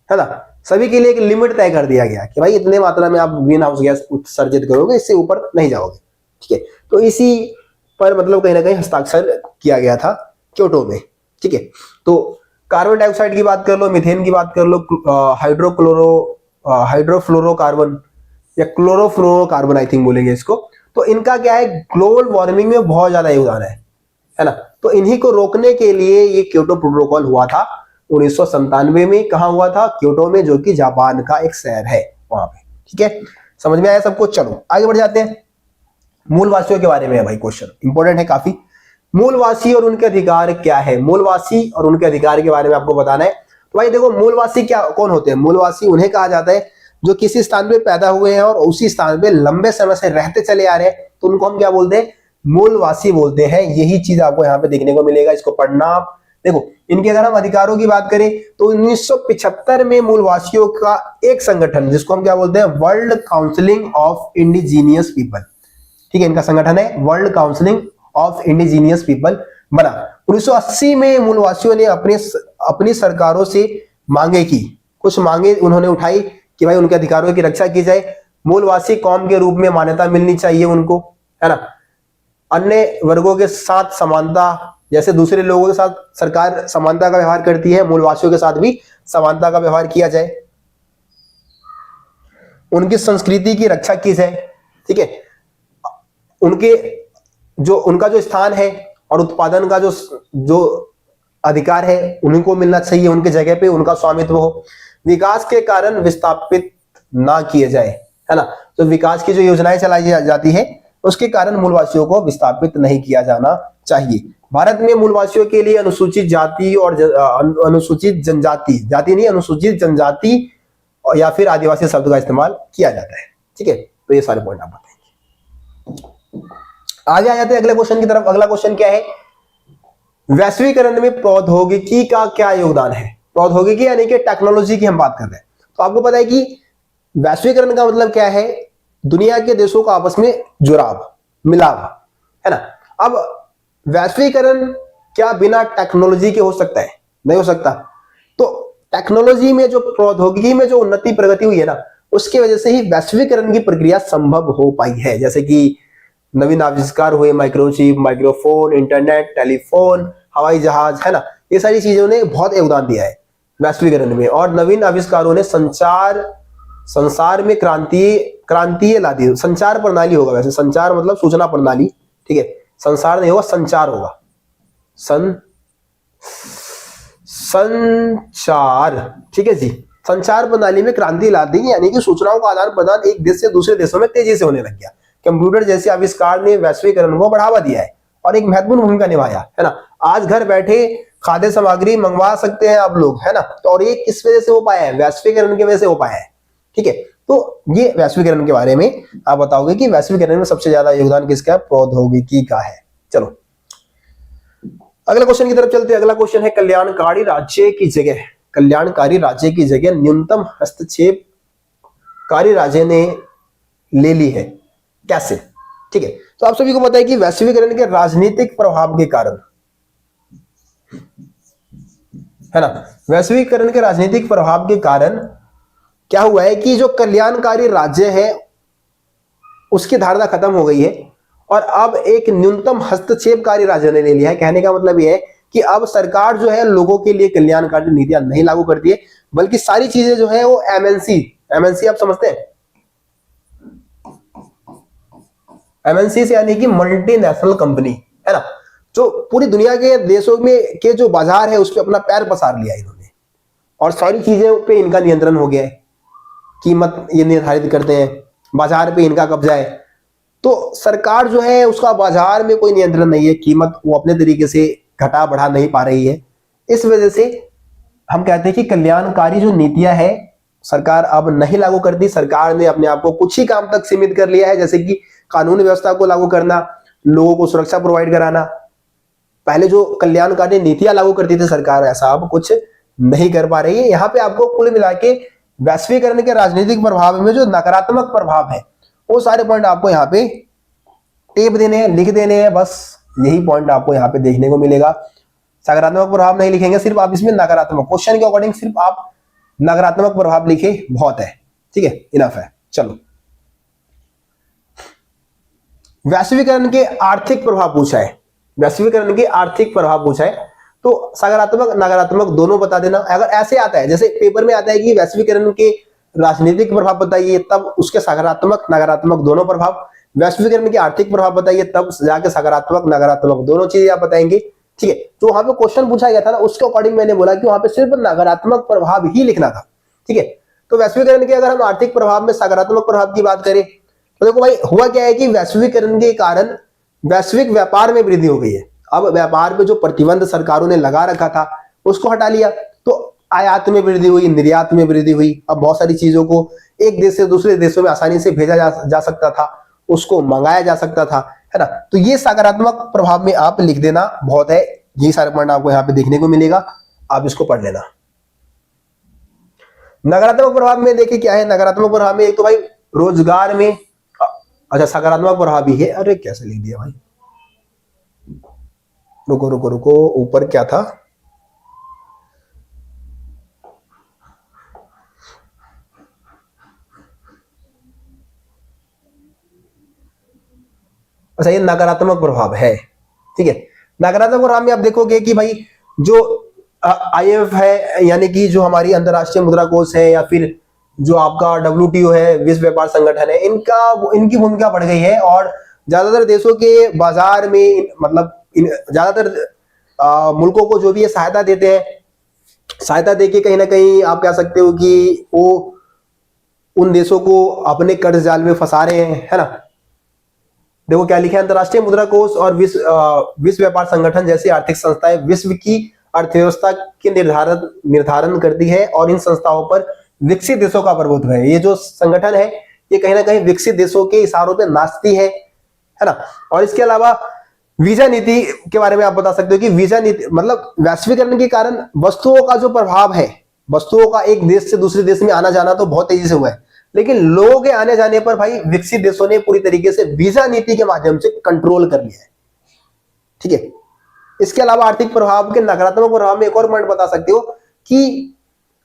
है ना। सभी के लिए एक लिमिट तय कर दिया गया कि भाई इतने मात्रा में आप ग्रीन हाउस गैस उत्सर्जित करोगे, इससे ऊपर नहीं जाओगे। ठीक है, तो इसी पर मतलब कहीं ना कहीं हस्ताक्षर किया गया था क्योटो में। ठीक है, तो कार्बन डाइऑक्साइड की बात कर लो, मीथेन की बात कर लो, हाइड्रोफ्लोरोकार्बन या क्लोरोफ्लोरोकार्बन आई थिंक बोलेंगे इसको, तो इनका क्या है, ग्लोबल वार्मिंग में बहुत ज्यादा योगदान है ना। तो इन्हीं को रोकने के लिए ये क्योटो प्रोटोकॉल हुआ था 1997 में। कहा हुआ था? क्योटो में, जो कि जापान का एक शहर है वहां पे। ठीक है, समझ में आया सबको? चलो आगे बढ़ जाते हैं। मूलवासियों के बारे में है भाई क्वेश्चन, इंपॉर्टेंट है काफी। मूलवासी और उनके अधिकार क्या है? मूलवासी और उनके अधिकार के बारे में आपको बताना है। तो भाई देखो, मूलवासी क्या कौन होते हैं? मूलवासी उन्हें कहा जाता है जो किसी स्थान पे पैदा हुए हैं और उसी स्थान पे लंबे समय से रहते चले आ रहे हैं, तो उनको हम क्या बोलते हैं? मूलवासी बोलते हैं। यही चीज आपको यहाँ पे देखने को मिलेगा, इसको पढ़ना आप। देखो, इनके अगर हम अधिकारों की बात करें तो 1975 में मूलवासियों का एक संगठन, जिसको हम क्या बोलते हैं? World counselling of indigenous people. ठीक है, इनका संगठन है world counselling of indigenous people बना। 1980 में मूलवासियों ने अपनी सरकारों से मांगे की, कुछ मांगे उन्होंने उठाई कि भाई उनके अधिकारों की रक्षा की जाए, मूलवासी कौम के रूप में मान्यता मिलनी चाहिए उनको, है ना। अन्य वर्गों के साथ समानता, जैसे दूसरे लोगों के साथ सरकार समानता का व्यवहार करती है, मूलवासियों के साथ भी समानता का व्यवहार किया जाए, उनकी संस्कृति की रक्षा की जाए। ठीक है, उनका जो स्थान है और उत्पादन का जो अधिकार है उन्हीं को मिलना चाहिए, उनके जगह पे उनका स्वामित्व हो। विकास के कारण विस्थापित ना किए जाए, है ना। तो विकास की जो योजनाएं चलाई जाती है उसके कारण मूलवासियों को विस्थापित नहीं किया जाना चाहिए। भारत में मूलवासियों के लिए अनुसूचित जाति और अनुसूचित जनजाति, जाति नहीं अनुसूचित जनजाति और या फिर आदिवासी शब्द का इस्तेमाल किया जाता है। ठीक है, तो ये सारे पॉइंट आप बताएंगे। आगे आ जाते हैं अगले क्वेश्चन की तरफ। अगला क्वेश्चन क्या है, वैश्वीकरण में प्रौद्योगिकी का क्या योगदान है। प्रौद्योगिकी यानी कि टेक्नोलॉजी की हम बात कर रहे हैं। तो आपको पता है कि वैश्वीकरण का मतलब क्या है, दुनिया के देशों का आपस में जुड़ाव, मिलाव, है ना। अब वैश्वीकरण क्या बिना टेक्नोलॉजी के हो सकता है? नहीं हो सकता। तो टेक्नोलॉजी में जो प्रौद्योगिकी में जो उन्नति प्रगति हुई है ना, उसकी वजह से ही वैश्वीकरण की प्रक्रिया संभव हो पाई है। जैसे कि नवीन आविष्कार हुए, माइक्रोचिप, माइक्रोफोन, इंटरनेट, टेलीफोन, हवाई जहाज, है ना। ये सारी चीजों ने बहुत योगदान दिया है वैश्वीकरण में। और नवीन आविष्कारों ने संसार में क्रांति ला दी। संचार प्रणाली होगा, वैसे संचार मतलब सूचना प्रणाली, ठीक है। संसार नहीं होगा, संचार होगा। संचार, ठीक है जी। संचार प्रणाली में क्रांति ला दी, यानी कि सूचनाओं का आदान प्रदान एक देश से दूसरे देशों में तेजी से होने लग गया। कंप्यूटर जैसे आविष्कार ने वैश्वीकरण को बढ़ावा दिया है और एक महत्वपूर्ण भूमिका निभाया, है ना। आज घर बैठे खाद्य सामग्री मंगवा सकते हैं आप लोग, है ना। तो और ये किस वजह से हो पाया है? वैश्वीकरण की वजह से हो पाया है, ठीक है। तो ये वैश्वीकरण के बारे में आप बताओगे कि वैश्वीकरण में सबसे ज्यादा योगदान किसका है? प्रौद्योगिकी का है। चलो अगले क्वेश्चन की तरफ चलते हैं। अगला क्वेश्चन है, कल्याणकारी राज्य की जगह न्यूनतम हस्तक्षेपकारी राज्य ने ले ली है, कैसे? ठीक है, तो आप सभी को पता है कि वैश्वीकरण के राजनीतिक प्रभाव के कारण, है ना, वैश्वीकरण के राजनीतिक प्रभाव के कारण क्या हुआ है कि जो कल्याणकारी राज्य है उसकी धारणा खत्म हो गई है और अब एक न्यूनतम हस्तक्षेपकारी राज्य ने ले लिया है। कहने का मतलब यह है कि अब सरकार जो है लोगों के लिए कल्याणकारी नीतियां नहीं लागू करती है, बल्कि सारी चीजें जो है वो एमएनसी आप समझते हैं? एमएनसी से यानी कि मल्टीनेशनल कंपनी, है ना, जो पूरी दुनिया के देशों में के जो बाजार है उस पर अपना पैर पसार लिया इन्होंने और सारी चीजें पे इनका नियंत्रण हो गया है। कीमत ये निर्धारित करते हैं, बाजार पे इनका कब्जा है। तो सरकार जो है उसका बाजार में कोई नियंत्रण नहीं है, कीमत वो अपने तरीके से घटा बढ़ा नहीं पा रही है। इस वजह से हम कहते हैं कि कल्याणकारी जो नीतियां है सरकार अब नहीं लागू करती। सरकार ने अपने आप को कुछ ही काम तक सीमित कर लिया है, जैसे कि कानून व्यवस्था को लागू करना, लोगों को सुरक्षा प्रोवाइड कराना। पहले जो कल्याणकारी नीतियां लागू करती थी सरकार, ऐसा अब कुछ नहीं कर पा रही है। यहाँ पे आपको कुल मिला के वैश्वीकरण के राजनीतिक प्रभाव में जो नकारात्मक प्रभाव है वो सारे पॉइंट आपको यहाँ पे टेप देने हैं, लिख देने हैं। बस यही पॉइंट आपको यहाँ पे देखने को मिलेगा। सकारात्मक प्रभाव नहीं लिखेंगे, सिर्फ आप इसमें नकारात्मक, क्वेश्चन के अकॉर्डिंग सिर्फ आप नकारात्मक प्रभाव लिखे, बहुत है, ठीक है, इनफ है। चलो वैश्वीकरण के आर्थिक प्रभाव पूछा है, वैश्वीकरण के आर्थिक प्रभाव पूछा है, तो सकारात्मक नकारात्मक दोनों बता देना। अगर ऐसे आता है, जैसे पेपर में आता है कि वैश्वीकरण के राजनीतिक प्रभाव बताइए, तब उसके सकारात्मक नकारात्मक दोनों प्रभाव। वैश्वीकरण के आर्थिक प्रभाव बताइए, तब जाके सकारात्मक नकारात्मक दोनों चीजें आप बताएंगे, ठीक है। तो वहां पे क्वेश्चन पूछा गया था ना, उसके अकॉर्डिंग मैंने बोला कि वहां पे सिर्फ नकारात्मक प्रभाव ही लिखना था, ठीक है। तो वैश्वीकरण के अगर हम आर्थिक प्रभाव में सकारात्मक प्रभाव की बात करें तो देखो भाई, हुआ क्या है कि वैश्वीकरण के कारण वैश्विक व्यापार में वृद्धि हो गई है। अब व्यापार पे जो प्रतिबंध सरकारों ने लगा रखा था उसको हटा लिया, तो आयात में वृद्धि हुई, निर्यात में वृद्धि हुई। अब बहुत सारी चीजों को एक देश से दूसरे देशों में आसानी से भेजा जा सकता था, उसको मंगाया जा सकता था, है ना। तो ये सकारात्मक प्रभाव में आप लिख देना, बहुत है। ये सारे पॉइंट आपको यहाँ पे देखने को मिलेगा, आप इसको पढ़ लेना। नकारात्मक प्रभाव में देखिए क्या है। नकारात्मक प्रभाव में एक तो भाई रोजगार में, अच्छा सकारात्मक प्रभाव भी है। अरे कैसे लिख दिया भाई, रुको रुको रुको, ऊपर क्या था? अच्छा ये नकारात्मक प्रभाव है, ठीक है। नकारात्मक प्रभाव में आप देखोगे कि भाई जो आईएमएफ है, यानी कि जो हमारी अंतरराष्ट्रीय मुद्रा कोष है, या फिर जो आपका डब्ल्यूटीओ है, विश्व व्यापार संगठन है, इनकी भूमिका बढ़ गई है और ज्यादातर देशों के बाजार में, मतलब ज्यादातर मुल्कों को जो भी ये सहायता देते हैं, सहायता देके कहीं ना कहीं आप कह सकते हो कि वो उन देशों को अपने कर्ज जाल में फंसा रहे हैं, है ना। देखो क्या लिखा है, अंतर्राष्ट्रीय मुद्रा कोष और विश्व व्यापार संगठन जैसी आर्थिक संस्थाएं विश्व की अर्थव्यवस्था के निर्धारण करती है और इन संस्थाओं पर विकसित देशों का प्रभुत्व है। ये जो संगठन है ये कहीं ना कहीं विकसित देशों के इशारों पे नाचती है ना। और इसके अलावा वीजा नीति के बारे में आप बता सकते हो कि वीजा नीति मतलब वैश्वीकरण के कारण वस्तुओं का जो प्रभाव है, वस्तुओं का एक देश से दूसरे देश में आना जाना तो बहुत तेजी से हुआ है, लेकिन लोगों के आने जाने पर भाई विकसित देशों ने पूरी तरीके से वीजा नीति के माध्यम से कंट्रोल कर लिया है, ठीक है। इसके अलावा आर्थिक प्रभाव के नकारात्मक प्रभाव में एक और पॉइंट बता सकते हो कि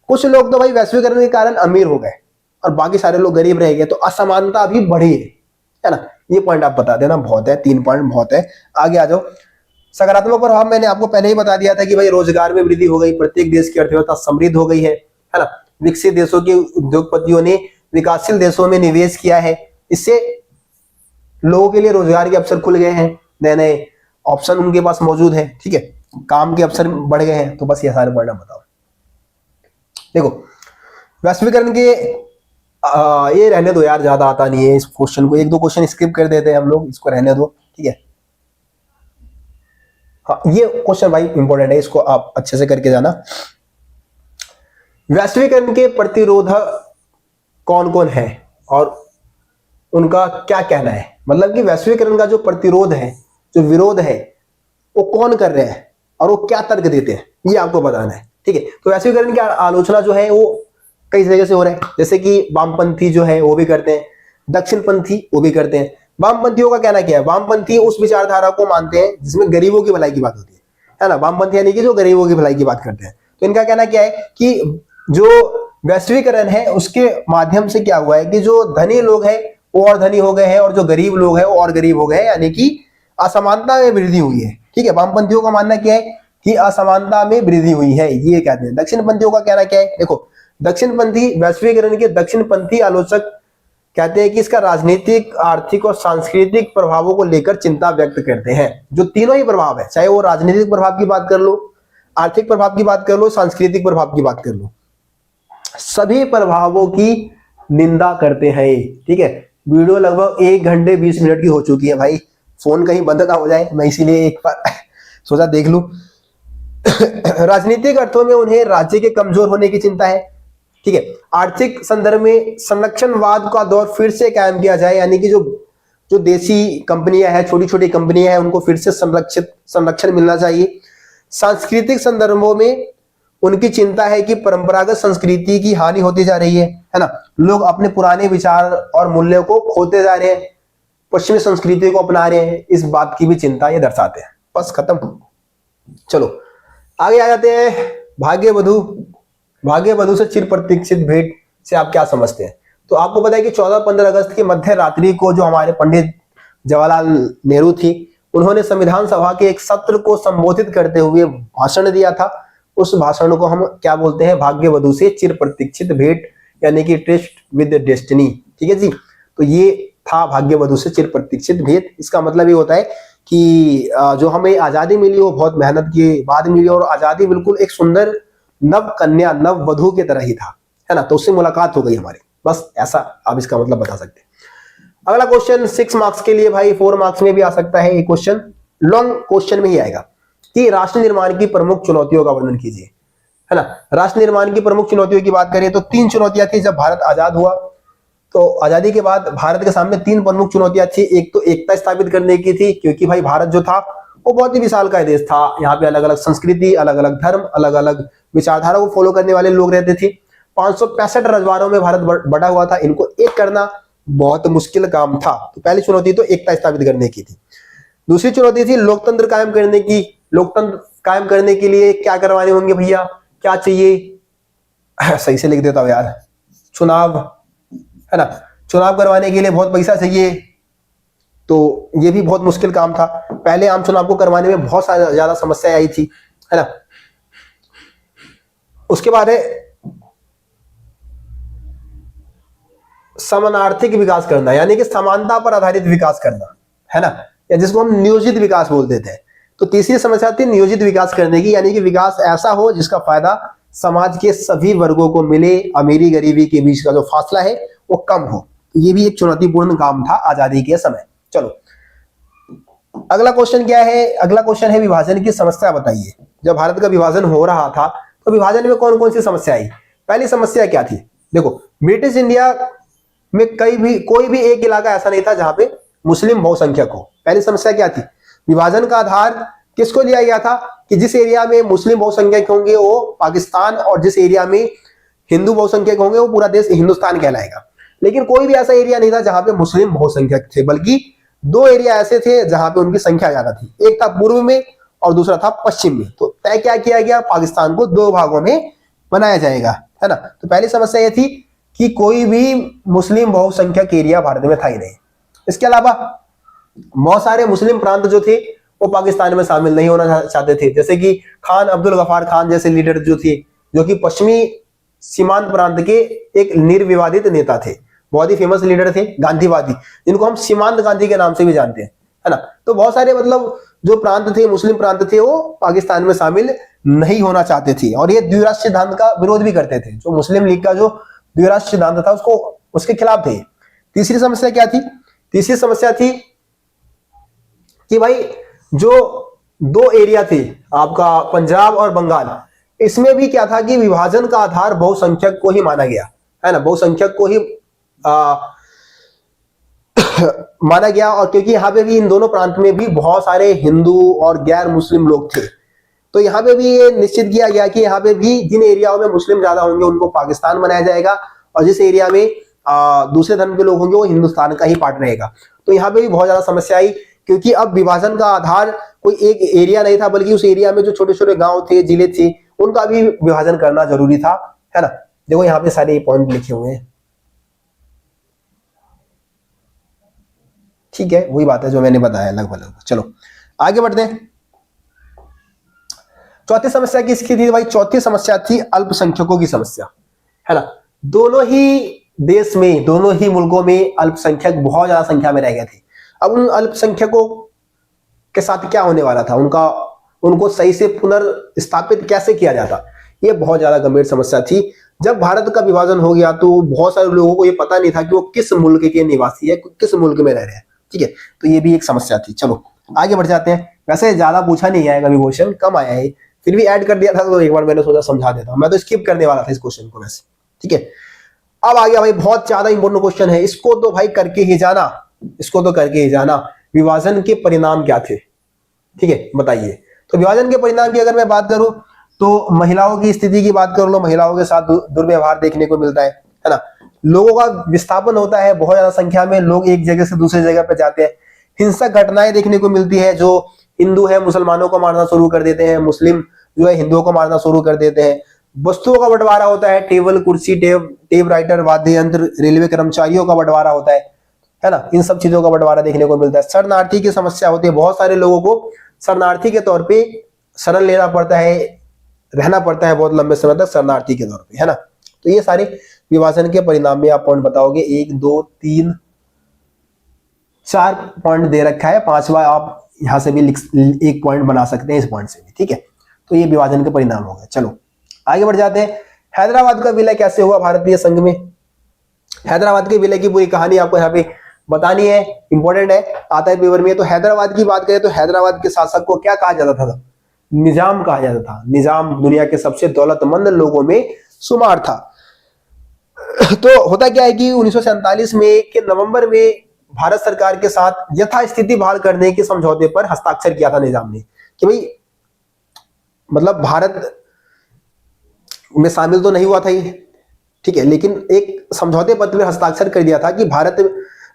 कुछ लोग तो भाई वैश्वीकरण के कारण अमीर हो गए और बाकी सारे लोग गरीब रह गए, तो असमानता भी बढ़ी है ना। ये पॉइंट आप बता देना, बहुत है, 3 पॉइंट बहुत है। आगे आ जाओ। सकारात्मक प्रभाव मैंने आपको पहले ही बता दिया था कि भाई रोजगार में वृद्धि हो गई, प्रत्येक देश की अर्थव्यवस्था समृद्ध हो गई है ना। विकसित देशों के उद्योगपतियों ने विकासशील देशों में निवेश किया है, इससे लोगों के लिए रोजगार के अवसर खुल गए हैं, नए नए ऑप्शन उनके पास मौजूद है, ठीक है, काम के अवसर बढ़ गए हैं। तो बस ये सारे पॉइंट बताओ। देखो वैश्वीकरण के ये रहने दो यार, ज्यादा आता नहीं है इस क्वेश्चन को, 1-2 क्वेश्चन स्किप कर देते हैं हम लोग, इसको रहने दो, ठीक है। हाँ ये क्वेश्चन भाई इंपॉर्टेंट है, इसको आप अच्छे से करके जाना। वैश्वीकरण के प्रतिरोधक कौन कौन है और उनका क्या कहना है, मतलब कि वैश्वीकरण का जो प्रतिरोध है, जो विरोध है, वो कौन कर रहे हैं और वो क्या तर्क देते हैं, ये आपको बताना है, ठीक है। तो वैश्वीकरण की आलोचना जो है वो कई जगह से हो रहा है, जैसे कि वामपंथी जो है वो भी करते हैं, दक्षिणपंथी वो भी करते हैं। वामपंथियों का कहना क्या है, वामपंथी उस विचारधारा को मानते हैं जिसमें गरीबों की भलाई की बात होती है ना। वामपंथी यानी कि जो गरीबों की भलाई की बात करते हैं। तो इनका कहना क्या है कि जो वैश्वीकरण है उसके माध्यम से क्या हुआ है कि जो धनी लोग हैं वो और धनी हो गए हैं और जो गरीब लोग हैं वो और गरीब हो गए हैं, यानी कि असमानता में वृद्धि हुई है, ठीक है। वामपंथियों का मानना क्या है कि असमानता में वृद्धि हुई है, ये कहते हैं। दक्षिणपंथियों का कहना क्या है, देखो दक्षिणपंथी वैश्वीकरण के दक्षिणपंथी आलोचक कहते हैं कि इसका राजनीतिक, आर्थिक और सांस्कृतिक प्रभावों को लेकर चिंता व्यक्त करते हैं। जो तीनों ही प्रभाव है, चाहे वो राजनीतिक प्रभाव की बात कर लो, आर्थिक प्रभाव की बात कर लो, सांस्कृतिक प्रभाव की बात कर लो, सभी प्रभावों की निंदा करते हैं, ठीक है। वीडियो लगभग 1 घंटे 20 मिनट की हो चुकी है भाई, फोन कहीं बंद ना हो जाए, मैं इसीलिए एक बार सोचा देख लूं। राजनीतिक अर्थों में उन्हें राज्य के कमजोर होने की चिंता है, ठीक है। आर्थिक संदर्भ में संरक्षणवाद का दौर फिर से कायम किया जाए, यानी कि जो देसी कंपनियां हैं, छोटी छोटी कंपनियां हैं, उनको फिर से संरक्षण मिलना चाहिए। सांस्कृतिक संदर्भों में उनकी चिंता है कि परंपरागत संस्कृति की हानि होती जा रही है ना। लोग अपने पुराने विचार और मूल्यों को खोते जा रहे हैं, पश्चिमी संस्कृति को अपना रहे हैं, इस बात की भी चिंता ये दर्शाते हैं। बस खत्म। चलो आगे आ जाते हैं। भाग्य वधु से चिर प्रतीक्षित भेंट से आप क्या समझते हैं। तो आपको पता है कि 14-15 अगस्त की मध्य रात्रि को जो हमारे पंडित जवाहरलाल नेहरू थी, उन्होंने संविधान सभा के एक सत्र को संबोधित करते हुए भाषण दिया था। उस भाषण को हम क्या बोलते हैं, भाग्य वधु से चिर प्रतीक्षित भेंट, यानी कि ट्रस्ट विद डेस्टिनी, ठीक है जी। तो ये था भाग्य वधु से चिर प्रतीक्षित भेंट। इसका मतलब ये होता है कि जो हमें आजादी मिली वो बहुत मेहनत के बाद मिली, और आजादी बिल्कुल एक सुंदर नव कन्या, नव वधु की तरह ही था, है ना। तो उससे मुलाकात हो गई हमारी, बस ऐसा आप इसका मतलब बता सकते हैं। अगला क्वेश्चन 6 मार्क्स के लिए भाई, 4 मार्क्स में भी आ सकता है ये क्वेश्चन, लॉन्ग क्वेश्चन में ही आएगा कि राष्ट्र निर्माण की प्रमुख चुनौतियों का वर्णन कीजिए, है ना। राष्ट्र निर्माण की प्रमुख चुनौतियों की बात करें तो 3 चुनौतियां थी जब भारत आजाद हुआ। तो आजादी के बाद भारत के सामने 3 प्रमुख चुनौतियां थी। एक तो एकता स्थापित करने की थी, क्योंकि भाई भारत जो था वो बहुत ही विशाल का देश था, यहाँ पे अलग अलग संस्कृति, अलग अलग धर्म, अलग अलग विचारधारा को फॉलो करने वाले लोग रहते थे। 565 रजवाड़ों में भारत बटा हुआ था, इनको एक करना बहुत मुश्किल काम था। तो पहली चुनौती तो एकता स्थापित करने की थी। दूसरी चुनौती थी लोकतंत्र कायम करने की। लोकतंत्र कायम करने के लिए क्या करवाने होंगे भैया, क्या चाहिए, सही से लिख देता हूं यार, चुनाव, है ना। चुनाव करवाने के लिए बहुत पैसा चाहिए, तो ये भी बहुत मुश्किल काम था। पहले आम चुनाव को करवाने में बहुत ज्यादा समस्या आई थी, है ना। उसके बाद है समानार्थिक विकास करना, यानी कि समानता पर आधारित विकास करना, है ना, या जिसको हम नियोजित विकास बोल देते हैं। तो तीसरी समस्या थी नियोजित विकास करने की, यानी कि विकास ऐसा हो जिसका फायदा समाज के सभी वर्गों को मिले, अमीरी गरीबी के बीच का जो फासला है वो कम हो। ये भी एक चुनौतीपूर्ण काम था आजादी के समय। चलो अगला क्वेश्चन क्या है, अगला क्वेश्चन है विभाजन की समस्या बताइए। जब भारत का विभाजन हो रहा था तो विभाजन में कौन कौन सी समस्या आई। पहली समस्या क्या थी, देखो ब्रिटिश इंडिया में कोई भी एक इलाका ऐसा नहीं था जहां पे मुस्लिम बहुसंख्यक हो। पहली समस्या क्या थी, विभाजन का आधार किसको लिया गया था कि जिस एरिया में मुस्लिम बहुसंख्यक होंगे वो पाकिस्तान, और जिस एरिया में हिंदू बहुसंख्यक होंगे वो पूरा देश हिंदुस्तान कहलाएगा। लेकिन कोई भी ऐसा एरिया नहीं था जहां पे मुस्लिम बहुसंख्यक थे, बल्कि दो एरिया ऐसे थे जहां पे उनकी संख्या ज्यादा थी। एक था पूर्व में और दूसरा था पश्चिम में। तो तय क्या किया गया, पाकिस्तान को दो भागों में बनाया जाएगा, है ना। तो पहली समस्या यह थी कि कोई भी मुस्लिम बहुसंख्यक एरिया भारत में था ही नहीं। इसके अलावा बहुत सारे मुस्लिम प्रांत जो थे वो पाकिस्तान में शामिल नहीं होना चाहते थे, जैसे कि खान अब्दुल गफार खान जैसे लीडर जो थे, जो कि पश्चिमी सीमांत प्रांत के एक निर्विवादित नेता थे, बहुत ही फेमस लीडर थे, गांधीवादी, जिनको हम सीमांत गांधी के नाम से भी जानते हैं, है ना। तो बहुत सारे मतलब जो प्रांत थे, मुस्लिम प्रांत थे, वो पाकिस्तान में शामिल नहीं होना चाहते थे और ये द्विराष्ट्र सिद्धांत का विरोध भी करते थे। जो मुस्लिम लीग का जो द्विराष्ट्र सिद्धांत था उसके खिलाफ थे। तीसरी समस्या क्या थी, तीसरी समस्या थी कि भाई जो दो एरिया थे आपका पंजाब और बंगाल, इसमें भी क्या था कि विभाजन का आधार बहुसंख्यक को ही माना गया, है ना, बहुसंख्यक को ही माना गया। और क्योंकि यहाँ पे भी इन दोनों प्रांत में भी बहुत सारे हिंदू और गैर मुस्लिम लोग थे, तो यहाँ पे भी ये निश्चित किया गया कि यहाँ पे भी जिन एरियाओं में मुस्लिम ज्यादा होंगे उनको पाकिस्तान बनाया जाएगा, और जिस एरिया में दूसरे धर्म के लोग होंगे वो हिंदुस्तान का ही पार्ट रहेगा। तो यहाँ पे भी बहुत ज्यादा समस्या आई, क्योंकि अब विभाजन का आधार कोई एक एरिया नहीं था, बल्कि उस एरिया में जो छोटे छोटे गांव थे, जिले थे, उनका भी विभाजन करना जरूरी था, है ना। देखो यहाँ पे सारे पॉइंट लिखे हुए हैं, ठीक है, वही बात है जो मैंने बताया लगभग। चलो आगे बढ़ते हैं। चौथी समस्या किसकी थी भाई, चौथी समस्या थी अल्पसंख्यकों की समस्या, है ना। दोनों ही देश में, दोनों ही मुल्कों में अल्पसंख्यक बहुत ज्यादा संख्या में रह गए थे। अब उन अल्पसंख्यकों के साथ क्या होने वाला था, उनको सही से पुनर्स्थापित कैसे किया जाता, ये बहुत ज्यादा गंभीर समस्या थी। जब भारत का विभाजन हो गया तो बहुत सारे लोगों को ये पता नहीं था कि वो किस मुल्क के निवासी है, किस मुल्क में रह रहे हैं, ठीक है। तो ये भी एक समस्या थी। चलो आगे बढ़ जाते हैं। वैसे ज्यादा पूछा नहीं है, कभी क्वेश्चन कम आया है, फिर भी ऐड कर दिया था तो एक बार मैंने सोचा समझा देता हूं। मैं तो स्किप करने वाला था इस क्वेश्चन को वैसे, ठीक है। अब आ गया भाई बहुत ज्यादा इंपॉर्टेंट क्वेश्चन है, इसको तो भाई करके ही जाना, इसको तो करके ही जाना। विभाजन के परिणाम क्या थे, ठीक है, बताइए। तो विभाजन के परिणाम की अगर मैं बात करूं तो महिलाओं की स्थिति की बात कर लो, महिलाओं के साथ दुर्व्यवहार देखने को मिलता है ना। लोगों का विस्थापन होता है, बहुत ज्यादा संख्या में लोग एक जगह से दूसरी जगह पर जाते हैं। हिंसक घटनाएं देखने को मिलती है, जो हिंदू है मुसलमानों को मारना शुरू कर देते हैं, मुस्लिम जो है हिंदुओं को मारना शुरू कर देते हैं। वस्तुओं का बंटवारा होता है, टेबल कुर्सी, टेप राइटर, वाद्य यंत्र, रेलवे कर्मचारियों का बंटवारा होता है ना। इन सब चीजों का बंटवारा देखने को मिलता है। शरणार्थी की समस्या होती है, बहुत सारे लोगों को शरणार्थी के तौर पे शरण लेना पड़ता है, रहना पड़ता है बहुत लंबे समय तक शरणार्थी के तौर पे, है ना। तो ये सारे विभाजन के परिणाम में आप पॉइंट बताओगे, 1 2 3 4 पॉइंट दे रखा है, पांचवा आप यहां से भी एक पॉइंट बना सकते हैं, इस पॉइंट से भी, ठीक है। तो ये विभाजन के परिणाम हो गए। चलो आगे बढ़ जाते हैं। हैदराबाद का विलय कैसे हुआ भारतीय संघ में। हैदराबाद के विलय की पूरी कहानी आपको यहाँ पे बतानी है, इंपॉर्टेंट है, आता है पेपर में। तो हैदराबाद की बात करें तो हैदराबाद के शासक को क्या कहा जाता था, निजाम कहा जाता था। निजाम दुनिया के सबसे दौलतमंद लोगों में शुमार था। तो होता क्या है कि 1947 में के नवंबर में भारत सरकार के साथ यथास्थिति बहाल करने के समझौते पर हस्ताक्षर किया था निजाम ने, कि भाई मतलब भारत में शामिल तो नहीं हुआ था ये, ठीक है, लेकिन एक समझौते पत्र में हस्ताक्षर कर दिया था कि भारत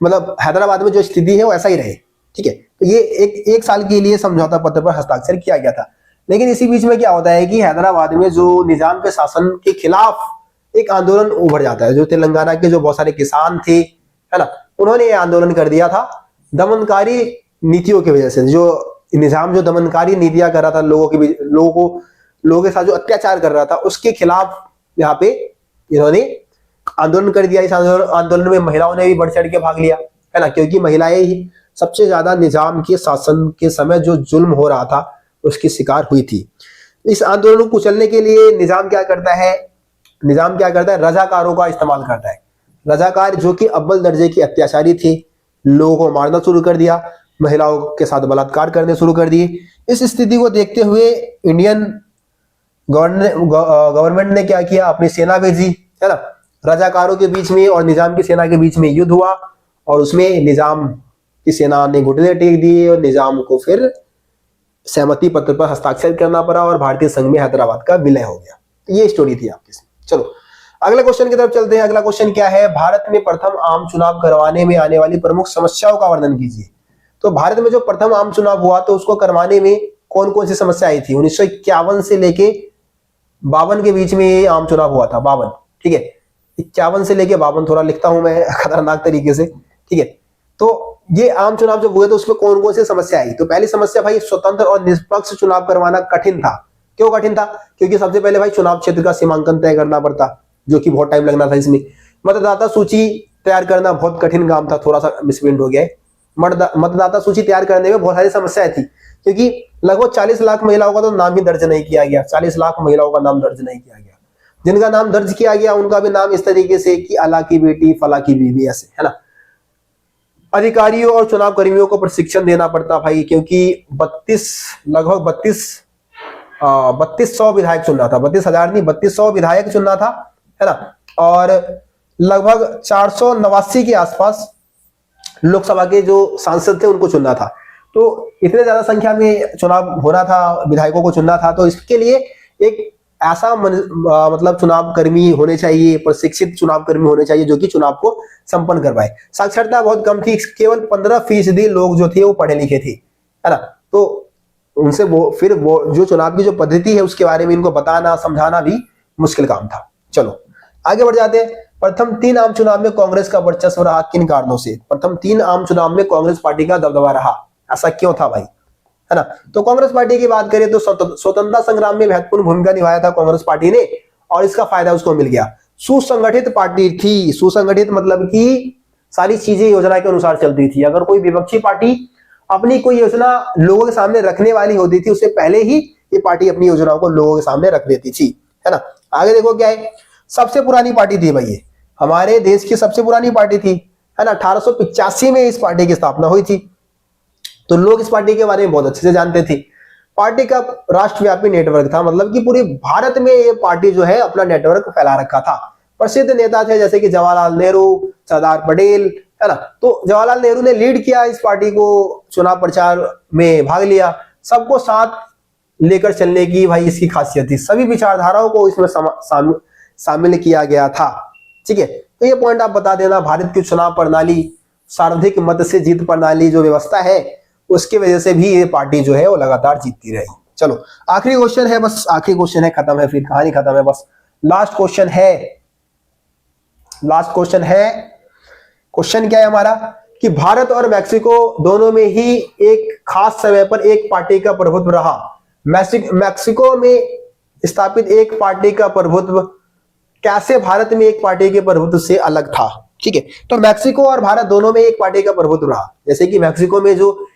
मतलब हैदराबाद में जो स्थिति है वो ऐसा ही रहे, ठीक है। तो ये एक साल के लिए समझौता पत्र पर हस्ताक्षर किया गया था। लेकिन इसी बीच में क्या होता है कि हैदराबाद में जो निजाम के शासन के खिलाफ एक आंदोलन उभर जाता है। जो तेलंगाना के जो बहुत सारे किसान थे, है ना, उन्होंने ये आंदोलन कर दिया था दमनकारी नीतियों की वजह से। जो निजाम जो दमनकारी नीतियां कर रहा था, लोगों के साथ जो अत्याचार कर रहा था, उसके खिलाफ यहाँ पे इन्होंने आंदोलन कर दिया। इस आंदोलन में महिलाओं ने भी बढ़ चढ़ के भाग लिया, है ना, क्योंकि महिलाएं ही सबसे ज्यादा निजाम के शासन के समय जो जुल्म हो रहा था उसकी शिकार हुई थी। इस आंदोलन को कुचलने के लिए निजाम क्या करता है, रजाकारों का इस्तेमाल करता है। रजाकार जो कि अव्वल दर्जे की अत्याचारी थे, लोगों को मारना शुरू कर दिया, महिलाओं के साथ बलात्कार करने शुरू कर दिए। इस स्थिति को देखते हुए इंडियन गवर्नमेंट ने क्या किया, अपनी सेना भेजी, है ना। रजाकारों के बीच में और निजाम की सेना के बीच में युद्ध हुआ और उसमें निजाम की सेना ने घुटने टेक दिए और निजाम को फिर सहमति पत्र पर हस्ताक्षर करना पड़ा और भारतीय संघ में हैदराबाद का विलय हो गया। ये स्टोरी थी आपकी। चलो अगले क्वेश्चन की तरफ चलते हैं। अगला क्वेश्चन क्या है, भारत में प्रथम आम चुनाव करवाने में आने वाली प्रमुख समस्याओं का वर्णन कीजिए। तो भारत में जो प्रथम आम चुनाव हुआ तो उसको करवाने में कौन कौन सी समस्या आई थी। 1951 से लेके 52 के बीच में ये आम चुनाव हुआ था। 52, ठीक है, 51 से लेके 52 थोड़ा लिखता हूं मैं खतरनाक तरीके से, ठीक है। तो ये आम चुनाव जब हुए तो उसमें कौन कौन सी समस्या आई। तो पहली समस्या भाई, स्वतंत्र और निष्पक्ष चुनाव करवाना कठिन था। क्यों कठिन था, क्योंकि सबसे पहले भाई चुनाव क्षेत्र का सीमांकन तय करना पड़ता, जो कि बहुत टाइम लगना था। इसमें मतदाता सूची तैयार करना बहुत कठिन काम था, थोड़ा सा मिसप्रिंट हो गया है। मतदाता सूची तैयार करने में बहुत सारी समस्याएं थी, क्योंकि लगभग 40 लाख महिलाओं का तो नाम ही दर्ज नहीं किया गया। 40 लाख महिलाओं का नाम दर्ज नहीं किया गया। जिनका नाम दर्ज किया गया उनका भी नाम इस तरीके से कि अला की बेटी, फला की बीवी, ऐसे, है ना। अधिकारियों और चुनाव कर्मियों को प्रशिक्षण देना पड़ता भाई, क्योंकि लगभग 3200 विधायक चुनना था। 32,000 नहीं, 3200 विधायक चुनना था, है ना। और लगभग 489 के आसपास लोकसभा के जो सांसद थे उनको चुनना था। तो इतने ज्यादा संख्या में चुनाव होना था, विधायकों को चुनना था। तो इसके लिए एक ऐसा मतलब चुनाव कर्मी होने चाहिए, प्रशिक्षित चुनाव कर्मी होने चाहिए जो कि चुनाव को संपन्न करवाए। साक्षरता बहुत कम थी, केवल 15% लोग जो थे वो पढ़े लिखे थे, है ना। तो उनसे फिर जो चुनाव की जो पद्धति है उसके बारे में इनको बताना समझाना भी मुश्किल काम था। चलो आगे बढ़ जाते हैं। प्रथम 3 आम चुनाव में कांग्रेस का वर्चस्व रहा, किन कारणों से। प्रथम 3 आम चुनाव में कांग्रेस पार्टी का दबदबा रहा, ऐसा क्यों था भाई, है ना। तो कांग्रेस पार्टी की बात करें तो स्वतंत्रता संग्राम में महत्वपूर्ण भूमिका निभाया था कांग्रेस पार्टी ने, और इसका फायदा उसको मिल गया। सुसंगठित पार्टी थी। सुसंगठित मतलब कि सारी चीजें योजना के अनुसार चलती थी। अगर कोई विपक्षी पार्टी अपनी कोई योजना लोगों के सामने रखने वाली होती थी, उससे पहले ही ये पार्टी अपनी योजनाओं को लोगों के सामने रख देती थी, है ना। आगे देखो क्या है, सबसे पुरानी पार्टी थी भाई, ये हमारे देश की सबसे पुरानी पार्टी थी, है ना। 1885 में इस पार्टी की स्थापना हुई थी। तो लोग इस पार्टी के बारे में बहुत अच्छे से जानते थे। पार्टी का राष्ट्रव्यापी नेटवर्क था, मतलब कि पूरे भारत में ये पार्टी जो है अपना नेटवर्क फैला रखा था। प्रसिद्ध नेता थे जैसे कि जवाहरलाल नेहरू, सरदार पटेल, है ना। तो जवाहरलाल नेहरू ने लीड किया इस पार्टी को, चुनाव प्रचार में भाग लिया। सबको साथ लेकर चलने की भाई इसकी खासियत थी। सभी विचारधाराओं को इसमें शामिल किया गया था, ठीक है। तो ये पॉइंट आप बता देना। भारत की चुनाव प्रणाली, सर्वाधिक मत से जीत प्रणाली जो व्यवस्था है, उसकी वजह से भी ये पार्टी जो है वो लगातार जीतती रही। चलो आखिरी क्वेश्चन है, बस आखिरी क्वेश्चन है, खत्म है, फिर कहानी खत्म है। बस लास्ट क्वेश्चन है। क्वेश्चन क्या है हमारा कि भारत और मैक्सिको दोनों में ही एक खास समय पर एक पार्टी का प्रभुत्व रहा। मैक्सिको में स्थापित एक पार्टी का प्रभुत्व कैसे भारत में एक पार्टी के प्रभुत्व से अलग था, ठीक है। तो मैक्सिको और भारत दोनों में एक पार्टी का प्रभुत्व रहा। जैसे कि मैक्सिको में जो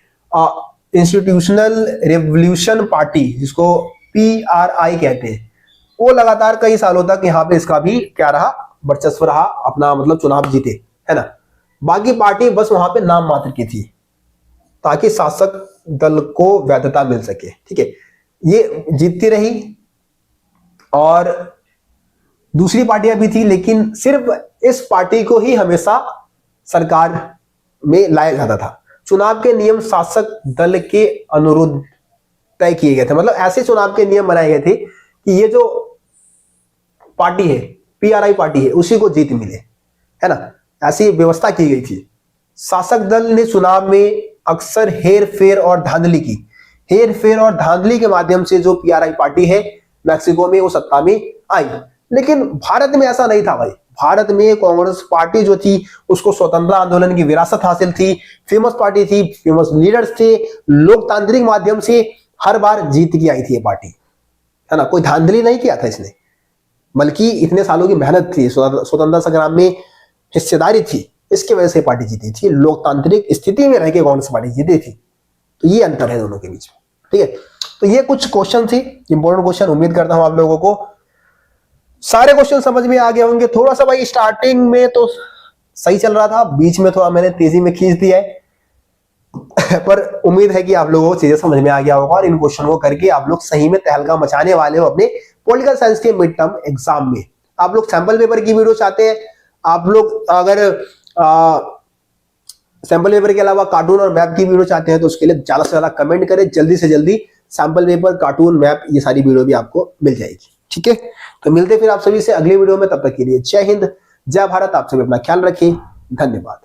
इंस्टीट्यूशनल रिवॉल्यूशन पार्टी, जिसको PRI कहते हैं, वो लगातार कई सालों तक यहाँ पे इसका भी क्या रहा, वर्चस्व रहा, अपना मतलब चुनाव जीते, है ना। बाकी पार्टी बस वहां पे नाम मात्र की थी, ताकि शासक दल को वैधता मिल सके, ठीक है। ये जीतती रही और दूसरी पार्टियां भी थी, लेकिन सिर्फ इस पार्टी को ही हमेशा सरकार में लाया जाता था। चुनाव के नियम शासक दल के अनुरुद्ध तय किए गए थे। मतलब ऐसे चुनाव के नियम बनाए गए थे कि ये जो पार्टी है, PRI पार्टी है, उसी को जीत मिले, है ना। ऐसी व्यवस्था की गई थी। शासक दल ने चुनाव में अक्सर हेर फेर और धांधली की। हेर फेर और धांधली के माध्यम से जो PRI पार्टी है मैक्सिको में, वो सत्ता में आई। लेकिन भारत में ऐसा नहीं था भाई। भारत में कांग्रेस पार्टी जो थी उसको स्वतंत्रता आंदोलन की विरासत हासिल थी, फेमस पार्टी थी, फेमस लीडर्स थे, लोकतांत्रिक माध्यम से हर बार जीत के आई थी ये पार्टी, है ना। कोई धांधली नहीं किया था इसने, बल्कि इतने सालों की मेहनत थी, स्वतंत्रता संग्राम में हिस्सेदारी थी, इसकी वजह से पार्टी जीती थी। लोकतांत्रिक स्थिति में रह के कांग्रेस पार्टी जीती थी। तो ये अंतर है दोनों के बीच में, ठीक है। तो ये कुछ क्वेश्चन थी, इंपॉर्टेंट क्वेश्चन। उम्मीद करता हूं आप लोगों को सारे क्वेश्चन समझ में आ गए होंगे। थोड़ा सा भाई स्टार्टिंग में तो सही चल रहा था, बीच में थोड़ा मैंने तेजी में खींच दिया है पर उम्मीद है कि आप लोगों को चीजें समझ में आ गया होगा और इन क्वेश्चन को करके आप लोग सही में तहलका मचाने वाले हो अपने पॉलिटिकल साइंस के मिड टर्म एग्जाम में। आप लोग सैंपल पेपर की वीडियो चाहते हैं, आप लोग अगर सैंपल पेपर के अलावा कार्टून और मैप की वीडियो चाहते हैं तो उसके लिए ज्यादा से ज्यादा कमेंट करें। जल्दी से जल्दी सैंपल पेपर, कार्टून, मैप, ये सारी वीडियो भी आपको मिल जाएगी, ठीक है। तो मिलते फिर आप सभी से अगले वीडियो में, तब तक के लिए जय हिंद, जय भारत। आप सभी अपना ख्याल रखें, धन्यवाद।